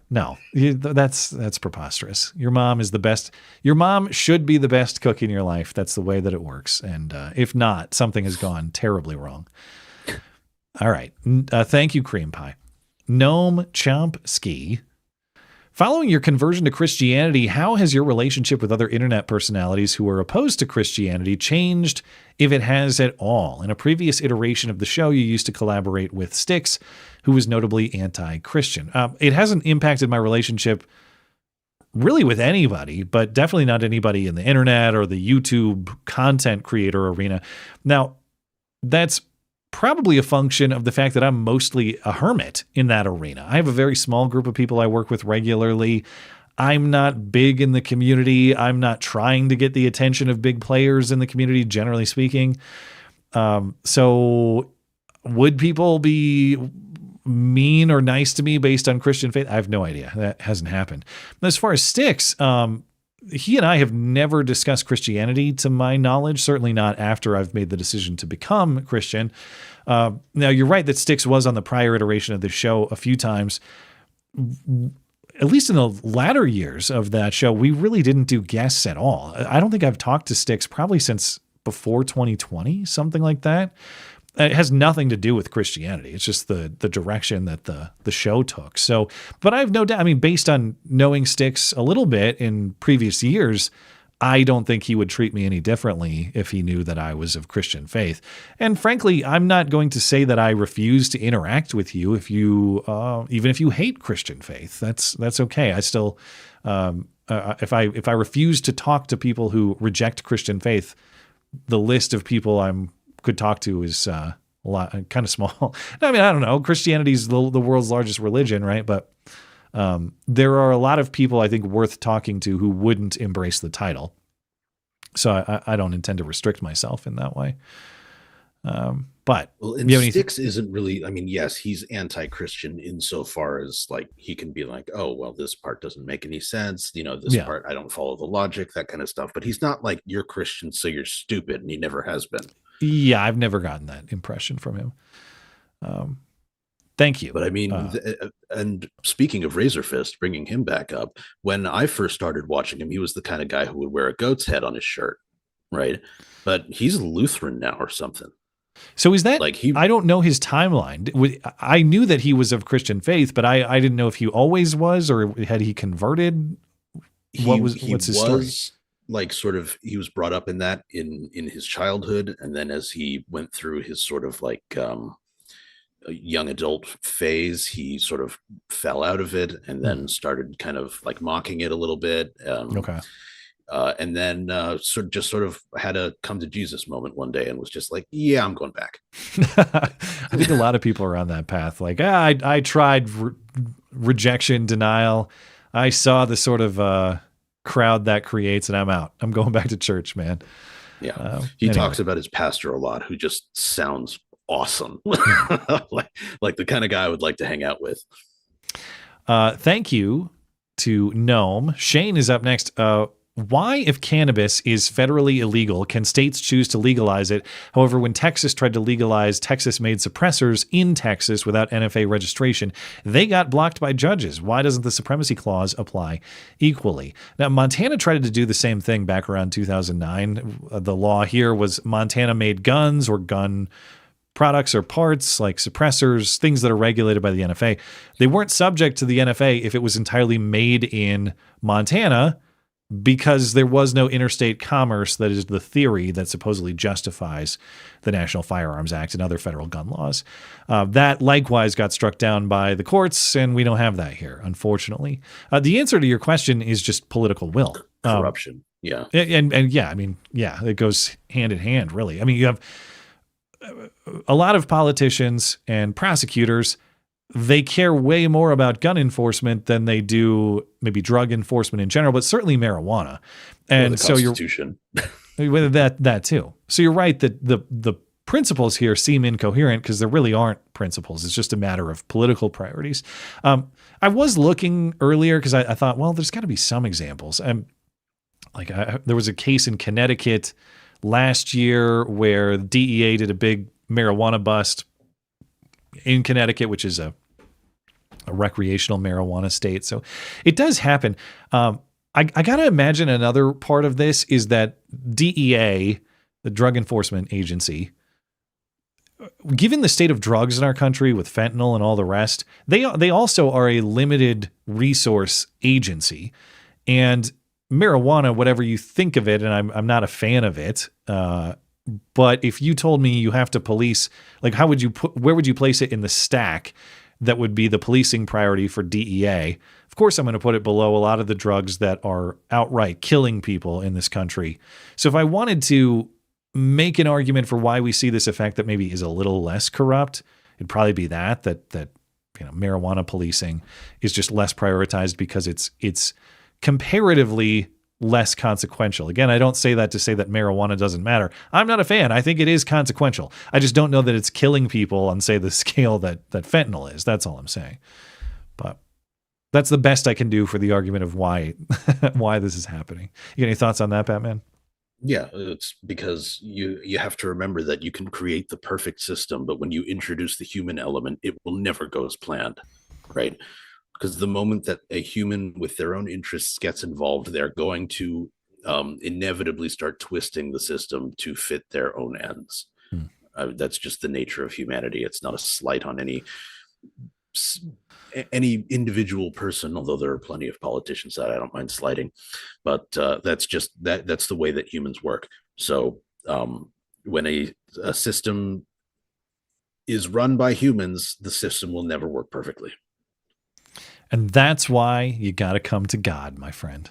No, that's preposterous. Your mom is the best. Your mom should be the best cook in your life. That's the way that it works. And if not, something has gone terribly wrong. All right. Thank you, cream pie. Gnome Chomp Ski. Following your conversion to Christianity, how has your relationship with other internet personalities who are opposed to Christianity changed, if it has at all? In a previous iteration of the show, you used to collaborate with Styx, who was notably anti-Christian. It hasn't impacted my relationship really with anybody, but definitely not anybody in the internet or the YouTube content creator arena. Now, that's probably a function of the fact that I'm mostly a hermit in that arena. I have a very small group of people I work with regularly. I'm not big in the community. I'm not trying to get the attention of big players in the community, generally speaking. So would people be mean or nice to me based on Christian faith? I have no idea. That hasn't happened. As far as Styx, he and I have never discussed Christianity to my knowledge, certainly not after I've made the decision to become Christian. Now, you're right that Styx was on the prior iteration of the show a few times. At least in the latter years of that show, we really didn't do guests at all. I don't think I've talked to Styx probably since before 2020, something like that. It has nothing to do with Christianity. It's just the direction that the show took. So, but I have no doubt, I mean, based on knowing Styx a little bit in previous years, I don't think he would treat me any differently if he knew that I was of Christian faith. And frankly, I'm not going to say that I refuse to interact with you if you, even if you hate Christian faith. That's okay. I still, if I refuse to talk to people who reject Christian faith, the list of people could talk to is a lot, kind of small. I mean, I don't know. Christianity is the world's largest religion, right? But there are a lot of people I think worth talking to who wouldn't embrace the title. So I don't intend to restrict myself in that way. But well, and Styx isn't really, I mean, yes, he's anti-Christian insofar as like he can be like, oh, well, this part doesn't make any sense. You know, this part, I don't follow the logic, that kind of stuff. But he's not like, you're Christian, so you're stupid. And he never has been. Yeah, I've never gotten that impression from him. Thank you. But I mean, and speaking of Razor Fist, bringing him back up, when I first started watching him, he was the kind of guy who would wear a goat's head on his shirt, right? But he's Lutheran now or something. So is that like I don't know his timeline. I knew that he was of Christian faith, but I didn't know if he always was or had he converted. What's his story? Like sort of he was brought up in that in his childhood, and then as he went through his sort of like young adult phase, he sort of fell out of it and then started kind of like mocking it a little bit. Okay. And then sort of had a come to Jesus moment one day and was just like, yeah, I'm going back. I think a lot of people are on that path. Like, I tried rejection, denial. I saw the sort of crowd that creates and I'm out. I'm going back to church, man. Yeah. He talks about his pastor a lot, who just sounds awesome. like the kind of guy I would like to hang out with. Thank you to Gnome. Shane is up next. Why, if cannabis is federally illegal, can states choose to legalize it? However, when Texas tried to legalize Texas-made suppressors in Texas without NFA registration, they got blocked by judges. Why doesn't the supremacy clause apply equally? Now, Montana tried to do the same thing back around 2009. The law here was Montana made guns or gun products or parts like suppressors, things that are regulated by the NFA. They weren't subject to the NFA if it was entirely made in Montana, because there was no interstate commerce. That is the theory that supposedly justifies the National Firearms Act and other federal gun laws. That likewise got struck down by the courts, and we don't have that here, unfortunately. The answer to your question is just political will. Corruption, yeah. And yeah, I mean, yeah, it goes hand in hand, really. I mean, you have a lot of politicians and prosecutors, they care way more about gun enforcement than they do maybe drug enforcement in general, but certainly marijuana. And so you're that too. So you're right that the principles here seem incoherent because there really aren't principles. It's just a matter of political priorities. I was looking earlier because I thought, well, there's got to be some examples. There was a case in Connecticut last year where the DEA did a big marijuana bust in Connecticut, which is a recreational marijuana state. So it does happen. I got to imagine another part of this is that DEA, the Drug Enforcement Agency, given the state of drugs in our country with fentanyl and all the rest, they also are a limited resource agency. And marijuana, whatever you think of it, and I'm not a fan of it, but if you told me you have to police, like where would you place it in the stack that would be the policing priority for DEA? Of course, I'm going to put it below a lot of the drugs that are outright killing people in this country. So if I wanted to make an argument for why we see this effect that maybe is a little less corrupt, it'd probably be that marijuana policing is just less prioritized because it's comparatively less consequential. Again, I don't say that to say that marijuana doesn't matter. I'm not a fan. I think it is consequential. I just don't know that it's killing people on, say, the scale that fentanyl is. That's all I'm saying. But that's the best I can do for the argument of why this is happening. You got any thoughts on that, Batman? Yeah, it's because you have to remember that you can create the perfect system, but when you introduce the human element, it will never go as planned, right? Because the moment that a human with their own interests gets involved, they're going to inevitably start twisting the system to fit their own ends. That's just the nature of humanity. It's not a slight on any individual person, although there are plenty of politicians that I don't mind slighting. But that's the way that humans work. So when a system is run by humans, the system will never work perfectly. And that's why you got to come to God, my friend.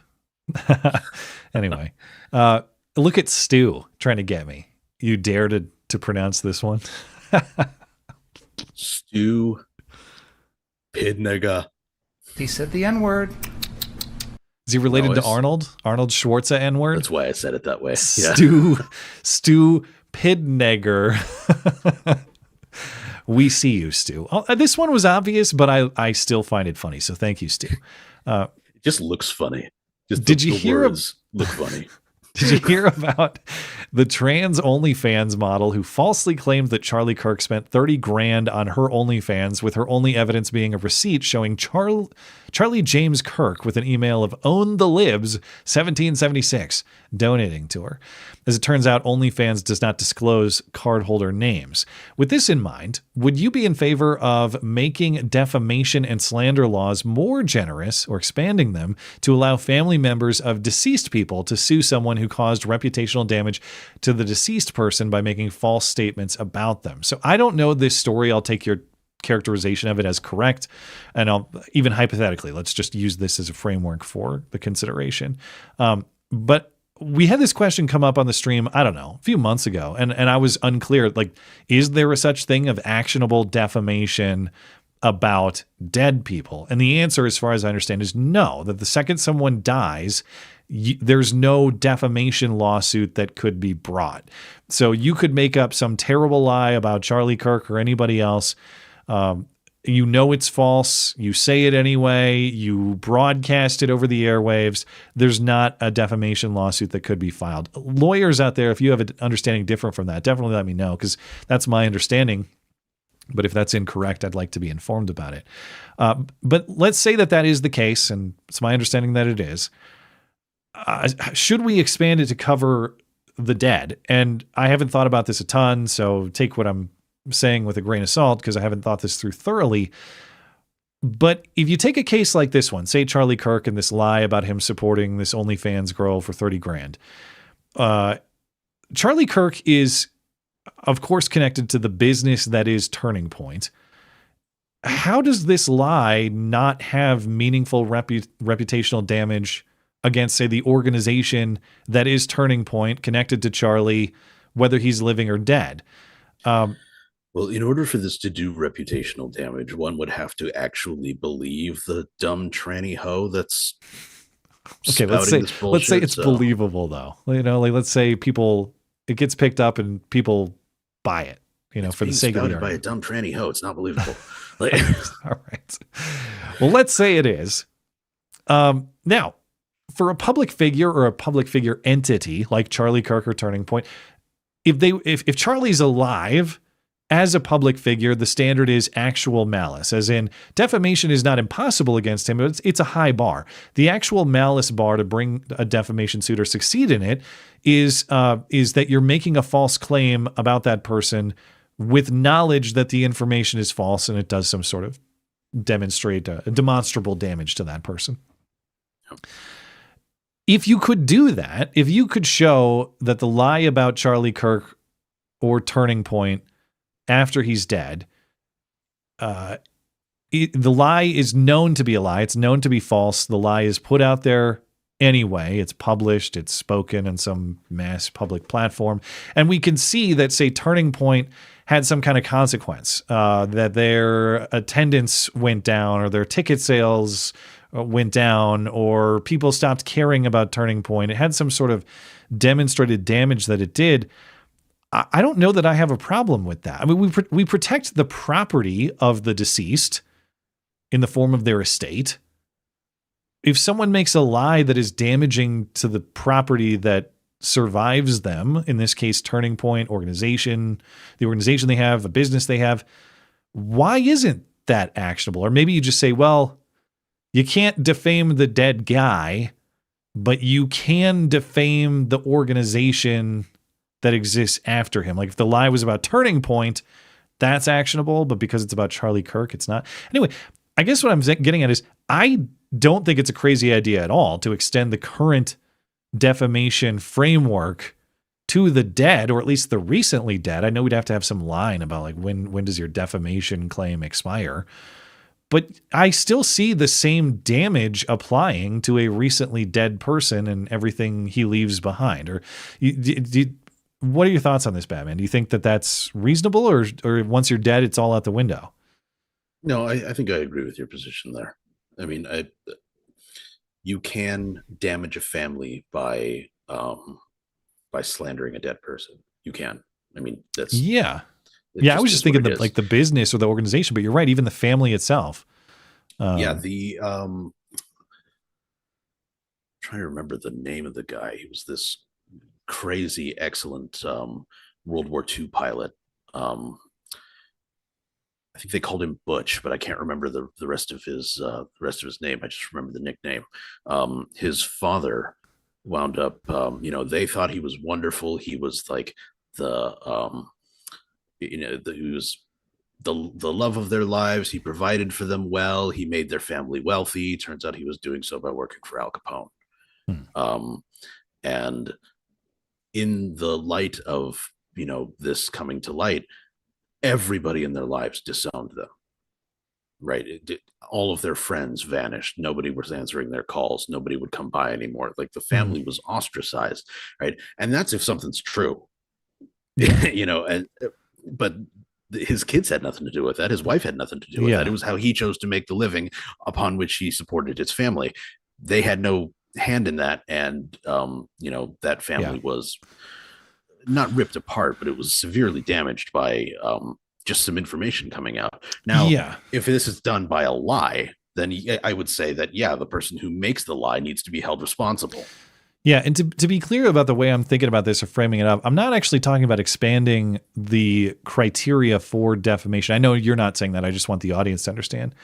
Anyway, look at Stu trying to get me. You dare to pronounce this one? Stu Pidnega. He said the N-word. Is he related to Arnold? Arnold Schwarzenegger N-word? That's why I said it that way. Yeah. Stu Pidnegger. We see you, Stu. Oh, this one was obvious, but I still find it funny. So thank you, Stu. It just looks funny. Just Did you hear? Look funny. Did you hear about the trans OnlyFans model who falsely claimed that Charlie Kirk spent 30 grand on her OnlyFans, with her only evidence being a receipt showing Charlie James Kirk with an email of Own the Libs 1776 donating to her? As it turns out, OnlyFans does not disclose cardholder names. With this in mind, would you be in favor of making defamation and slander laws more generous, or expanding them to allow family members of deceased people to sue someone who caused reputational damage to the deceased person by making false statements about them? So I don't know this story. I'll take your characterization of it as correct. And I'll even hypothetically, let's just use this as a framework for the consideration. But we had this question come up on the stream, I don't know, a few months ago, and I was unclear. Like, is there a such thing of actionable defamation about dead people? And the answer, as far as I understand, is no, that the second someone dies, there's no defamation lawsuit that could be brought. So you could make up some terrible lie about Charlie Kirk or anybody else. You know it's false. You say it anyway. You broadcast it over the airwaves. There's not a defamation lawsuit that could be filed. Lawyers out there, if you have an understanding different from that, definitely let me know, because that's my understanding. But if that's incorrect, I'd like to be informed about it. But let's say that is the case, and it's my understanding that it is. Should we expand it to cover the dead? And I haven't thought about this a ton, so take what I'm saying with a grain of salt, because I haven't thought this through thoroughly. But if you take a case like this one, say Charlie Kirk and this lie about him supporting this OnlyFans girl for 30 grand. Charlie Kirk is, of course, connected to the business that is Turning Point. How does this lie not have meaningful reputational damage against, say, the organization that is Turning Point, connected to Charlie, whether he's living or dead? Well, in order for this to do reputational damage, one would have to actually believe the dumb tranny hoe that's okay. Let's say it's believable, though. You know, like, let's say it gets picked up and people buy it. You know, for the sake of the argument. By a dumb tranny hoe, it's not believable. All right. Well, let's say it is. Now, for a public figure or a public figure entity like Charlie Kirk or Turning Point, if Charlie's alive as a public figure, the standard is actual malice, as in defamation is not impossible against him, but it's a high bar. The actual malice bar to bring a defamation suit or succeed in it is that you're making a false claim about that person with knowledge that the information is false and it does some sort of demonstrable damage to that person. If you could do that, if you could show that the lie about Charlie Kirk or Turning Point after he's dead, the lie is known to be a lie. It's known to be false. The lie is put out there anyway. It's published. It's spoken on some mass public platform. And we can see that, say, Turning Point had some kind of consequence, that their attendance went down or their ticket sales went down or people stopped caring about Turning Point. It had some sort of demonstrated damage that it did. I don't know that I have a problem with that. I mean, we protect the property of the deceased in the form of their estate. If someone makes a lie that is damaging to the property that survives them, in this case, Turning Point organization, the organization they have, the business they have, why isn't that actionable? Or maybe you just say, well, you can't defame the dead guy, but you can defame the organization that exists after him. Like if the lie was about Turning Point, that's actionable, but because it's about Charlie Kirk, it's not. Anyway, I guess what I'm getting at is I don't think it's a crazy idea at all to extend the current defamation framework to the dead, or at least the recently dead. I know we'd have to have some line about like when does your defamation claim expire, but I still see the same damage applying to a recently dead person and everything he leaves behind. Or what are your thoughts on this, Batman? Do you think that that's reasonable, or once you're dead, it's all out the window? No, I think I agree with your position there. I mean, you can damage a family by slandering a dead person. You can. I mean, that's yeah. it Yeah, I just was is just what thinking it the, is. like the business or the organization, but you're right, even the family itself. Yeah, the trying to remember the name of the guy. He was this crazy, excellent World War II pilot. I think they called him Butch, but I can't remember the rest of his name. I just remember the nickname. His father wound up, they thought he was wonderful. He was like the he was the love of their lives. He provided for them well. He made their family wealthy. Turns out he was doing so by working for Al Capone. And in the light of this coming to light, everybody in their lives disowned them. Right? All of their friends vanished. Nobody was answering their calls. Nobody would come by anymore. Like the family was ostracized. Right? And that's if something's true. But his kids had nothing to do with that. His wife had nothing to do with that. It was how he chose to make the living upon which he supported his family. They had no hand in that. And, that family was not ripped apart, but it was severely damaged by just some information coming out. Now, if this is done by a lie, then I would say that, the person who makes the lie needs to be held responsible. Yeah, and to be clear about the way I'm thinking about this or framing it up, I'm not actually talking about expanding the criteria for defamation. I know you're not saying that. I just want the audience to understand.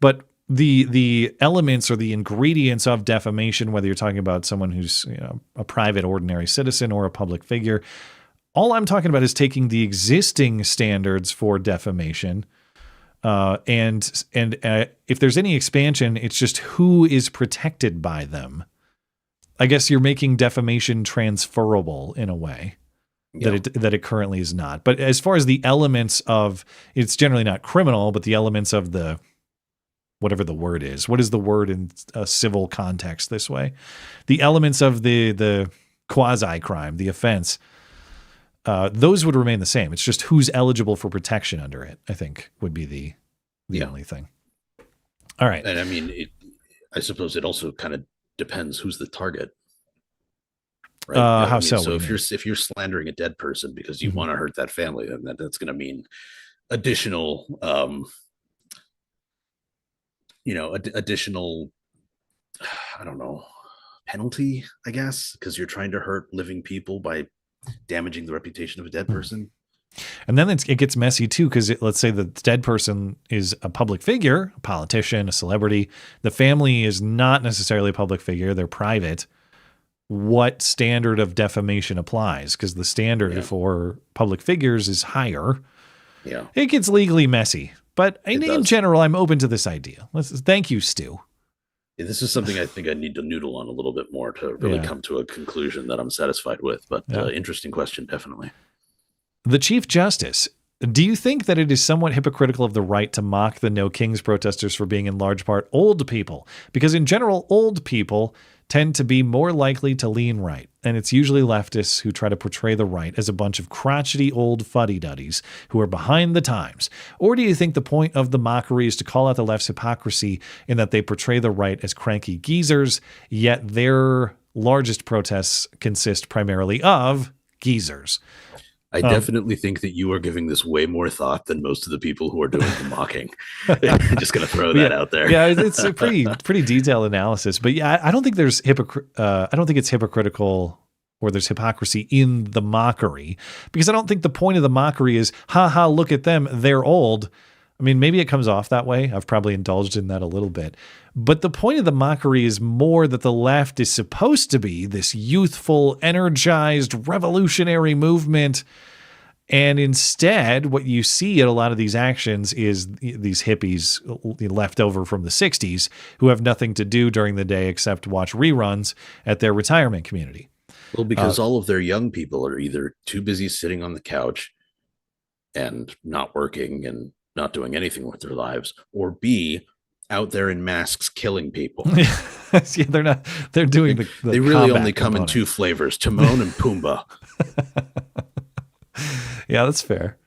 But the elements or the ingredients of defamation, whether you're talking about someone who's a private, ordinary citizen or a public figure, all I'm talking about is taking the existing standards for defamation, and if there's any expansion, it's just who is protected by them. I guess you're making defamation transferable in a way that it currently is not. But as far as the elements of, it's generally not criminal, but the elements of the, whatever the word is, what is the word in a civil context this way? The elements of the quasi-crime, the offense, those would remain the same. It's just who's eligible for protection under it, I think, would be the only thing. All right. And I mean, I suppose it also kind of depends who's the target. Right? How so? So if you're slandering a dead person because you want to hurt that family, then that's going to mean additional, additional, I don't know, penalty, I guess, because you're trying to hurt living people by damaging the reputation of a dead person. And then it gets messy too, because let's say the dead person is a public figure, a politician, a celebrity. The family is not necessarily a public figure. They're private. What standard of defamation applies? Because the standard for public figures is higher. Yeah. It gets legally messy. But in general, I'm open to this idea. Thank you, Stu. Yeah, this is something I think I need to noodle on a little bit more to really come to a conclusion that I'm satisfied with. But interesting question, definitely. The Chief Justice, do you think that it is somewhat hypocritical of the right to mock the No Kings protesters for being in large part old people? Because in general, old people tend to be more likely to lean right, and it's usually leftists who try to portray the right as a bunch of crotchety old fuddy-duddies who are behind the times. Or do you think the point of the mockery is to call out the left's hypocrisy in that they portray the right as cranky geezers, yet their largest protests consist primarily of geezers? I definitely think that you are giving this way more thought than most of the people who are doing the mocking. I'm just going to throw that out there. Yeah, it's a pretty detailed analysis. But yeah, I don't think there's I don't think it's hypocritical or there's hypocrisy in the mockery, because I don't think the point of the mockery is, ha, look at them, they're old. I mean, maybe it comes off that way. I've probably indulged in that a little bit. But the point of the mockery is more that the left is supposed to be this youthful, energized, revolutionary movement. And instead, what you see at a lot of these actions is these hippies left over from the 60s who have nothing to do during the day except watch reruns at their retirement community. Well, because all of their young people are either too busy sitting on the couch and not working and not doing anything with their lives, or B, out there in masks killing people. Yeah, they're doing the they really only come in two flavors, Timon and Pumbaa. Yeah, that's fair.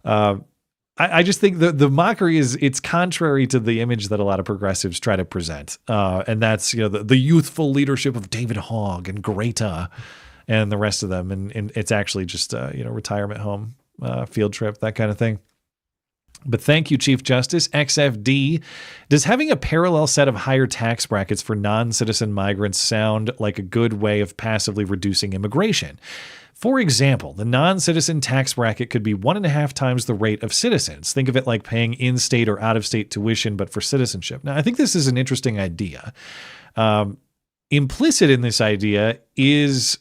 I just think the mockery it's contrary to the image that a lot of progressives try to present. And that's, the youthful leadership of David Hogg and Greta and the rest of them. And it's actually just, retirement home, field trip, that kind of thing. But thank you, Chief Justice. XFD, does having a parallel set of higher tax brackets for non-citizen migrants sound like a good way of passively reducing immigration? For example, the non-citizen tax bracket could be 1.5 times the rate of citizens. Think of it like paying in-state or out-of-state tuition, but for citizenship. Now, I think this is an interesting idea. Implicit in this idea is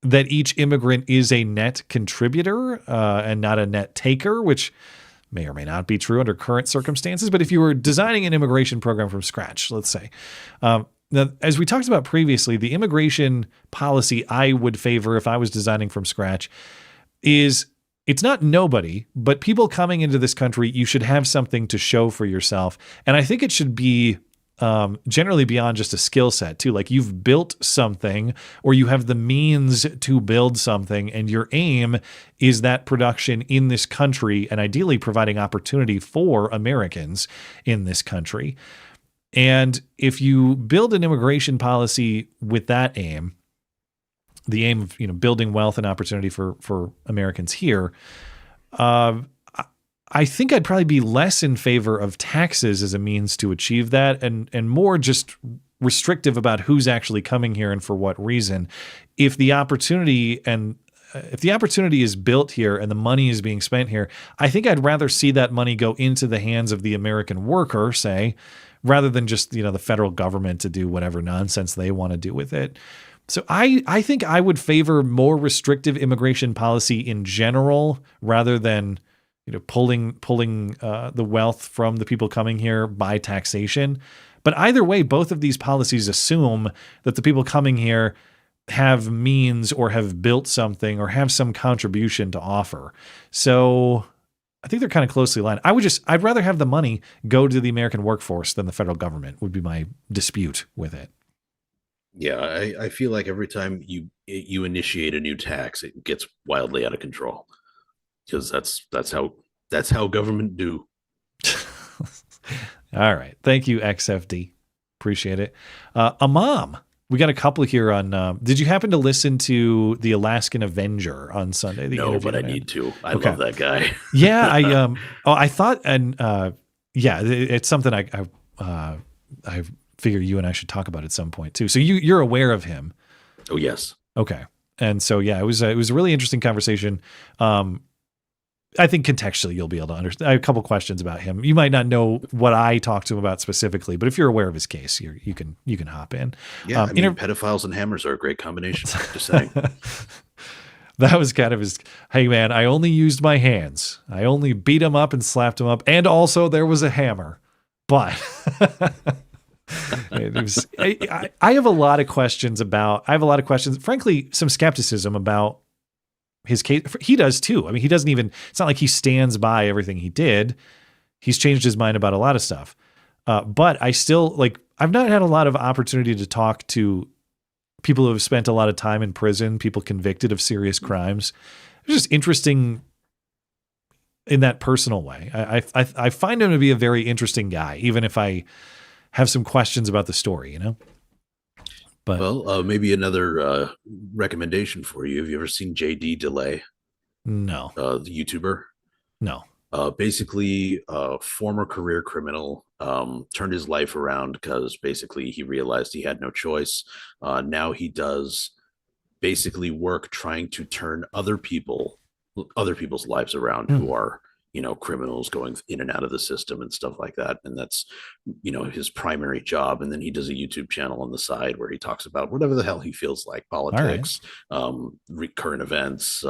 that each immigrant is a net contributor and not a net taker, which may or may not be true under current circumstances. But if you were designing an immigration program from scratch, let's say, now, as we talked about previously, the immigration policy I would favor if I was designing from scratch is it's not nobody, but people coming into this country, you should have something to show for yourself. And I think it should be generally beyond just a skill set too. Like you've built something or you have the means to build something and your aim is that production in this country and ideally providing opportunity for Americans in this country. And if you build an immigration policy with that aim, the aim of, building wealth and opportunity for Americans here, I think I'd probably be less in favor of taxes as a means to achieve that and more just restrictive about who's actually coming here and for what reason. If the opportunity is built here and the money is being spent here, I think I'd rather see that money go into the hands of the American worker, say, rather than just, the federal government to do whatever nonsense they want to do with it. So I think I would favor more restrictive immigration policy in general rather than pulling the wealth from the people coming here by taxation. But either way, both of these policies assume that the people coming here have means or have built something or have some contribution to offer. So I think they're kind of closely aligned. I'd rather have the money go to the American workforce than the federal government would be my dispute with it. Yeah, I feel like every time you initiate a new tax, it gets wildly out of control. Because that's how government do. All right. Thank you, XFD. Appreciate it. Imam, we got a couple here on. Did you happen to listen to the Alaskan Avenger on Sunday? No, but I need to. I love that guy. Yeah, I thought, and it's something I figure you and I should talk about at some point too. So you're aware of him? Oh yes. Okay. And so it was a really interesting conversation. I think contextually you'll be able to understand. I have a couple questions about him. You might not know what I talked to him about specifically, but if you're aware of his case, you can hop in. Yeah, pedophiles and hammers are a great combination. Just saying. That was kind of his. Hey man, I only used my hands. I only beat him up and slapped him up, and also there was a hammer. But I have a lot of questions frankly, some skepticism about his case. He does too. I mean, it's not like he stands by everything he did. He's changed his mind about a lot of stuff. But I still I've not had a lot of opportunity to talk to people who have spent a lot of time in prison, people convicted of serious crimes. It's just interesting in that personal way. I find him to be a very interesting guy, even if I have some questions about the story, But maybe another recommendation for you. Have you ever seen JD Delay? No. The YouTuber? No. Basically, a former career criminal turned his life around because basically he realized he had no choice. Now he does basically work trying to turn other people's lives around who are criminals going in and out of the system and stuff like that. And that's, his primary job. And then he does a YouTube channel on the side where he talks about whatever the hell he feels like, politics, current events,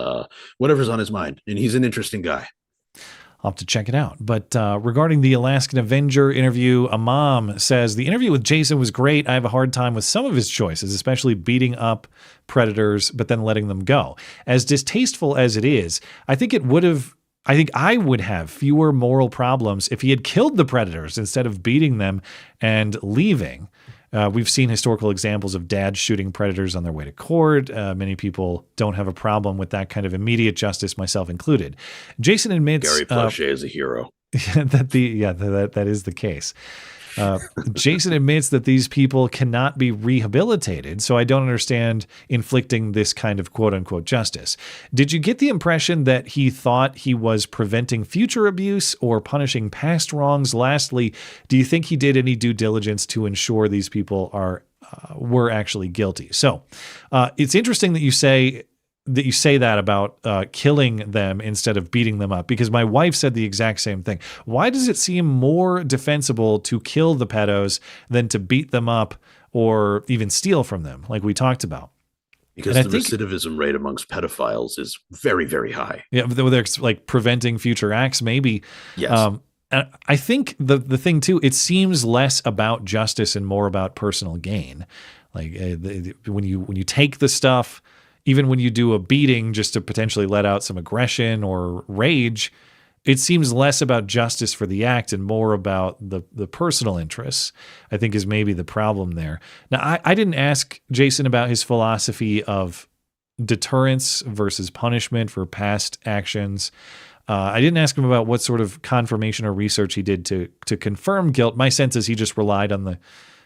whatever's on his mind. And he's an interesting guy. I'll have to check it out. But regarding the Alaskan Avenger interview, Imam says, the interview with Jason was great. I have a hard time with some of his choices, especially beating up predators, but then letting them go. As distasteful as it is, I think I would have fewer moral problems if he had killed the predators instead of beating them and leaving. We've seen historical examples of dads shooting predators on their way to court. Many people don't have a problem with that kind of immediate justice, myself included. Jason admits Gary Plauché is a hero. that is the case. Jason admits that these people cannot be rehabilitated, so I don't understand inflicting this kind of quote-unquote justice. Did you get the impression that he thought he was preventing future abuse or punishing past wrongs? Lastly, do you think he did any due diligence to ensure these people were actually guilty? So it's interesting that you say that about killing them instead of beating them up, because my wife said the exact same thing. Why does it seem more defensible to kill the pedos than to beat them up or even steal from them, like we talked about? Because the recidivism rate amongst pedophiles is very, very high. Yeah, they're like preventing future acts, maybe. Yes. And I think the thing too, it seems less about justice and more about personal gain. Like when you take the stuff, even when you do a beating just to potentially let out some aggression or rage, it seems less about justice for the act and more about the personal interests, I think, is maybe the problem there. Now, I didn't ask Jason about his philosophy of deterrence versus punishment for past actions. I didn't ask him about what sort of confirmation or research he did to confirm guilt. My sense is he just relied on the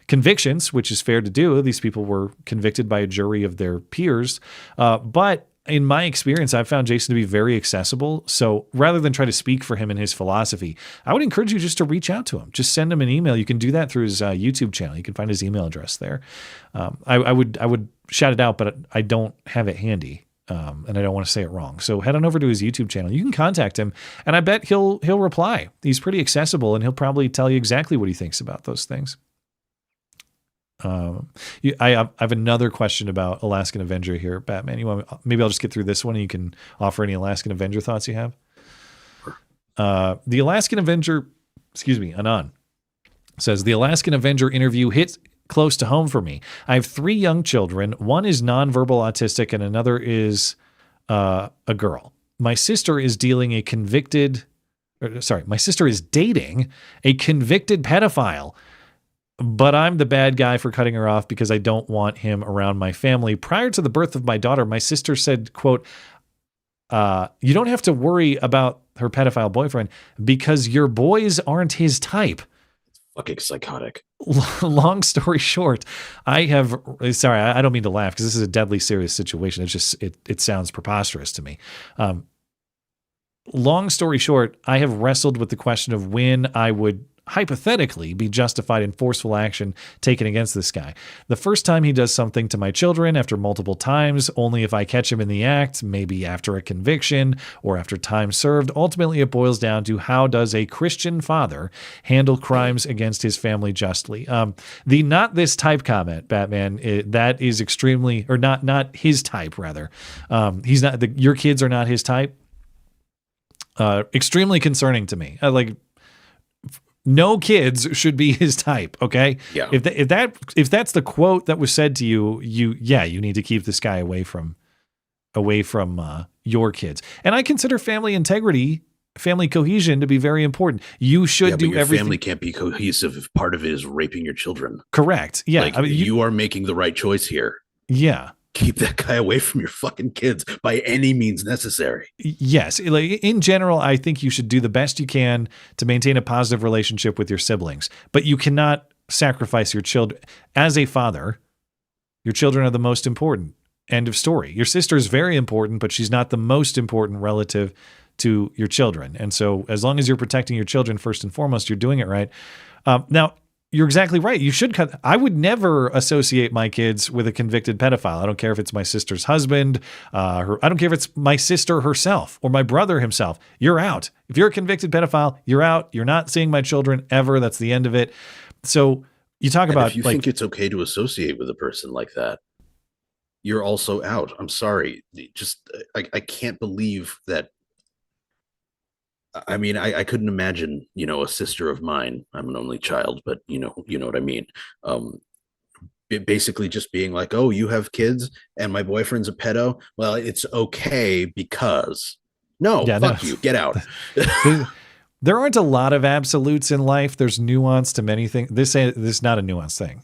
convictions, which is fair to do. These people were convicted by a jury of their peers. But in my experience, I've found Jason to be very accessible. So rather than try to speak for him and his philosophy, I would encourage you just to reach out to him. Just send him an email. You can do that through his YouTube channel. You can find his email address there. I would shout it out, but I don't have it handy. And I don't want to say it wrong. So head on over to his YouTube channel. You can contact him, and I bet he'll reply. He's pretty accessible, and he'll probably tell you exactly what he thinks about those things. I have another question about Alaskan Avenger here, Batman. Maybe I'll just get through this one and you can offer any Alaskan Avenger thoughts you have. The Alaskan Avenger, Anon, says, the Alaskan Avenger interview hit close to home for me. I have 3 young children. One is nonverbal autistic and another is a girl. My sister is dating a convicted pedophile, but I'm the bad guy for cutting her off because I don't want him around my family. Prior to the birth of my daughter, my sister said, quote, you don't have to worry about her pedophile boyfriend because your boys aren't his type. Fucking psychotic. Long story short, I don't mean to laugh because this is a deadly serious situation. It's just, it sounds preposterous to me. Long story short, I have wrestled with the question of when I would hypothetically be justified in forceful action taken against this guy. The first time he does something to my children after multiple times, only if I catch him in the act, maybe after a conviction or after time served. Ultimately, it boils down to how does a Christian father handle crimes against his family justly? The not this type comment, Batman, that is extremely, or not his type rather. He's not, your kids are not his type. Extremely concerning to me. No kids should be his type. Okay. Yeah. If that's the quote that was said to you, you need to keep this guy away from your kids. And I consider family integrity, family cohesion to be very important. You should do your everything. Family can't be cohesive if part of it is raping your children. Correct. Yeah. You are making the right choice here. Yeah. Keep that guy away from your fucking kids by any means necessary. Yes. In general, I think you should do the best you can to maintain a positive relationship with your siblings, but you cannot sacrifice your children. As a father, your children are the most important. End of story. Your sister is very important, but she's not the most important relative to your children. And so as long as you're protecting your children first and foremost, you're doing it right. Now, you're exactly right. You should cut. I would never associate my kids with a convicted pedophile. I don't care if it's my sister's husband. I don't care if it's my sister herself or my brother himself. You're out. If you're a convicted pedophile, you're out. You're not seeing my children ever. That's the end of it. So you talk about if you think it's okay to associate with a person like that, you're also out. I'm sorry. Just I can't believe that. I mean, I couldn't imagine, a sister of mine, I'm an only child, but you know what I mean? Basically just being like, oh, you have kids and my boyfriend's a pedo. Well, it's okay because fuck you, get out. There aren't a lot of absolutes in life. There's nuance to many things. This is not a nuanced thing.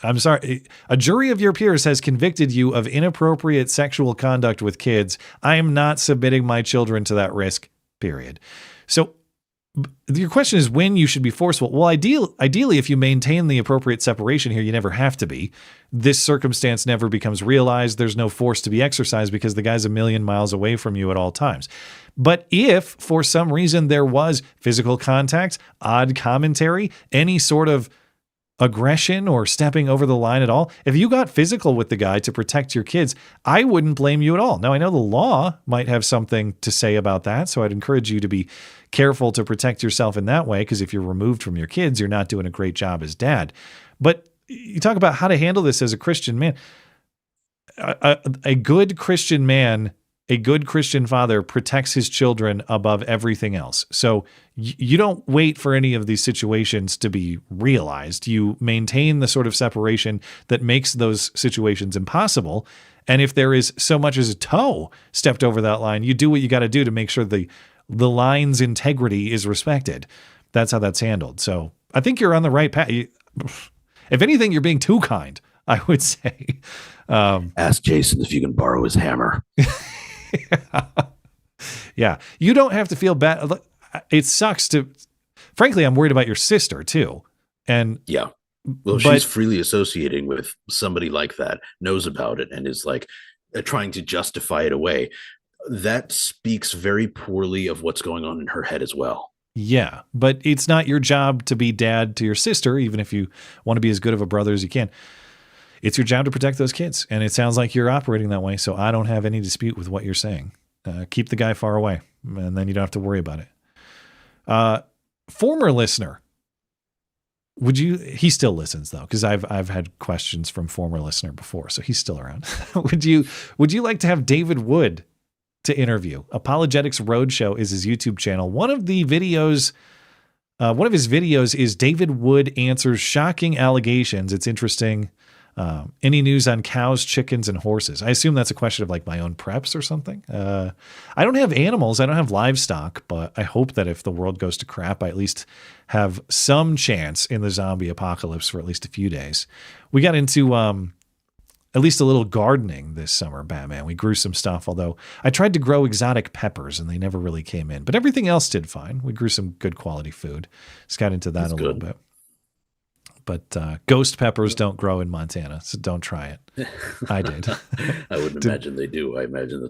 I'm sorry. A jury of your peers has convicted you of inappropriate sexual conduct with kids. I am not submitting my children to that risk. Period. So Your question is when you should be forceful. Well, ideally, if you maintain the appropriate separation here, you never have to be. This circumstance never becomes realized. There's no force to be exercised because the guy's a million miles away from you at all times. But if for some reason there was physical contact, odd commentary, any sort of aggression or stepping over the line at all, if you got physical with the guy to protect your kids, I wouldn't blame you at all. Now, I know the law might have something to say about that, so I'd encourage you to be careful to protect yourself in that way, because if you're removed from your kids, you're not doing a great job as dad. But you talk about how to handle this as a Christian man. A good Christian man, a good Christian father protects his children above everything else. So you don't wait for any of these situations to be realized. You maintain the sort of separation that makes those situations impossible. And if there is so much as a toe stepped over that line, you do what you got to do to make sure the line's integrity is respected. That's how that's handled. So I think you're on the right path. If anything, you're being too kind, I would say. Ask Jason if you can borrow his hammer. Yeah. You don't have to feel bad. It sucks to, frankly, I'm worried about your sister too. And yeah, well, she's freely associating with somebody like that, knows about it, and is like trying to justify it away. That speaks very poorly of what's going on in her head as well. Yeah, but it's not your job to be dad to your sister, even if you want to be as good of a brother as you can. It's your job to protect those kids, and it sounds like you're operating that way, so I don't have any dispute with what you're saying. Keep the guy far away, and then you don't have to worry about it. Former listener, he still listens though, because I've had questions from former listener before, so he's still around. Would you like to have David Wood to interview? Apologetics Roadshow is his YouTube channel. One of his videos is David Wood answers shocking allegations. It's interesting. Any news on cows, chickens, and horses? I assume that's a question of like my own preps or something. I don't have animals. I don't have livestock, but I hope that if the world goes to crap, I at least have some chance in the zombie apocalypse for at least a few days. We got into at least a little gardening this summer, Batman. We grew some stuff, although I tried to grow exotic peppers and they never really came in. But everything else did fine. We grew some good quality food. Just got into that little bit. But ghost peppers don't grow in Montana, so don't try it. I did. I wouldn't imagine they do. I imagine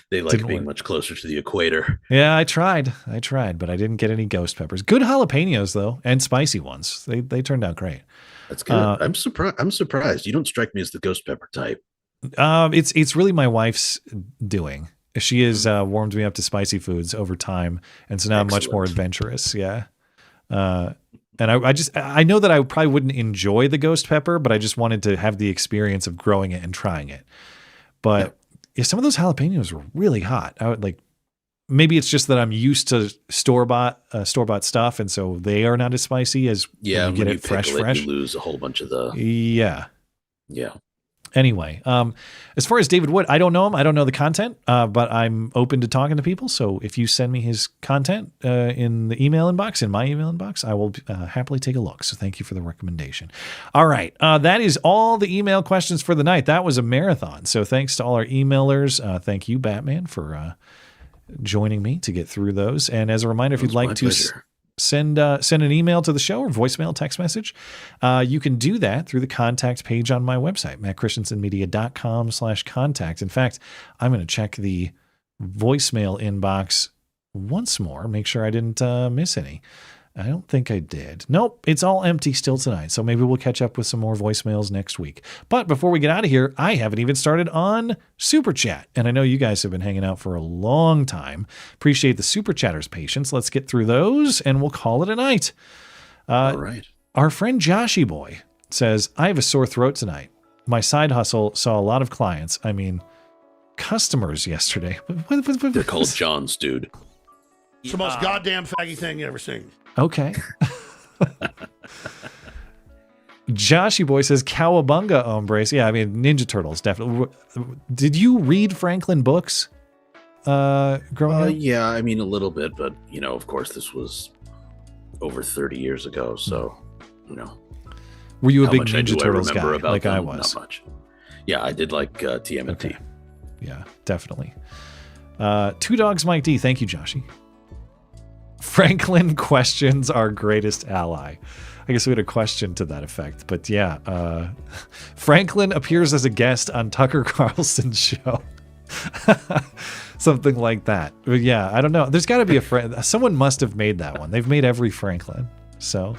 they like being much closer to the equator. Yeah, I tried, but I didn't get any ghost peppers. Good jalapenos though, and spicy ones. They turned out great. That's good. I'm surprised. You don't strike me as the ghost pepper type. It's really my wife's doing. She has warmed me up to spicy foods over time, and so now I'm much more adventurous. Yeah. And I know that I probably wouldn't enjoy the ghost pepper, but I just wanted to have the experience of growing it and trying it. But yeah, some of those jalapenos were really hot. I would maybe it's just that I'm used to store-bought stuff, and so they are not as spicy as when you get it fresh. You lose a whole bunch of the yeah. Anyway, as far as David Wood, I don't know him. I don't know the content, but I'm open to talking to people. So if you send me his content in the email inbox, in my email inbox, I will happily take a look. So thank you for the recommendation. All right. That is all the email questions for the night. That was a marathon. So thanks to all our emailers. Thank you, Batman, for joining me to get through those. And as a reminder, if you'd like to send an email to the show or voicemail, text message, you can do that through the contact page on my website, mattchristiansenmedia.com/contact. In fact, I'm going to check the voicemail inbox once more, make sure I didn't miss any. I don't think I did. Nope, it's all empty still tonight. So maybe we'll catch up with some more voicemails next week. But before we get out of here, I haven't even started on Superchat. And I know you guys have been hanging out for a long time. Appreciate the Super Chatters' patience. Let's get through those and we'll call it a night. All right. Our friend Joshy Boy says, I have a sore throat tonight. My side hustle saw a lot of clients. I mean, customers yesterday. They're called Johns, dude. It's the most goddamn faggy thing you ever seen. Okay. Joshy Boy says Cowabunga hombres. Yeah, I mean, Ninja Turtles, definitely. Did you read Franklin books growing up? Yeah, I mean, a little bit, but, of course, this was over 30 years ago, so, Were you a big Ninja Turtles guy like I was? Not much. Yeah, I did like TMNT. Okay. Yeah, definitely. Two Dogs Mike D. Thank you, Joshy. Franklin questions our greatest ally. I guess we had a question to that effect, but yeah, Franklin appears as a guest on Tucker Carlson's show. Something like that. But yeah, I don't know. There's got to be a friend. Someone must have made that one. They've made every Franklin. So,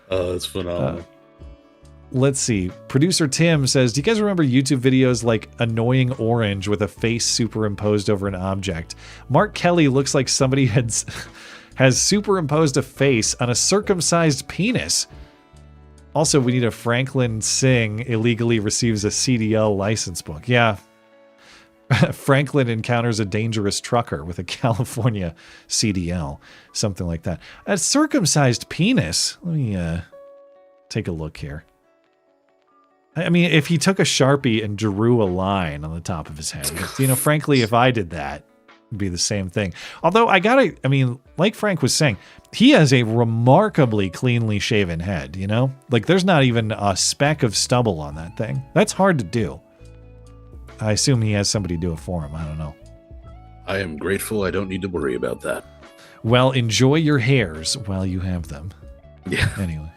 that's phenomenal. Let's see. Producer Tim says, do you guys remember YouTube videos like Annoying Orange with a face superimposed over an object? Mark Kelly looks like somebody has superimposed a face on a circumcised penis. Also, we need a Franklin Singh illegally receives a CDL license book. Yeah. Franklin encounters a dangerous trucker with a California CDL. Something like that. A circumcised penis. Let me take a look here. I mean, if he took a Sharpie and drew a line on the top of his head, you know, frankly, if I did that, it'd be the same thing. Although I mean, like Frank was saying, he has a remarkably cleanly shaven head, you know? Like, there's not even a speck of stubble on that thing. That's hard to do. I assume he has somebody do it for him. I don't know. I am grateful I don't need to worry about that. Well, enjoy your hairs while you have them. Yeah. Anyway.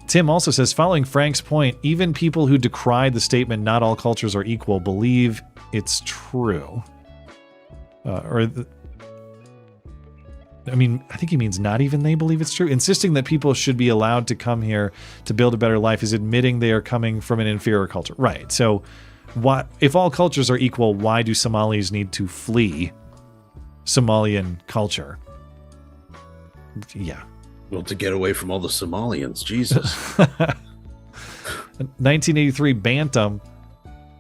Tim also says, following Frank's point, even people who decry the statement not all cultures are equal believe it's true. I think he means not even they believe it's true. Insisting that people should be allowed to come here to build a better life is admitting they are coming from an inferior culture. Right. So if all cultures are equal, why do Somalis need to flee Somalian culture? Yeah. Well, to get away from all the Somalians. Jesus. 1983 Bantam.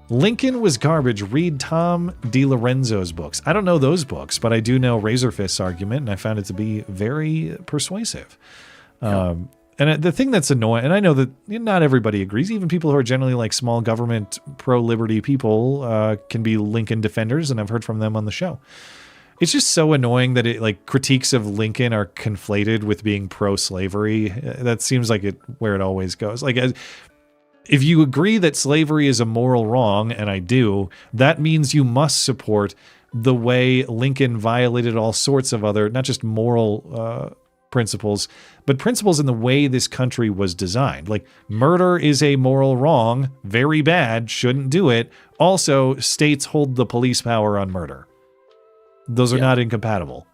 Lincoln was garbage. Read Tom DiLorenzo's books. I don't know those books, but I do know Razor Fist's argument, and I found it to be very persuasive. Yeah. And the thing that's annoying, and I know that not everybody agrees, even people who are generally like small government, pro-liberty people can be Lincoln defenders, and I've heard from them on the show. It's just so annoying that critiques of Lincoln are conflated with being pro-slavery. That seems like where it always goes. Like, if you agree that slavery is a moral wrong, and I do, that means you must support the way Lincoln violated all sorts of other, not just moral principles, but principles in the way this country was designed. Like, murder is a moral wrong, very bad, shouldn't do it. Also, states hold the police power on murder. Those are not incompatible.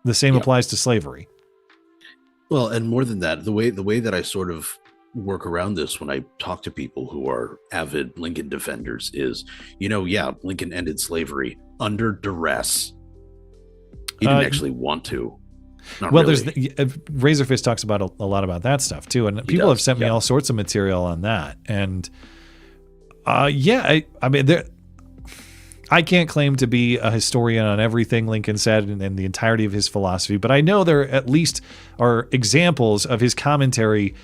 The same applies to slavery. Well, and more than that, the way that I sort of work around this when I talk to people who are avid Lincoln defenders is, Lincoln ended slavery under duress. He didn't actually want to. Not well, really. there's Razor Fist talks about a lot about that stuff too, and people have sent me all sorts of material on that. And I mean, I can't claim to be a historian on everything Lincoln said and the entirety of his philosophy, but I know there at least are examples of his commentary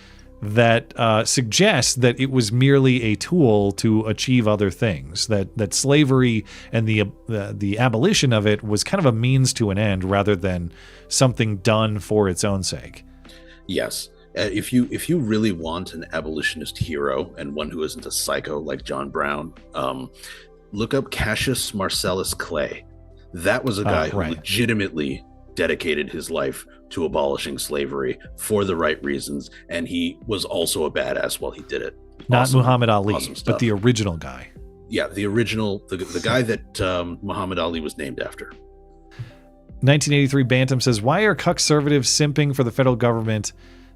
that suggest that it was merely a tool to achieve other things, that slavery and the abolition of it was kind of a means to an end rather than something done for its own sake. Yes. If you really want an abolitionist hero and one who isn't a psycho like John Brown, look up Cassius Marcellus Clay. That was a guy who legitimately dedicated his life to abolishing slavery for the right reasons, and he was also a badass while he did it. Not Muhammad Ali, but the original guy. Yeah, the original, the guy that Muhammad Ali was named after. 1983 Bantam says, why are conservatives simping for the federal government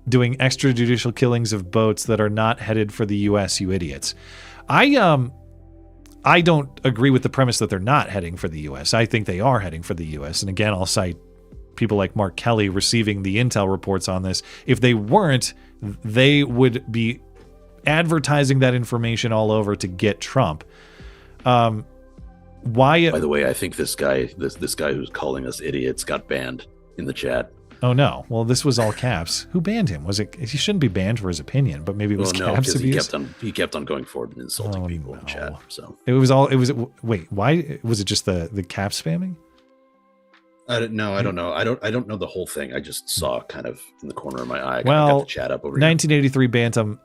doing extrajudicial killings of boats that are not headed for the U.S., you idiots? I don't agree with the premise that they're not heading for the U.S. I think they are heading for the U.S. And again, I'll cite people like Mark Kelly receiving the intel reports on this. If they weren't, they would be advertising that information all over to get Trump. Why? By the way, I think this guy who's calling us idiots got banned in the chat. Oh no! Well, this was all caps. Who banned him? Was it? He shouldn't be banned for his opinion, but maybe it was caps abuse. He kept on going forward and insulting people in chat. So it was all. It was. Wait, why was it just the cap spamming? I don't know. I don't know the whole thing. I just saw kind of in the corner of my eye. Well, got the chat up over 1983 Bantam.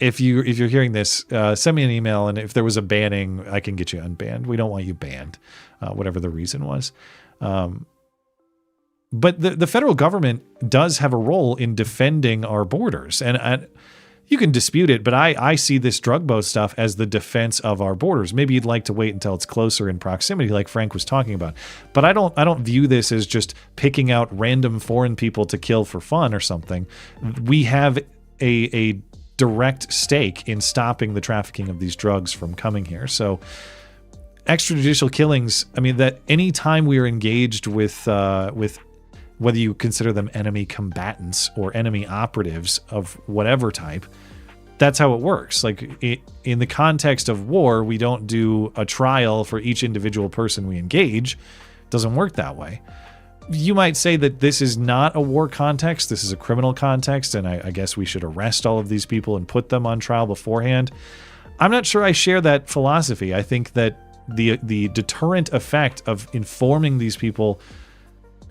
If you're hearing this, send me an email, and if there was a banning, I can get you unbanned. We don't want you banned, whatever the reason was. But the federal government does have a role in defending our borders. And you can dispute it, but I see this drug boat stuff as the defense of our borders. Maybe you'd like to wait until it's closer in proximity, like Frank was talking about. But I don't view this as just picking out random foreign people to kill for fun or something. We have a direct stake in stopping the trafficking of these drugs from coming here. So extrajudicial killings, I mean, that any time we are engaged with whether you consider them enemy combatants or enemy operatives of whatever type, that's how it works. Like in the context of war, we don't do a trial for each individual person we engage. It doesn't work that way. You might say that this is not a war context. This is a criminal context, and I guess we should arrest all of these people and put them on trial beforehand. I'm not sure I share that philosophy. I think that the deterrent effect of informing these people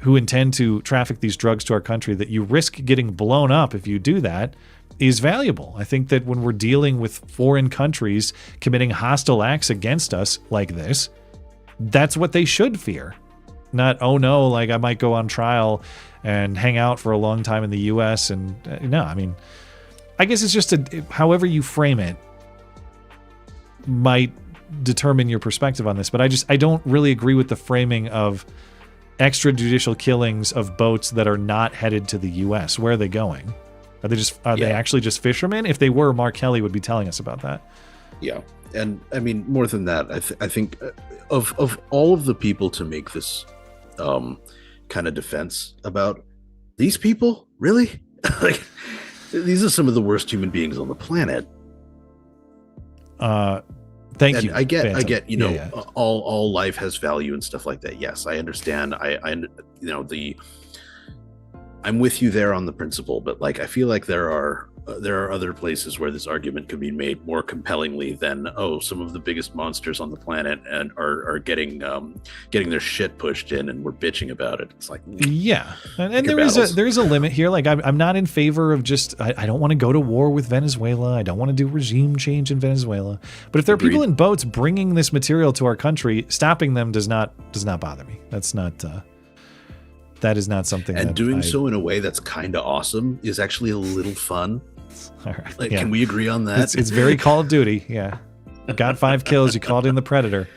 who intend to traffic these drugs to our country, that you risk getting blown up if you do that, is valuable. I think that when we're dealing with foreign countries committing hostile acts against us like this, that's what they should fear. Not, oh no, like I might go on trial and hang out for a long time in the U.S. And no, I mean, I guess it's just however you frame it might determine your perspective on this. But I don't really agree with the framing of extrajudicial killings of boats that are not headed to the U.S. Where are they going? Are they actually just fishermen? If they were, Mark Kelly would be telling us about that. Yeah, and I mean more than that. I think of all of the people to make this kind of defense about these people, really, like these are some of the worst human beings on the planet. Thank you. I get, you know, all life has value and stuff like that. Yes, I understand. I'm with you there on the principle, but like, I feel like there are other places where this argument could be made more compellingly than, some of the biggest monsters on the planet and are getting their shit pushed in and we're bitching about it. It's like, yeah. And there is a limit here. Like I'm not in favor of just, I don't want to go to war with Venezuela. I don't want to do regime change in Venezuela. But if there are people in boats bringing this material to our country, stopping them does not bother me. That's not, that is not something. And doing so in a way that's kind of awesome is actually a little fun. All right. Like, can we agree on that? It's very Call of Duty. Yeah. Got 5 kills. You called in the Predator.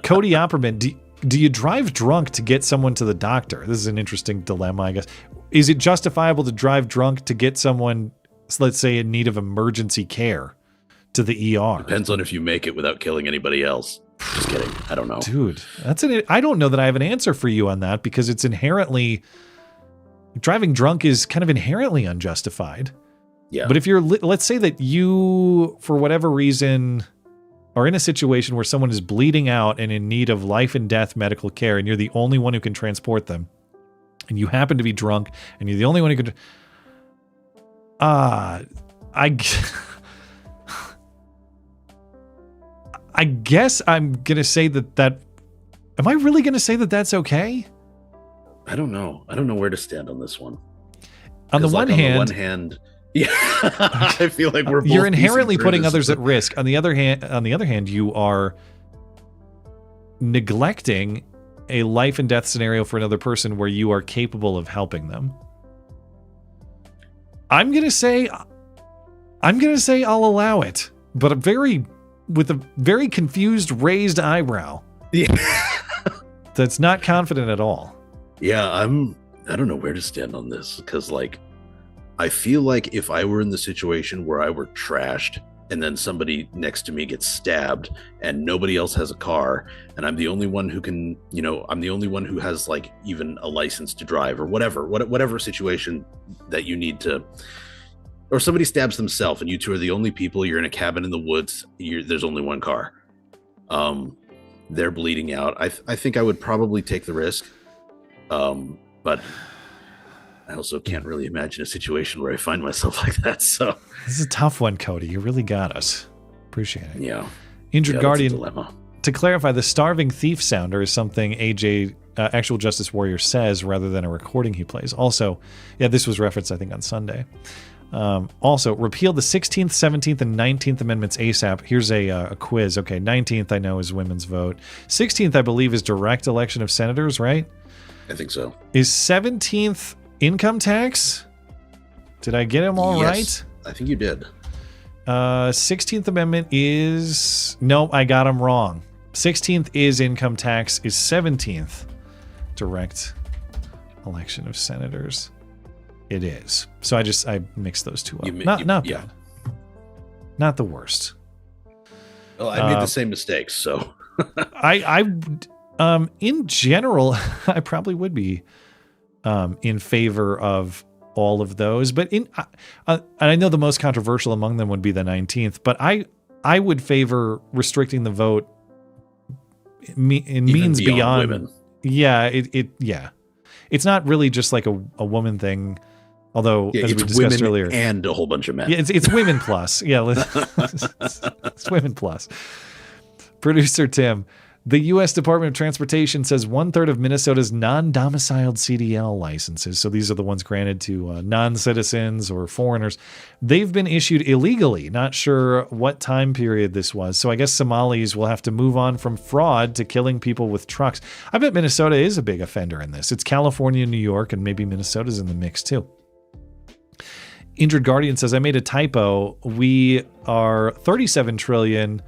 Cody Opperman, do you drive drunk to get someone to the doctor? This is an interesting dilemma, I guess. Is it justifiable to drive drunk to get someone, let's say, in need of emergency care to the ER? Depends on if you make it without killing anybody else. Just kidding. I don't know. Dude, I don't know that I have an answer for you on that, because it's inherently, driving drunk is kind of inherently unjustified. Yeah. But if you're, let's say that you, for whatever reason, are in a situation where someone is bleeding out and in need of life and death medical care, and you're the only one who can transport them, and you happen to be drunk, and you're the only one who could, I guess I'm going to say that am I really going to say that that's okay? I don't know. I don't know where to stand on this one. On the one hand, yeah, I feel like you're inherently putting others at risk. On the other hand, you are neglecting a life and death scenario for another person where you are capable of helping them. I'm going to say I'll allow it, but with a very confused, raised eyebrow. Yeah. That's not confident at all. Yeah, I don't know where to stand on this, because like, I feel like if I were in the situation where I were trashed and then somebody next to me gets stabbed and nobody else has a car and I'm the only one who can, I'm the only one who has like even a license to drive or whatever situation that you need to, or somebody stabs themselves and you two are the only people, you're in a cabin in the woods, there's only one car. They're bleeding out. I think I would probably take the risk. But I also can't really imagine a situation where I find myself like that. So this is a tough one, Cody. You really got us. Appreciate it. Yeah. Injured Guardian. To clarify, the starving thief sounder is something AJ, Actual Justice Warrior, says rather than a recording he plays. Also, yeah, this was referenced, I think, on Sunday. Also, repeal the 16th, 17th, and 19th Amendments ASAP. Here's a quiz. Okay, 19th I know is women's vote. 16th I believe is direct election of senators, right? I think so. Is 17th income tax? Did I get them all right? I think you did. 16th Amendment is... No, I got them wrong. 16th is income tax. Is 17th direct election of senators? It is. So I mixed those two up. Not bad. Not the worst. Well, I made the same mistakes, so in general, I probably would be in favor of all of those, but and I know the most controversial among them would be the 19th, but I would favor restricting the vote in means beyond women. Yeah, it's not really just like a woman thing. Although, as we discussed earlier, and a whole bunch of men. Yeah, it's women plus. Yeah, it's women plus. Producer Tim, the U.S. Department of Transportation says 1/3 of Minnesota's non-domiciled CDL licenses, so these are the ones granted to non-citizens or foreigners, they've been issued illegally. Not sure what time period this was. So I guess Somalis will have to move on from fraud to killing people with trucks. I bet Minnesota is a big offender in this. It's California, New York, and maybe Minnesota's in the mix too. Injured Guardian says, I made a typo. We are 37 trillion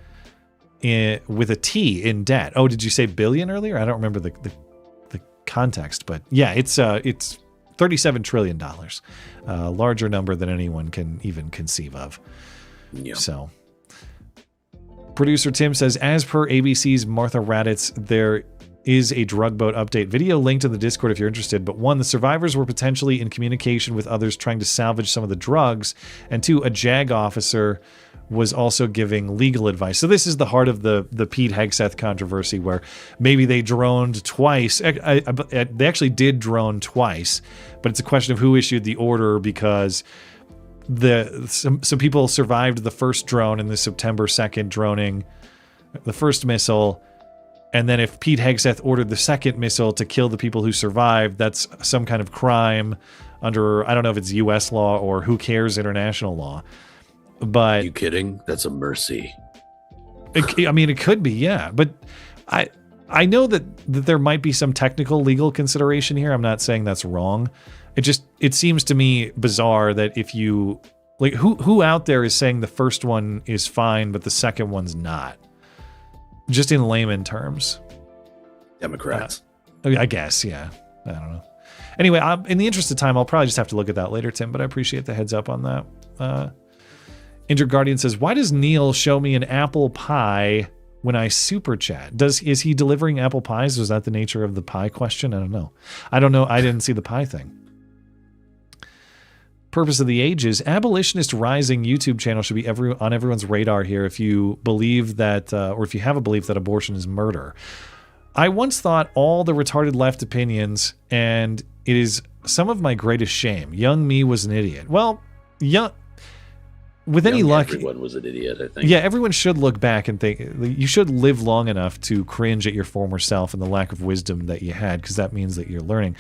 with a T in debt. Oh, did you say billion earlier? I don't remember the context, but yeah, it's $37 trillion, a larger number than anyone can even conceive of. Yeah. So, producer Tim says, as per ABC's Martha Raddatz, there is a drug boat update video linked in the Discord if you're interested. But 1, the survivors were potentially in communication with others trying to salvage some of the drugs, and 2, a JAG officer was also giving legal advice. So this is the heart of the Pete Hegseth controversy, where maybe they droned twice. They actually did drone twice, but it's a question of who issued the order, because some people survived the first drone in the September 2nd droning, the first missile. And then if Pete Hegseth ordered the second missile to kill the people who survived, that's some kind of crime under, I don't know if it's U.S. law or who cares international law. But are you kidding? That's a mercy. It could be, yeah. But I know that there might be some technical legal consideration here. I'm not saying that's wrong. It seems to me bizarre that if you, like, who out there is saying the first one is fine, but the second one's not? Just in layman terms. Democrats. I guess, yeah. I don't know. Anyway, in the interest of time, I'll probably just have to look at that later, Tim, but I appreciate the heads up on that. Injured Guardian says, why does Neil show me an apple pie when I super chat? Is he delivering apple pies? Was that the nature of the pie question? I don't know. I didn't see the pie thing. Purpose of the Ages, Abolitionist Rising YouTube channel should be on everyone's radar here if you believe that, or if you have a belief that abortion is murder. I once thought all the retarded left opinions, and it is some of my greatest shame. Young me was an idiot. Well, with any luck, everyone was an idiot, I think. Yeah, everyone should look back and think, you should live long enough to cringe at your former self and the lack of wisdom that you had, because that means that you're learning.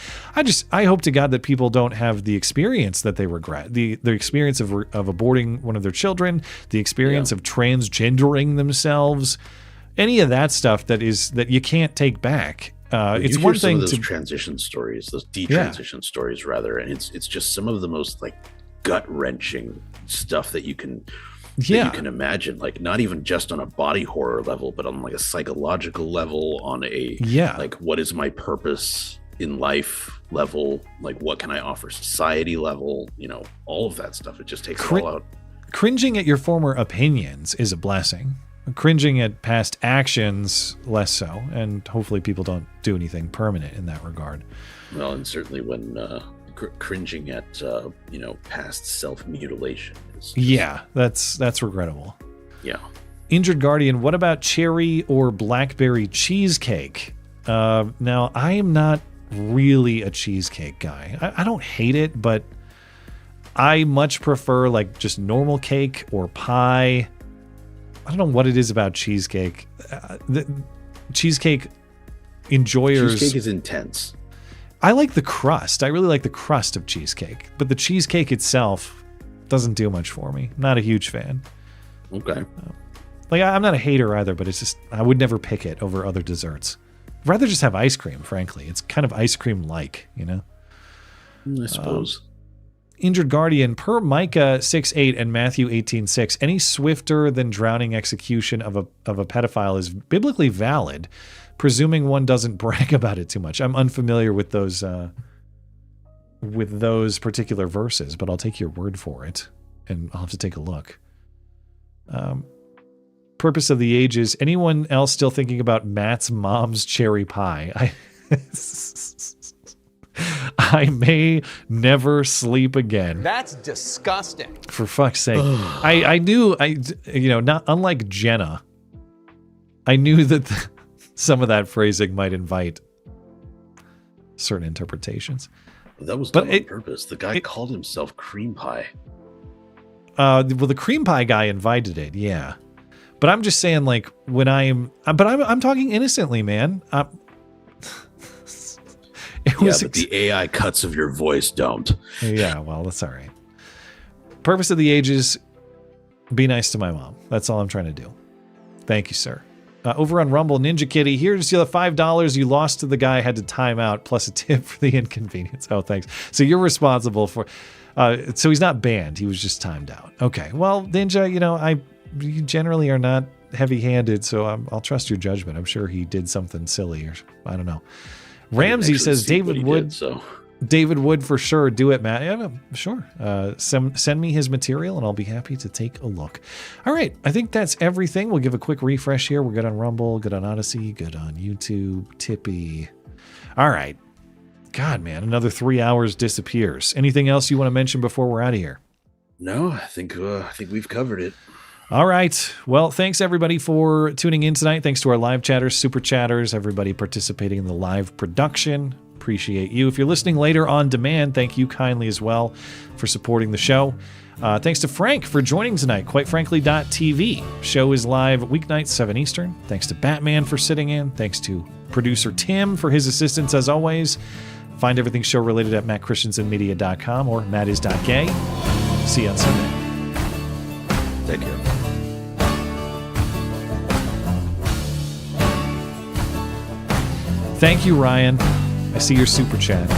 I hope to God that people don't have the experience that they regret, the experience of aborting one of their children, the experience of transgendering themselves, any of that stuff that you can't take back. It's one thing to transition stories, those detransition stories rather, and it's just some of the most like gut-wrenching stuff that you can imagine, like not even just on a body horror level, but on like a psychological level, on a like what is my purpose in life level, like what can I offer society level, all of that stuff. It just takes it all out. Cringing at your former opinions is a blessing. Cringing at past actions, less so, and hopefully people don't do anything permanent in that regard. Well, and certainly when cringing at past self-mutilation is that's regrettable. Yeah. Injured Guardian, what about cherry or blackberry cheesecake? Now I am not really a cheesecake guy. I don't hate it, but I much prefer like just normal cake or pie. I don't know what it is about cheesecake. The cheesecake enjoyers. Cheesecake is intense. I like the crust. I really like the crust of cheesecake, but the cheesecake itself Doesn't do much for me. Not a huge fan. Okay. Like, I'm not a hater either, but it's just, I would never pick it over other desserts. I'd rather just have ice cream, frankly. It's kind of ice cream-like, you know? I suppose. Injured Guardian, per Micah 6:8 and Matthew 18:6, any swifter than drowning execution of a pedophile is biblically valid, presuming one doesn't brag about it too much. I'm unfamiliar with those particular verses, but I'll take your word for it, and I'll have to take a look. Purpose of the Ages. Anyone else still thinking about Matt's mom's cherry pie? I may never sleep again. That's disgusting. For fuck's sake. I knew, not unlike Jenna, I knew that some of that phrasing might invite certain interpretations. That was done on purpose. The guy called himself Cream Pie. Well, the Cream Pie guy invited it, yeah. But I'm just saying, like, when I'm talking innocently, man. But the AI cuts of your voice don't. Yeah, well, that's all right. Purpose of the Ages, be nice to my mom. That's all I'm trying to do. Thank you, sir. Over on Rumble, Ninja Kitty, here's the $5 you lost to the guy, had to time out, plus a tip for the inconvenience. Oh, thanks. So you're responsible for... so he's not banned. He was just timed out. Okay. Well, Ninja, you generally are not heavy-handed, so I'll trust your judgment. I'm sure he did something silly, or I don't know. Ramsey says David Wood. David Wood for sure. Do it, Matt. Yeah, sure. Send me his material and I'll be happy to take a look. All right. I think that's everything. We'll give a quick refresh here. We're good on Rumble, good on Odyssey, good on YouTube, Tippy. All right. God, man, another 3 hours disappears. Anything else you want to mention before we're out of here? No, I think we've covered it. All right. Well, thanks everybody for tuning in tonight. Thanks to our live chatters, super chatters, everybody participating in the live production. Appreciate you. If you're listening later on demand, thank you kindly as well for supporting the show. Thanks to Frank for joining tonight. QuiteFrankly.tv. Show is live weeknights, 7 Eastern. Thanks to Batman for sitting in. Thanks to producer Tim for his assistance as always. Find everything show related at mattchristiansenmedia.com or mattis.gay. See you on Sunday. Take care. Thank you, Ryan. I see your super chat.